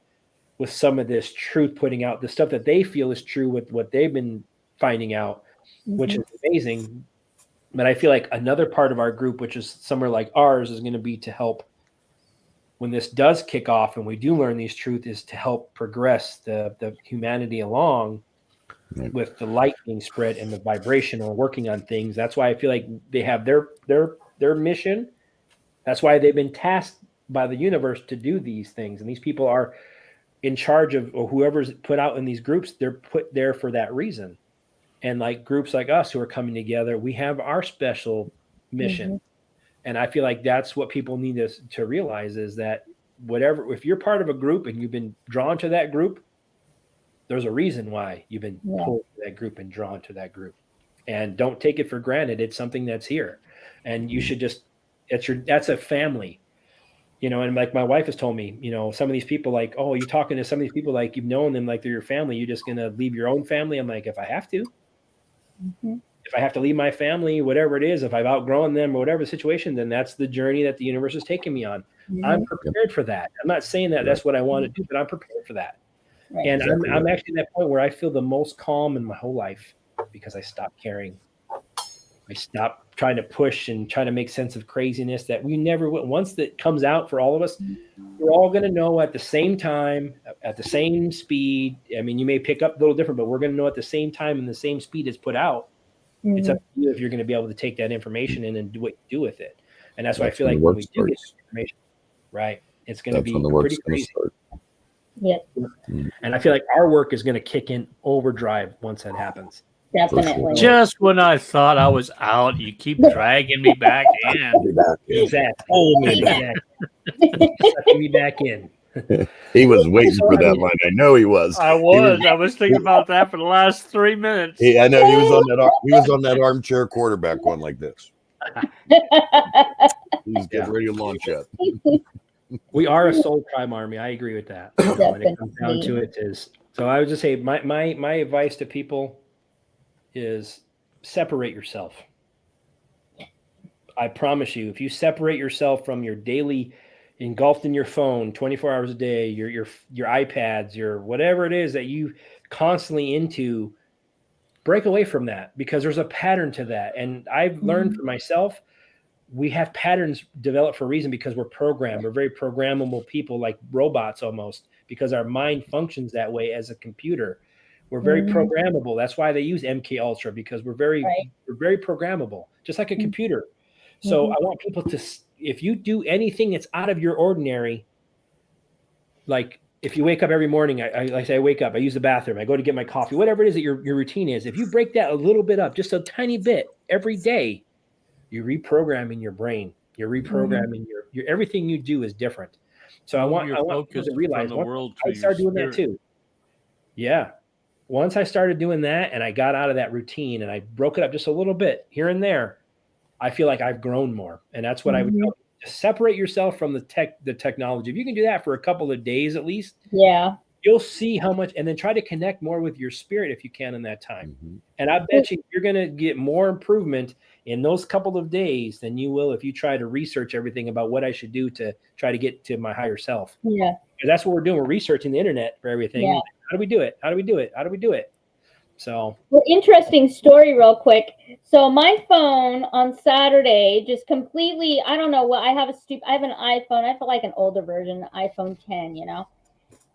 with some of this truth, putting out the stuff that they feel is true with what they've been finding out, which is amazing. But I feel like another part of our group, which is somewhere like ours, is going to be to help when this does kick off and we do learn these truths, is to help progress the humanity along with the light being spread and the vibrational working on things. That's why I feel like they have their mission. That's why they've been tasked by the universe to do these things. And these people are in charge of, or whoever's put out in these groups, they're put there for that reason. And like groups like us who are coming together, we have our special mission. And I feel like that's what people need to realize, is that if you're part of a group and you've been drawn to that group, there's a reason why you've been pulled to that group and drawn to that group. And don't take it for granted. It's something that's here. And you should just, that's a family. And like my wife has told me, some of these people, like, oh, you're talking to some of these people like you've known them like they're your family. You're just going to leave your own family. I'm like, if I have to. If I have to leave my family, whatever it is, if I've outgrown them or whatever the situation, then that's the journey that the universe is taking me on. I'm prepared for that. I'm not saying that that's what I want to do, but I'm prepared for that. And I'm actually at that point where I feel the most calm in my whole life, because I stopped caring. I stopped trying to push and try to make sense of craziness that we never will. Once that comes out for all of us, we're all going to know at the same time, at the same speed. I mean, you may pick up a little different, but we're going to know at the same time and the same speed it's put out. It's up to you if you're going to be able to take that information in and do what you do with it. And that's why I feel like when we do get information, right, it's going to be pretty crazy. And I feel like our work is going to kick in overdrive once that happens. Definitely. Just when I thought I was out, you keep dragging me back in. Exactly. Hold me back. Sucking me back in. He was waiting for that line. I know he was. I was thinking about that for the last 3 minutes. I know he was on that armchair quarterback one like this. He's getting ready to launch it. We are a soul crime army. I agree with that. When it comes down to it, is so. I would just say my advice to people is separate yourself. I promise you, if you separate yourself from your daily, engulfed in your phone 24 hours a day, your iPads, your whatever it is that you constantly into, break away from that, because there's a pattern to that. And I've learned for myself, we have patterns developed for a reason because we're programmed. We're very programmable people, like robots almost, because our mind functions that way as a computer. We're very programmable. That's why they use MK Ultra, because we're very programmable, just like a computer. So I want people to, if you do anything that's out of your ordinary, like if you wake up every morning, I wake up, I use the bathroom, I go to get my coffee, whatever it is that your routine is. If you break that a little bit up, just a tiny bit every day, you're reprogramming your brain. You're reprogramming your everything you do is different. So I want people to realize from the world to I started your doing that spirit. too. Yeah. Once I started doing that and I got out of that routine and I broke it up just a little bit here and there, I feel like I've grown more. And that's what I would tell you. Just separate yourself from the technology. If you can do that for a couple of days at least, you'll see how much, and then try to connect more with your spirit if you can in that time. And I bet you're going to get more improvement in those couple of days than you will if you try to research everything about what I should do to try to get to my higher self. Yeah. Because that's what we're doing. We're researching the internet for everything. Yeah. How do we do it? How do we do it? How do we do it? So, well, interesting story real quick. So my phone on Saturday just completely, I don't know what, I have an iPhone. I feel like an older version, iPhone 10, you know.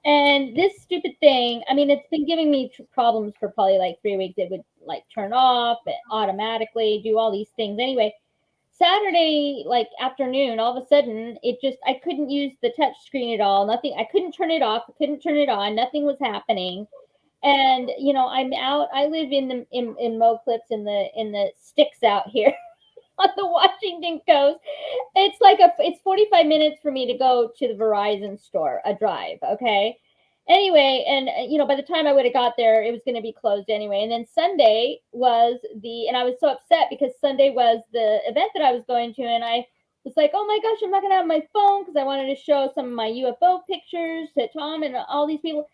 And this stupid thing, I mean, it's been giving me problems for probably like 3 weeks. It would like turn off automatically, do all these things. Anyway, Saturday, like afternoon, all of a sudden, I couldn't use the touch screen at all. Nothing, I couldn't turn it off, couldn't turn it on. Nothing was happening. And, you know, I'm out, I live in Mo Clips in the sticks out here on the Washington coast. It's 45 minutes for me to go to the Verizon store, a drive. Okay. Anyway, and you know, by the time I would have got there, it was going to be closed anyway. And then Sunday and I was so upset because Sunday was the event that I was going to, and I was like, oh my gosh, I'm not going to have my phone because I wanted to show some of my UFO pictures to Tom and all these people.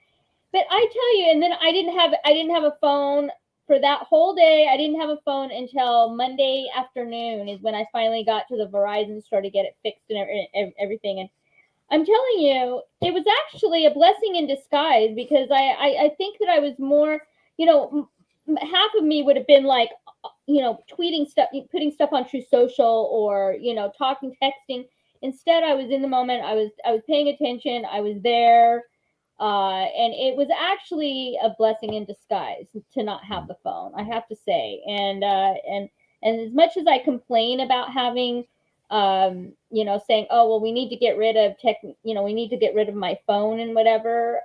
But I tell you, and then I didn't have a phone for that whole day. I didn't have a phone until Monday afternoon is when I finally got to the Verizon store to get it fixed and everything. And I'm telling you, it was actually a blessing in disguise because I think that I was more, you know, half of me would have been like, you know, tweeting stuff, putting stuff on True Social or, you know, talking, texting. Instead, I was in the moment. I was paying attention. I was there. And it was actually a blessing in disguise to not have the phone, I have to say. And as much as I complain about having, you know, saying, oh, well, we need to get rid of we need to get rid of my phone and whatever.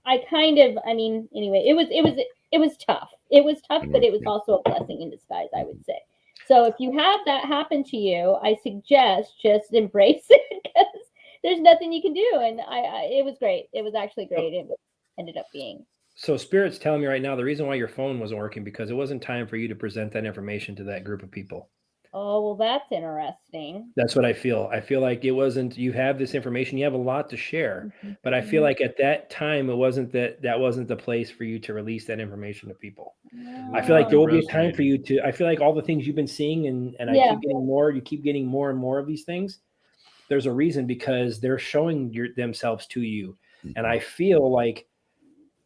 Anyway, it was tough. It was tough, but it was also a blessing in disguise, I would say. So if you have that happen to you, I suggest just embrace it because there's nothing you can do. And it was great. It was actually great. It ended up being. So Spirit's telling me right now the reason why your phone wasn't working because it wasn't time for you to present that information to that group of people. Oh, well, that's interesting. That's what I feel. I feel like it wasn't, you have this information, you have a lot to share, but I feel like at that time, it wasn't that wasn't the place for you to release that information to people. I feel like there will be a time for you to, I feel like all the things you've been seeing and I keep getting more, you keep getting more and more of these things. There's a reason because they're showing themselves to you. And I feel like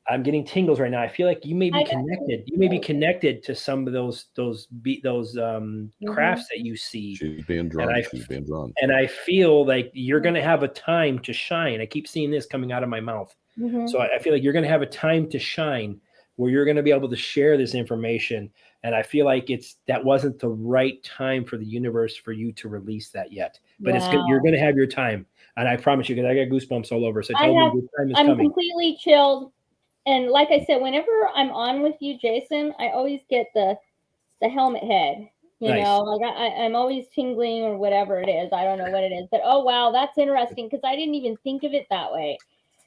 I'm getting tingles right now. I feel like you may be connected. You may be connected to some of those crafts that you see. She's being drawn. She's being drawn. And I feel like you're going to have a time to shine. I keep seeing this coming out of my mouth. So I feel like you're going to have a time to shine where you're going to be able to share this information. And I feel like that wasn't the right time for the universe for you to release that yet. But it's good. You're going to have your time. And I promise you, because I got goosebumps all over. So tell me your time is coming. I'm completely chilled. And like I said, whenever I'm on with you, Jason, I always get the helmet head. You know, like I'm always tingling or whatever it is. I don't know what it is. But, oh, wow, that's interesting because I didn't even think of it that way.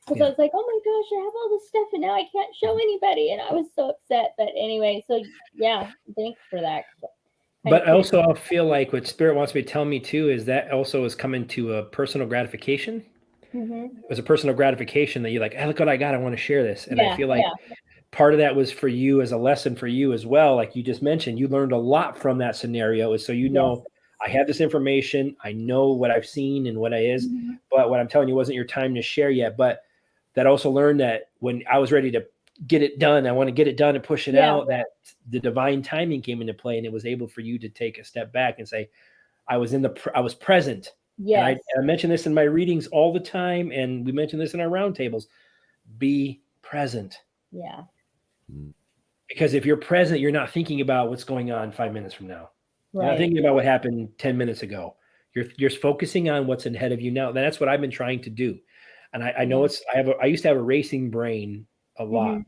Because I was like, oh, my gosh, I have all this stuff and now I can't show anybody. And I was so upset. But anyway, so, yeah, thanks for that. But also I feel like what Spirit wants me to tell me, too, is that also is coming to a personal gratification. It was a personal gratification that you're like, hey, look what I got. I want to share this. And I feel like part of that was for you as a lesson for you as well. Like you just mentioned, you learned a lot from that scenario. So, you know, I have this information. I know what I've seen and what it is. But what I'm telling you wasn't your time to share yet. But that also learned that when I was ready to get it done, I want to get it done and push it out, that the divine timing came into play. And it was able for you to take a step back and say, I was I was present. Yes. And I mention this in my readings all the time, and we mention this in our roundtables. Be present. Yeah. Because if you're present, you're not thinking about what's going on 5 minutes from now. You're not Right. thinking about what happened 10 minutes ago. You're focusing on what's ahead of you now. That's what I've been trying to do. And I know I used to have a racing brain a lot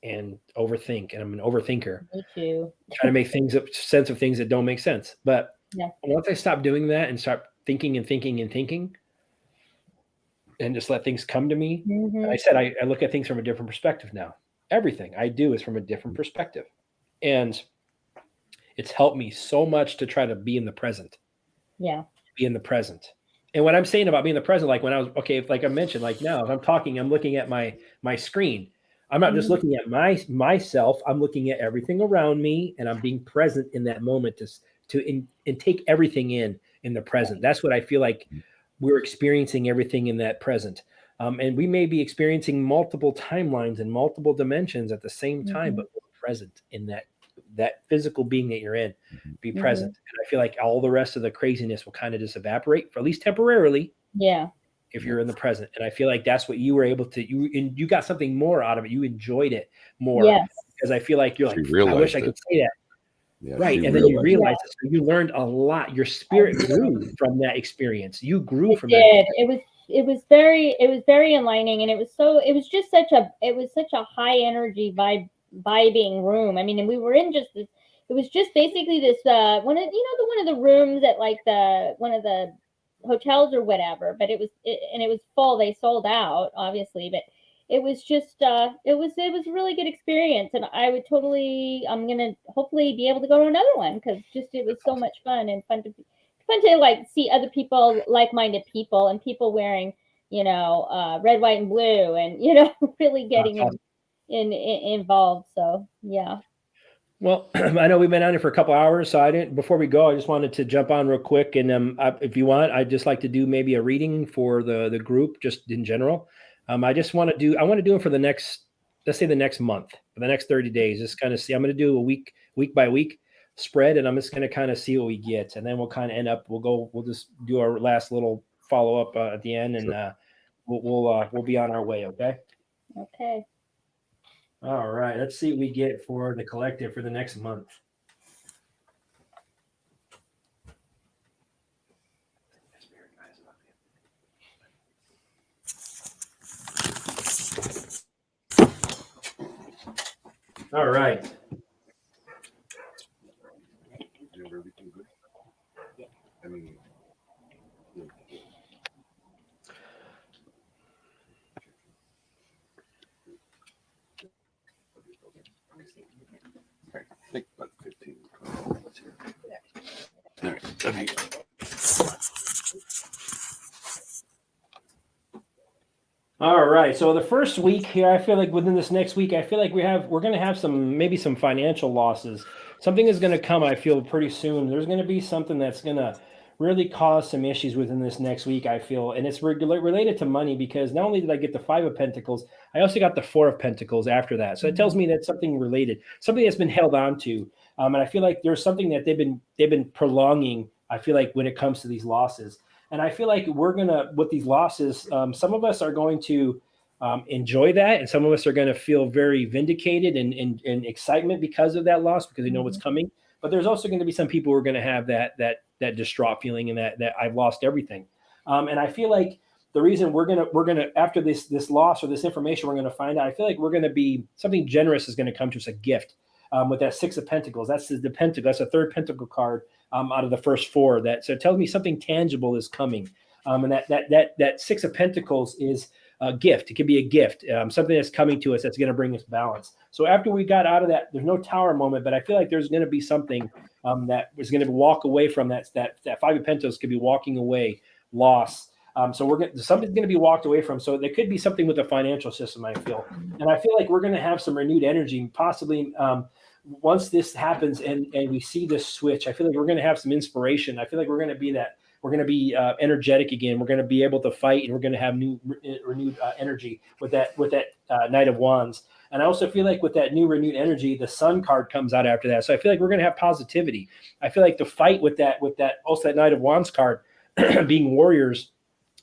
and overthink, and I'm an overthinker. Me too. Trying to make sense of things that don't make sense. But once I stop doing that and start thinking and thinking and thinking, and just let things come to me, I said I look at things from a different perspective now. Everything I do is from a different perspective. And it's helped me so much to try to be in the present. Yeah. Be in the present. And what I'm saying about being in the present, like when I was, like I mentioned, like now, if I'm talking, I'm looking at my screen. I'm not just looking at myself. I'm looking at everything around me, and I'm being present in that moment to take everything in the present. That's what I feel like we're experiencing, everything in that present. And we may be experiencing multiple timelines and multiple dimensions at the same time, but we're present in that physical being that you're in. Be present. And I feel like all the rest of the craziness will kind of just evaporate, for at least temporarily. Yeah. If you're in the present. And I feel like that's what you were able to, you got something more out of it. You enjoyed it more. Yes. Because I feel like you're like, I wish I could say that. Yeah, right. And then you realize it. So you learned a lot. Your spirit grew from that experience. You grew from that. It was very enlightening, and it was just such a high energy vibing room. I mean, and we were in just this, it was just basically this one of the rooms at like one of the hotels or whatever, but it was full. They sold out, obviously, but it was just it was a really good experience, and I'm gonna hopefully be able to go to another one, because it was so much fun, and fun to like see other people, like-minded people, and people wearing red, white, and blue, and really getting involved. So yeah. Well, I know we've been on here for a couple hours, so before we go, I just wanted to jump on real quick. And if you want, I'd just like to do maybe a reading for the group, just in general. I want to do it for the next, let's say the next month, for the next 30 days, just kind of see. I'm going to do a week by week spread, and I'm just going to kind of see what we get. And then we'll kind of end up, we'll just do our last little follow up at the end, and we'll be on our way. Okay. Okay. All right, let's see what we get for the collective for the next month. All right. I think about 15, 20 minutes here. All right, let me. All right. So the first week here, I feel like within this next week, I feel like we're going to have maybe some financial losses. Something is going to come, I feel, pretty soon. There's going to be something that's going to really cause some issues within this next week, I feel. And it's related to money, because not only did I get the 5 of Pentacles, I also got the 4 of Pentacles after that. So it tells me that something related, something that's been held on to. And I feel like there's something that they've been prolonging, I feel like, when it comes to these losses. And I feel like with these losses, some of us are going to enjoy that, and some of us are going to feel very vindicated and excitement because of that loss, because they know what's coming. But there's also going to be some people who are going to have that distraught feeling, and that I've lost everything. And I feel like the reason we're gonna after this loss or this information, we're going to find out. I feel like we're going to be, something generous is going to come to us, a gift. With that 6 of Pentacles, that's the pentacle. That's a 3rd Pentacle card out of the first 4. So it tells me something tangible is coming. And that 6 of Pentacles is a gift. It could be a gift, something that's coming to us that's going to bring us balance. So after we got out of that, there's no tower moment, but I feel like there's going to be something that is going to walk away from that 5 of Pentacles could be walking away, loss. So something's going to be walked away from. So there could be something with the financial system, I feel. And I feel like we're going to have some renewed energy, possibly once this happens and we see this switch. I feel like we're going to have some inspiration. I feel like we're going to be energetic again. We're going to be able to fight, and we're going to have renewed energy with that Knight of Wands. And I also feel like with that new renewed energy, the sun card comes out after that. So I feel like we're going to have positivity. I feel like the fight with that also that Knight of Wands card being warriors,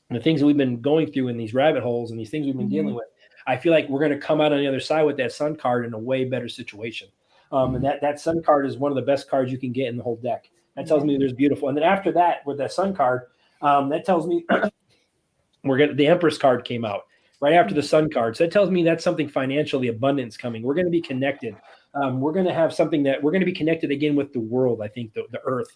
and the things that we've been going through in these rabbit holes and these things we've been dealing with, I feel like we're going to come out on the other side with that sun card in a way better situation. And that sun card is one of the best cards you can get in the whole deck. That tells me there's beautiful. And then after that, with that sun card, that tells me the Empress card came out right after the sun card. So that tells me that's something financially abundance coming. We're going to be connected. We're going to have something that we're going to be connected again with the world. I think the earth.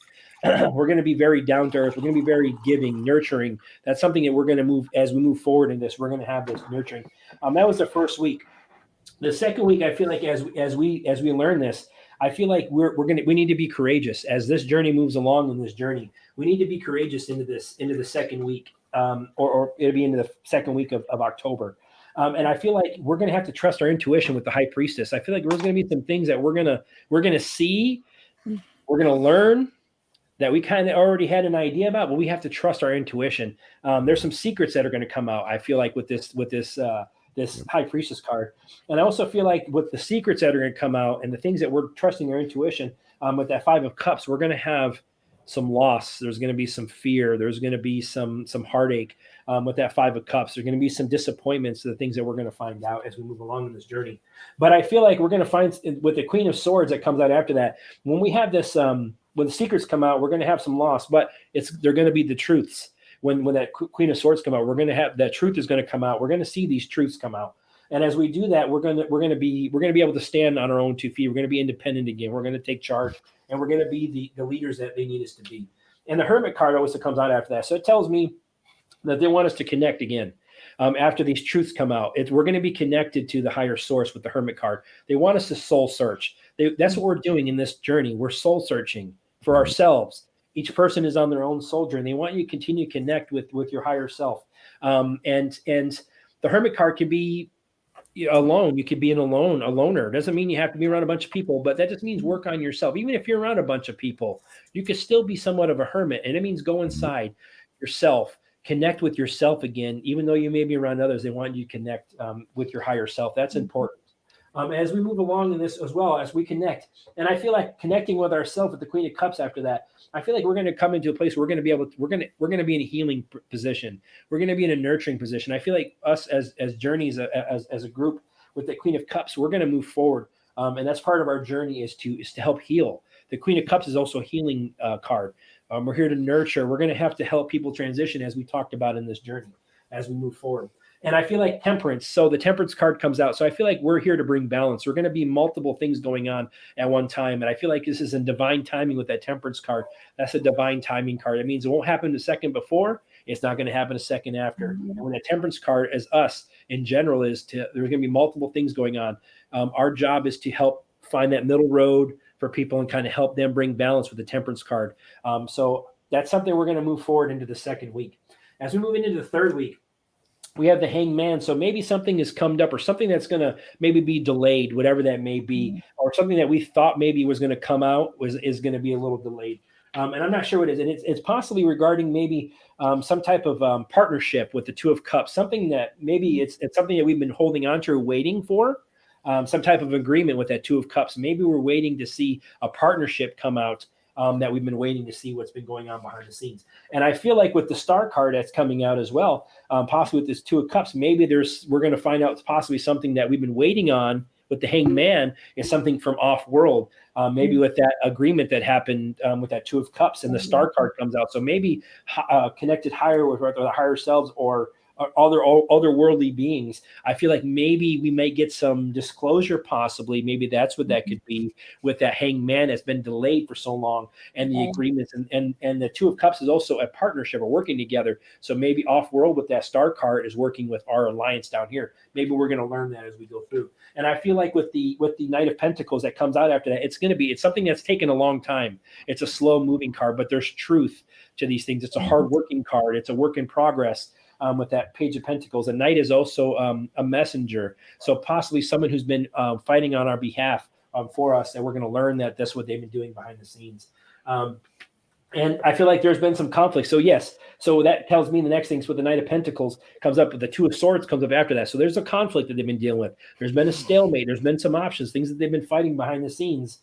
We're going to be very down to earth. We're going to be very giving, nurturing. That's something that we're going to move as we move forward in this. We're going to have this nurturing. That was the first week. The second week, I feel like as we learn this, I feel like we need to be courageous as this journey moves along in this journey. We need to be courageous into the second week, or it'll be into the second week of October. And I feel like we're going to have to trust our intuition with the High Priestess. I feel like there's going to be some things that we're going to see, we're going to learn that we kind of already had an idea about, but we have to trust our intuition. There's some secrets that are going to come out, I feel like, with this High Priestess card. And I also feel like with the secrets that are going to come out and the things that we're trusting our intuition, with that Five of Cups, we're going to have some loss. There's going to be some fear. There's going to be some heartache with that Five of Cups. There's going to be some disappointments to the things that we're going to find out as we move along in this journey. But I feel like we're going to find with the Queen of Swords that comes out after that, when we have this, when the secrets come out, we're going to have some loss, but they're going to be the truths. When that Queen of Swords come out, we're going to have that truth is going to come out. We're going to see these truths come out. And as we do that, we're going to be able to stand on our own 2 feet. We're going to be independent again. We're going to take charge, and we're going to be the leaders that they need us to be. And the Hermit card also comes out after that. So it tells me that they want us to connect again. After these truths come out, we're going to be connected to the higher source with the Hermit card. They want us to soul search. That's what we're doing in this journey. We're soul searching for ourselves. Each person is on their own soul journey. They want you to continue to connect with your higher self. And the Hermit card can be alone. You could be a loner. It doesn't mean you have to be around a bunch of people, but that just means work on yourself. Even if you're around a bunch of people, you could still be somewhat of a hermit. And it means go inside yourself, connect with yourself again. Even though you may be around others, they want you to connect with your higher self. That's important. As we move along in this as well, as we connect. And I feel like connecting with ourselves with the Queen of Cups after that, I feel like we're going to come into a place where we're going to be in a healing position. We're going to be in a nurturing position. I feel like us as journeys, as a group with the Queen of Cups, we're going to move forward. And that's part of our journey is to help heal. The Queen of Cups is also a healing card. We're here to nurture. We're going to have to help people transition, as we talked about in this journey, as we move forward. And I feel like Temperance. So the Temperance card comes out. So I feel like we're here to bring balance. We're going to be multiple things going on at one time. And I feel like this is in divine timing with that Temperance card. That's a divine timing card. It means it won't happen a second before. It's not going to happen a second after. And when that Temperance card, as us in general, there's going to be multiple things going on. Our job is to help find that middle road for people and kind of help them bring balance with the Temperance card. So that's something we're going to move forward into the second week. As we move into the third week, we have the Hangman. So maybe something has come up or something that's going to maybe be delayed, whatever that may be, or something that we thought maybe was going to come out is going to be a little delayed. And I'm not sure what it is. And it's possibly regarding maybe some type of partnership with the Two of Cups, something that maybe it's something that we've been holding on to or waiting for, some type of agreement with that Two of Cups. Maybe we're waiting to see a partnership come out that we've been waiting to see what's been going on behind the scenes. And I feel like with the Star card that's coming out as well, possibly with this Two of Cups, maybe we're going to find out it's possibly something that we've been waiting on with the Hangman is something from off-world, maybe with that agreement that happened with that Two of Cups and the Star card comes out. So maybe connected higher with the higher selves or otherworldly beings. I feel like maybe we may get some disclosure, possibly. Maybe that's what that could be with that Hangman that's been delayed for so long, and the agreements and the Two of Cups is also a partnership or working together. So maybe off-world with that Star card is working with our alliance down here. Maybe we're going to learn that as we go through. And I feel like with the Knight of Pentacles that comes out after that, it's something that's taken a long time. It's a slow-moving card, but there's truth to these things. It's a hard-working card. It's a work in progress. With that Page of Pentacles. A knight is also a messenger. So possibly someone who's been fighting on our behalf for us, and we're going to learn that that's what they've been doing behind the scenes. And I feel like there's been some conflict. So yes, so that tells me the next thing is with the Knight of Pentacles comes up, but the Two of Swords comes up after that. So there's a conflict that they've been dealing with. There's been a stalemate. There's been some options, things that they've been fighting behind the scenes.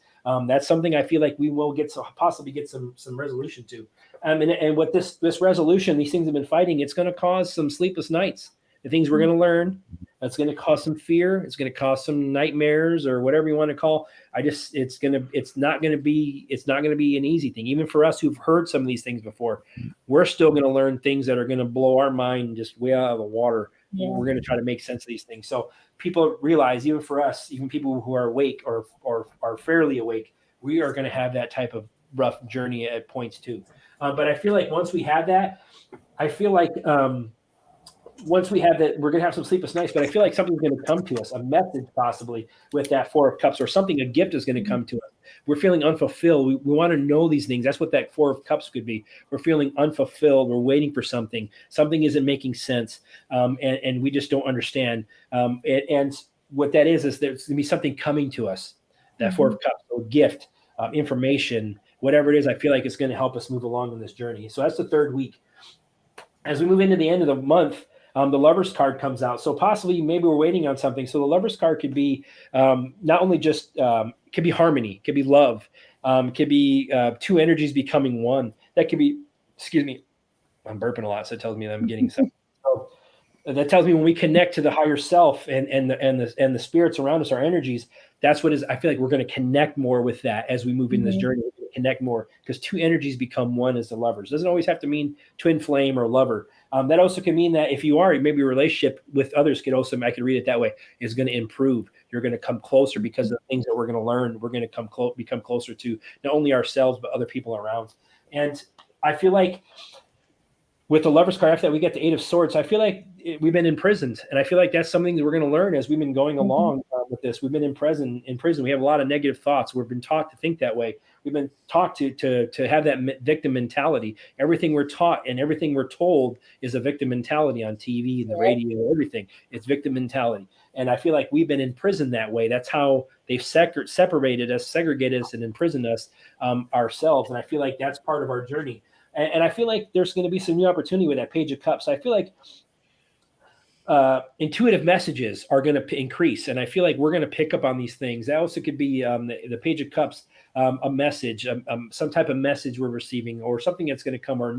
That's something I feel like we will possibly get some resolution to. And what this resolution, these things have been fighting, it's going to cause some sleepless nights. The things we're going to learn, it's going to cause some fear. It's going to cause some nightmares or whatever you want to call. It's not going to be an easy thing. Even for us who've heard some of these things before, we're still going to learn things that are going to blow our mind just way out of the water. Yeah. We're going to try to make sense of these things. So people realize, even for us, even people who are awake or are fairly awake, we are going to have that type of rough journey at points too. But I feel like once we have that, once we have that, we're going to have some sleepless nights, but I feel like something's going to come to us, a message possibly with that Four of Cups, or something, a gift is going to come to us. We're feeling unfulfilled. We want to know these things. That's what that Four of Cups could be. We're feeling unfulfilled. We're waiting for something. Something isn't making sense, and we just don't understand. And what that is there's going to be something coming to us, that Four of Cups, so gift, information, whatever it is. I feel like it's going to help us move along in this journey. So that's the third week. As we move into the end of the month, the Lover's card comes out. So possibly maybe we're waiting on something. So the Lover's card could be not only just, could be harmony, could be love, could be two energies becoming one. That could be, excuse me, I'm burping a lot, so it tells me that I'm getting something. So that tells me when we connect to the higher self and the spirits around us, our energies, that's what is, I feel like we're going to connect more with that as we move in this journey. We're going to connect more because two energies become one as the lovers. Doesn't always have to mean twin flame or lover. That also can mean that if you are, maybe a relationship with others could also, I could read it that way, is going to improve. You're going to come closer because of the things that we're going to learn. We're going to become closer to not only ourselves, but other people around. And I feel like with the Lover's card, after that, we get the Eight of Swords. I feel like we've been imprisoned, and I feel like that's something that we're going to learn as we've been going along with this. We've been in prison. We have a lot of negative thoughts. We've been taught to think that way. We've been taught to have that victim mentality. Everything we're taught and everything we're told is a victim mentality on TV and the radio, everything. It's victim mentality. And I feel like we've been imprisoned that way. That's how they've separated us, segregated us, and imprisoned us ourselves. And I feel like that's part of our journey. And I feel like there's going to be some new opportunity with that Page of Cups. I feel like intuitive messages are going to increase. And I feel like we're going to pick up on these things. That also could be the Page of Cups, a message, some type of message we're receiving, or something that's going to come, or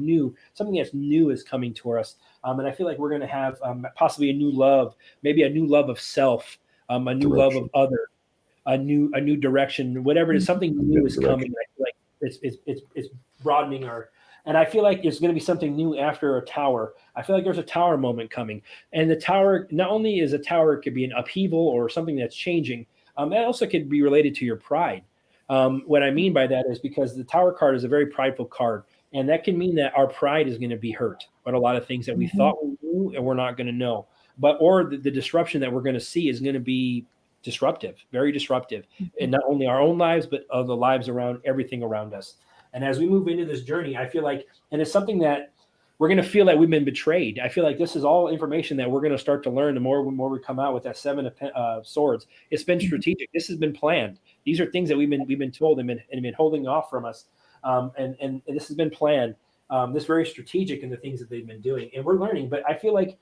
something that's new is coming to us. And I feel like we're going to have possibly a new love, maybe a new love of self, a new love of other, a new direction, whatever it is, something new is coming. I feel like it's broadening our. And I feel like there's going to be something new after a tower. I feel like there's a tower moment coming. And the tower, not only is a tower, it could be an upheaval or something that's changing. That also could be related to your pride. What I mean by that is because the Tower card is a very prideful card. And that can mean that our pride is going to be hurt. But a lot of things that we thought we knew and we're not going to know. Or the disruption that we're going to see is going to be disruptive, very disruptive. And not only our own lives, but of the lives around everything around us. And as we move into this journey, I feel like, and it's something that we're going to feel that we've been betrayed. I feel like this is all information that we're going to start to learn the more we come out with that Seven of Swords. It's been strategic. This has been planned. These are things that we've been told and been holding off from us. And this has been planned. This very strategic in the things that they've been doing. And we're learning, but I feel like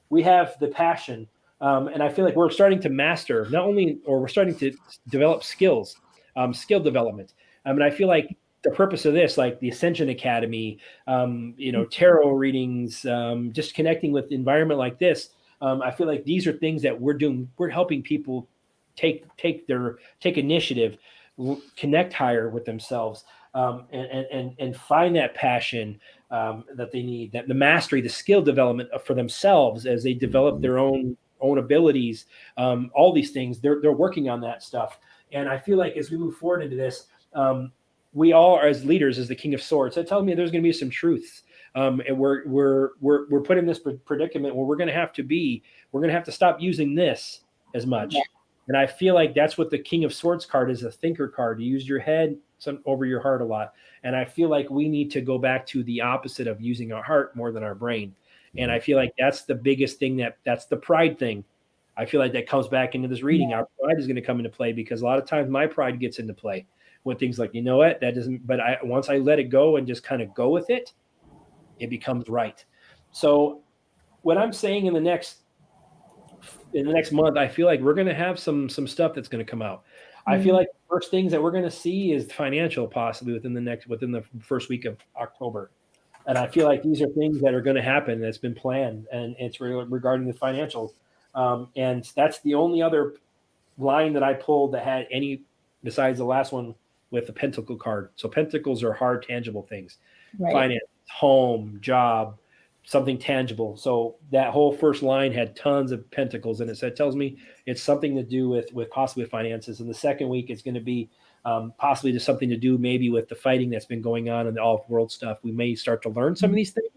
we have the passion. And I feel like we're starting to master we're starting to develop skills, skill development. And I feel like the purpose of this, like the Ascension Academy, tarot readings, just connecting with the environment like this, I feel like these are things that we're doing. We're helping people take initiative, connect higher with themselves, and find that passion that they need, that the mastery, the skill development for themselves as they develop their own abilities. All these things, they're working on that stuff. And I feel like as we move forward into this, we all are, as leaders, as the King of Swords, that tells me there's going to be some truths, and we're put in this predicament where we're going to have to stop using this as much. Yeah. And I feel like that's what the King of Swords card is, a thinker card. You use your head over your heart a lot, and I feel like we need to go back to the opposite of using our heart more than our brain. And I feel like that's the biggest thing, that's the pride thing. I feel like that comes back into this reading. Our pride is going to come into play because a lot of times my pride gets into play. when things like, you know what, that doesn't, but once I let it go and just kind of go with it, it becomes right. So what I'm saying in the next month, I feel like we're going to have some stuff that's going to come out. I feel like the first things that we're going to see is financial, possibly within the first week of October. And I feel like these are things that are going to happen. That's been planned, and it's regarding the financials. And that's the only other line that I pulled that had any, besides the last one with the pentacle card. So pentacles are hard, tangible things, Right. finance, home, job, something tangible. So that whole first line had tons of pentacles in it. So it tells me it's something to do with possibly finances. And the second week is going to be possibly just something to do maybe with the fighting that's been going on and the off-world stuff. We may start to learn some of these things,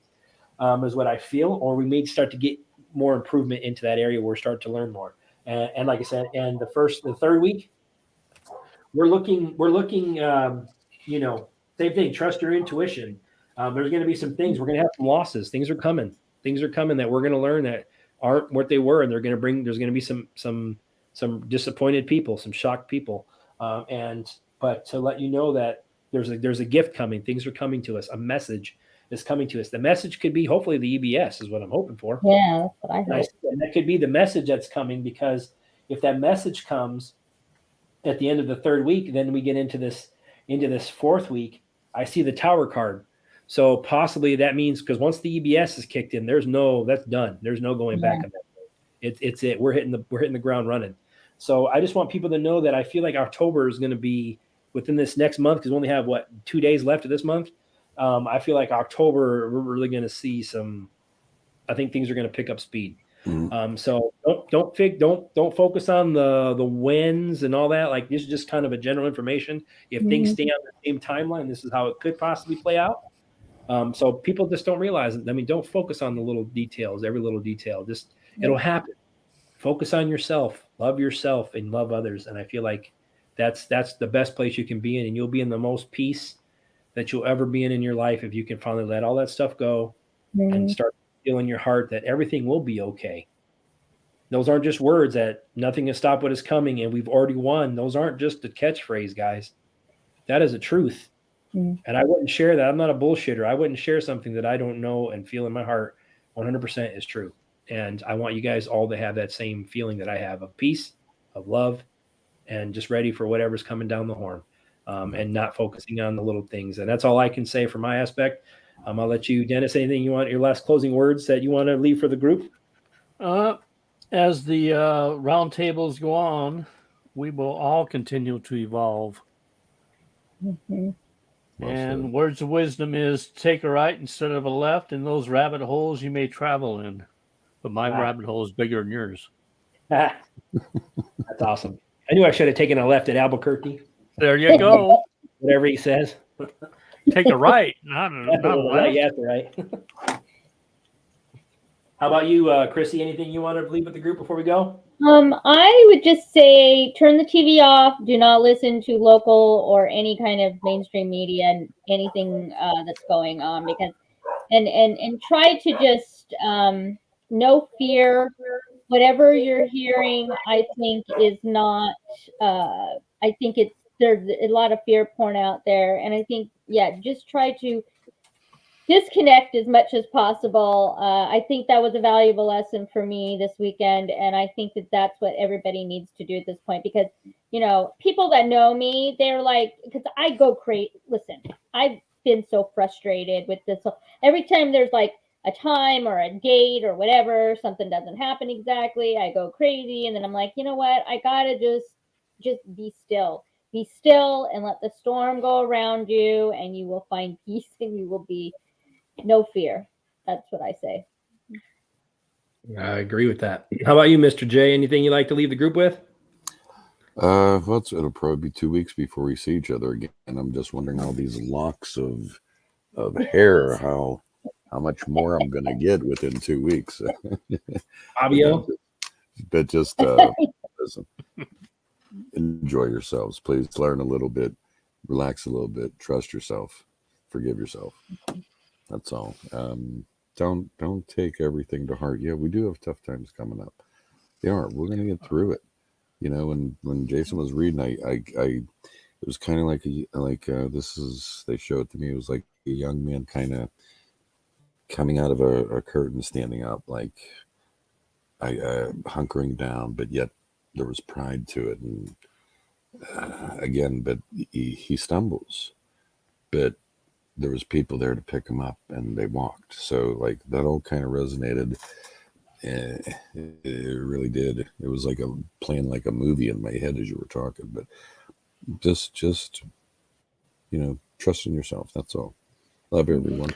is what I feel, or we may start to get more improvement into that area where we're starting to learn more. And like I said, and the third week, we're looking, same thing, trust your intuition. There's going to be some things, we're going to have some losses. Things are coming that we're going to learn that aren't what they were. And there's going to be some disappointed people, some shocked people. But to let you know that there's a gift coming, things are coming to us, a message is coming to us. The message could be hopefully the EBS is what I'm hoping for. Yeah, that's what I hope. And that could be the message that's coming, because if that message comes at the end of the third week, then we get into this fourth week. I see the Tower card. So possibly that means, because once the EBS is kicked in, that's done. There's no going back on that. It's it. We're hitting the ground running. So I just want people to know that I feel like October is going to be within this next month, because we only have 2 days left of this month. I feel like October, we're really going to see I think things are going to pick up speed. Mm-hmm. So don't focus on the wins and all that. Like, this is just kind of a general information. If things stay on the same timeline, this is how it could possibly play out. So people just don't realize it. I mean, don't focus on the little details, every little detail. Just it'll happen. Focus on yourself, love yourself, and love others. And I feel like that's the best place you can be in, and you'll be in the most peace that you'll ever be in your life if you can finally let all that stuff go and start feeling your heart that everything will be okay. Those aren't just words that nothing can stop what is coming and we've already won. Those aren't just a catchphrase, guys. That is a truth. And I wouldn't share that. I'm not a bullshitter. I wouldn't share something that I don't know and feel in my heart 100% is true. And I want you guys all to have that same feeling that I have, of peace, of love, and just ready for whatever's coming down the horn, and not focusing on the little things. And that's all I can say from my aspect. I'll let you, Dennis, anything you want, your last closing words that you want to leave for the group? As the roundtables go on, we will all continue to evolve. And words of wisdom is take a right instead of a left, and those rabbit holes you may travel in. But my rabbit hole is bigger than yours. That's awesome. I knew I should have taken a left at Albuquerque. There you go. Whatever he says. Take a right, not a left. Yes, right. How about you, Chrissy? Anything you want to leave with the group before we go? I would just say turn the TV off. Do not listen to local or any kind of mainstream media, anything that's going on, because and try to just no fear. Whatever you're hearing, I think is not. I think there's a lot of fear poured out there, and I think just try to disconnect as much as possible. I think that was a valuable lesson for me this weekend, and I think that's what everybody needs to do at this point, because people that know me, they're like, because I go crazy. Listen, I've been so frustrated with this. So every time there's like a time or a date or whatever, something doesn't happen exactly, I go crazy, and then I'm like, you know what? I gotta just be still. Be still and let the storm go around you, and you will find peace, and you will be no fear. That's what I say. I agree with that. How about you, Mr. J? Anything you'd like to leave the group with? Well, it'll probably be 2 weeks before we see each other again. And I'm just wondering how these locks of hair, how much more I'm going to get within 2 weeks. Fabio? But just listen, enjoy yourselves. Please learn a little bit, relax a little bit, trust yourself, forgive yourself. That's all. Don't take everything to heart. Yeah, we do have tough times coming up. They are. We're going to get through it. And when Jason was reading, it was kind of like they showed to me, it was like a young man kind of coming out of a curtain, standing up, like hunkering down, but yet there was pride to it. And again, but he stumbles, but there was people there to pick him up, and they walked. So like that all kind of resonated. It really did. It was like playing like a movie in my head as you were talking. But just trust in yourself. That's all. Love everyone.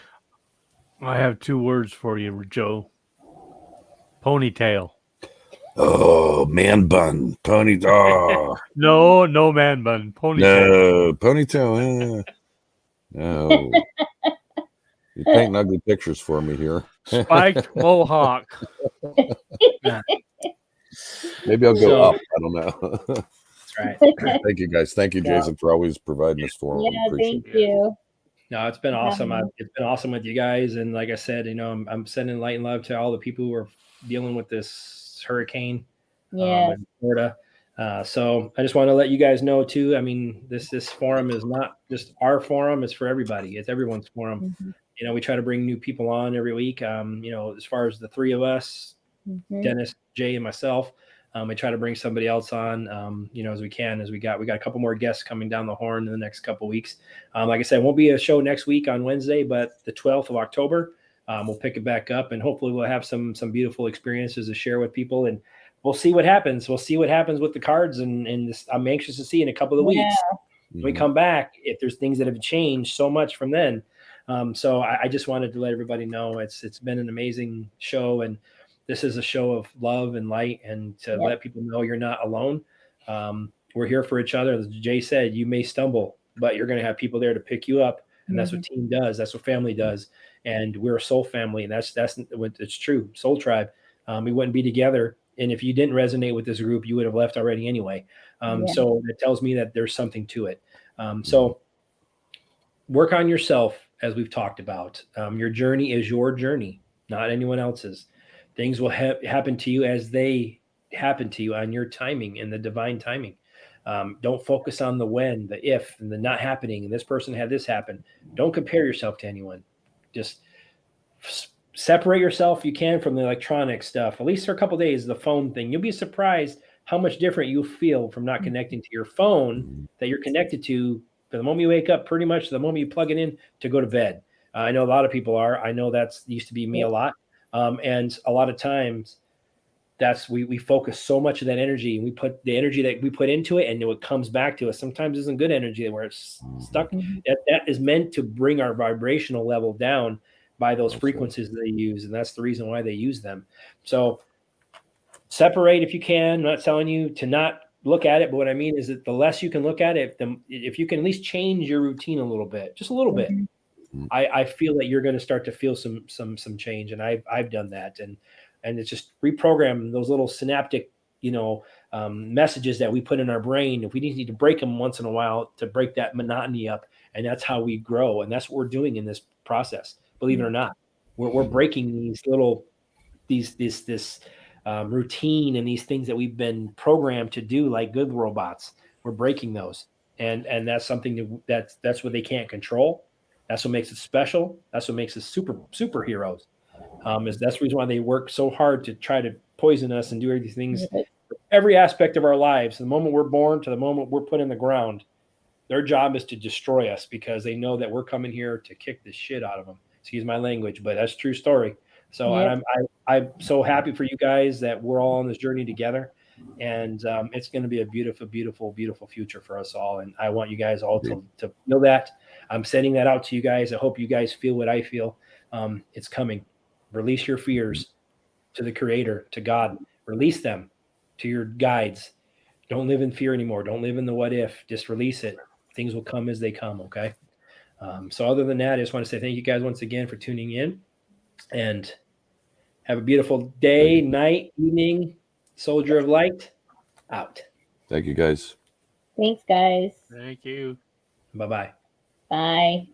I have 2 words for you, Joe. Ponytail. Oh, man bun, ponytail. No man bun. Ponytail. No, ponytail. No. You're painting ugly pictures for me here. Spiked mohawk. Maybe I'll go So- up. I don't know. That's right. Thank you, guys. Thank you, Jason, for always providing this forum. Yeah, Appreciate thank you. No, it's been awesome. Yeah. It's been awesome with you guys. And like I said, I'm sending light and love to all the people who are dealing with this hurricane Yeah. in Florida. So I just want to let you guys know too. I mean, this forum is not just our forum; it's for everybody. It's everyone's forum. Mhm. We try to bring new people on every week. As far as the 3 of us, Mhm. Dennis, Jay, and myself, we try to bring somebody else on, as we can. As we got a couple more guests coming down the horn in the next couple weeks. Like I said, won't be a show next week on Wednesday, but the 12th of October, we'll pick it back up, and hopefully we'll have some beautiful experiences to share with people, and we'll see what happens. We'll see what happens with the cards, and this, I'm anxious to see in a couple of weeks. When we come back, if there's things that have changed so much from then. So I just wanted to let everybody know it's been an amazing show, and this is a show of love and light, and to let people know you're not alone. We're here for each other. As Jay said, you may stumble, but you're going to have people there to pick you up, and that's what team does. That's what family does, and we're a soul family, and that's what it's true. Soul tribe. We wouldn't be together, and if you didn't resonate with this group, you would have left already anyway. So it tells me that there's something to it. So work on yourself, as we've talked about. Your journey is your journey, not anyone else's. Things will happen to you as they happen to you on your timing and the divine timing. Don't focus on the when, the if, and the not happening. And this person had this happen. Don't compare yourself to anyone. Just separate yourself if you can from the electronic stuff, at least for a couple of days, the phone thing. You'll be surprised how much different you feel from not connecting to your phone that you're connected to from the moment you wake up, pretty much the moment you plug it in to go to bed. I know a lot of people are. I know that's used to be me a lot. And a lot of times that's we focus so much of that energy, and we put the energy that we put into it, and it comes back to us. Sometimes isn't good energy where it's stuck. That is meant to bring our vibrational level down by those frequencies that they use. And that's the reason why they use them. So separate if you can. I'm not telling you to not look at it, but what I mean is that the less you can look at it, if you can at least change your routine a little bit, just a little bit, I feel that you're going to start to feel some change. And I've done that. And it's just reprogram those little synaptic, messages that we put in our brain. If we need to break them once in a while to break that monotony up, and that's how we grow. And that's what we're doing in this process. Believe it or not, we're breaking these little, this routine and these things that we've been programmed to do, like good robots. We're breaking those, and that's something that's what they can't control. That's what makes it special. That's what makes us superheroes. That's the reason why they work so hard to try to poison us and do these things. Every aspect of our lives, the moment we're born to the moment we're put in the ground, their job is to destroy us, because they know that we're coming here to kick the shit out of them. Excuse my language, but that's a true story. So I'm so happy for you guys that we're all on this journey together, and it's going to be a beautiful, beautiful, beautiful future for us all. And I want you guys all to feel that. I'm sending that out to you guys. I hope you guys feel what I feel. It's coming. Release your fears to the Creator, to God. Release them to your guides. Don't live in fear anymore. Don't live in the what if. Just release it. Things will come as they come. Okay. So other than that, I just want to say thank you guys once again for tuning in, and have a beautiful day, night, evening. Soldier of Light out. Thank you, guys. Thanks, guys. Thank you. Bye-bye. Bye.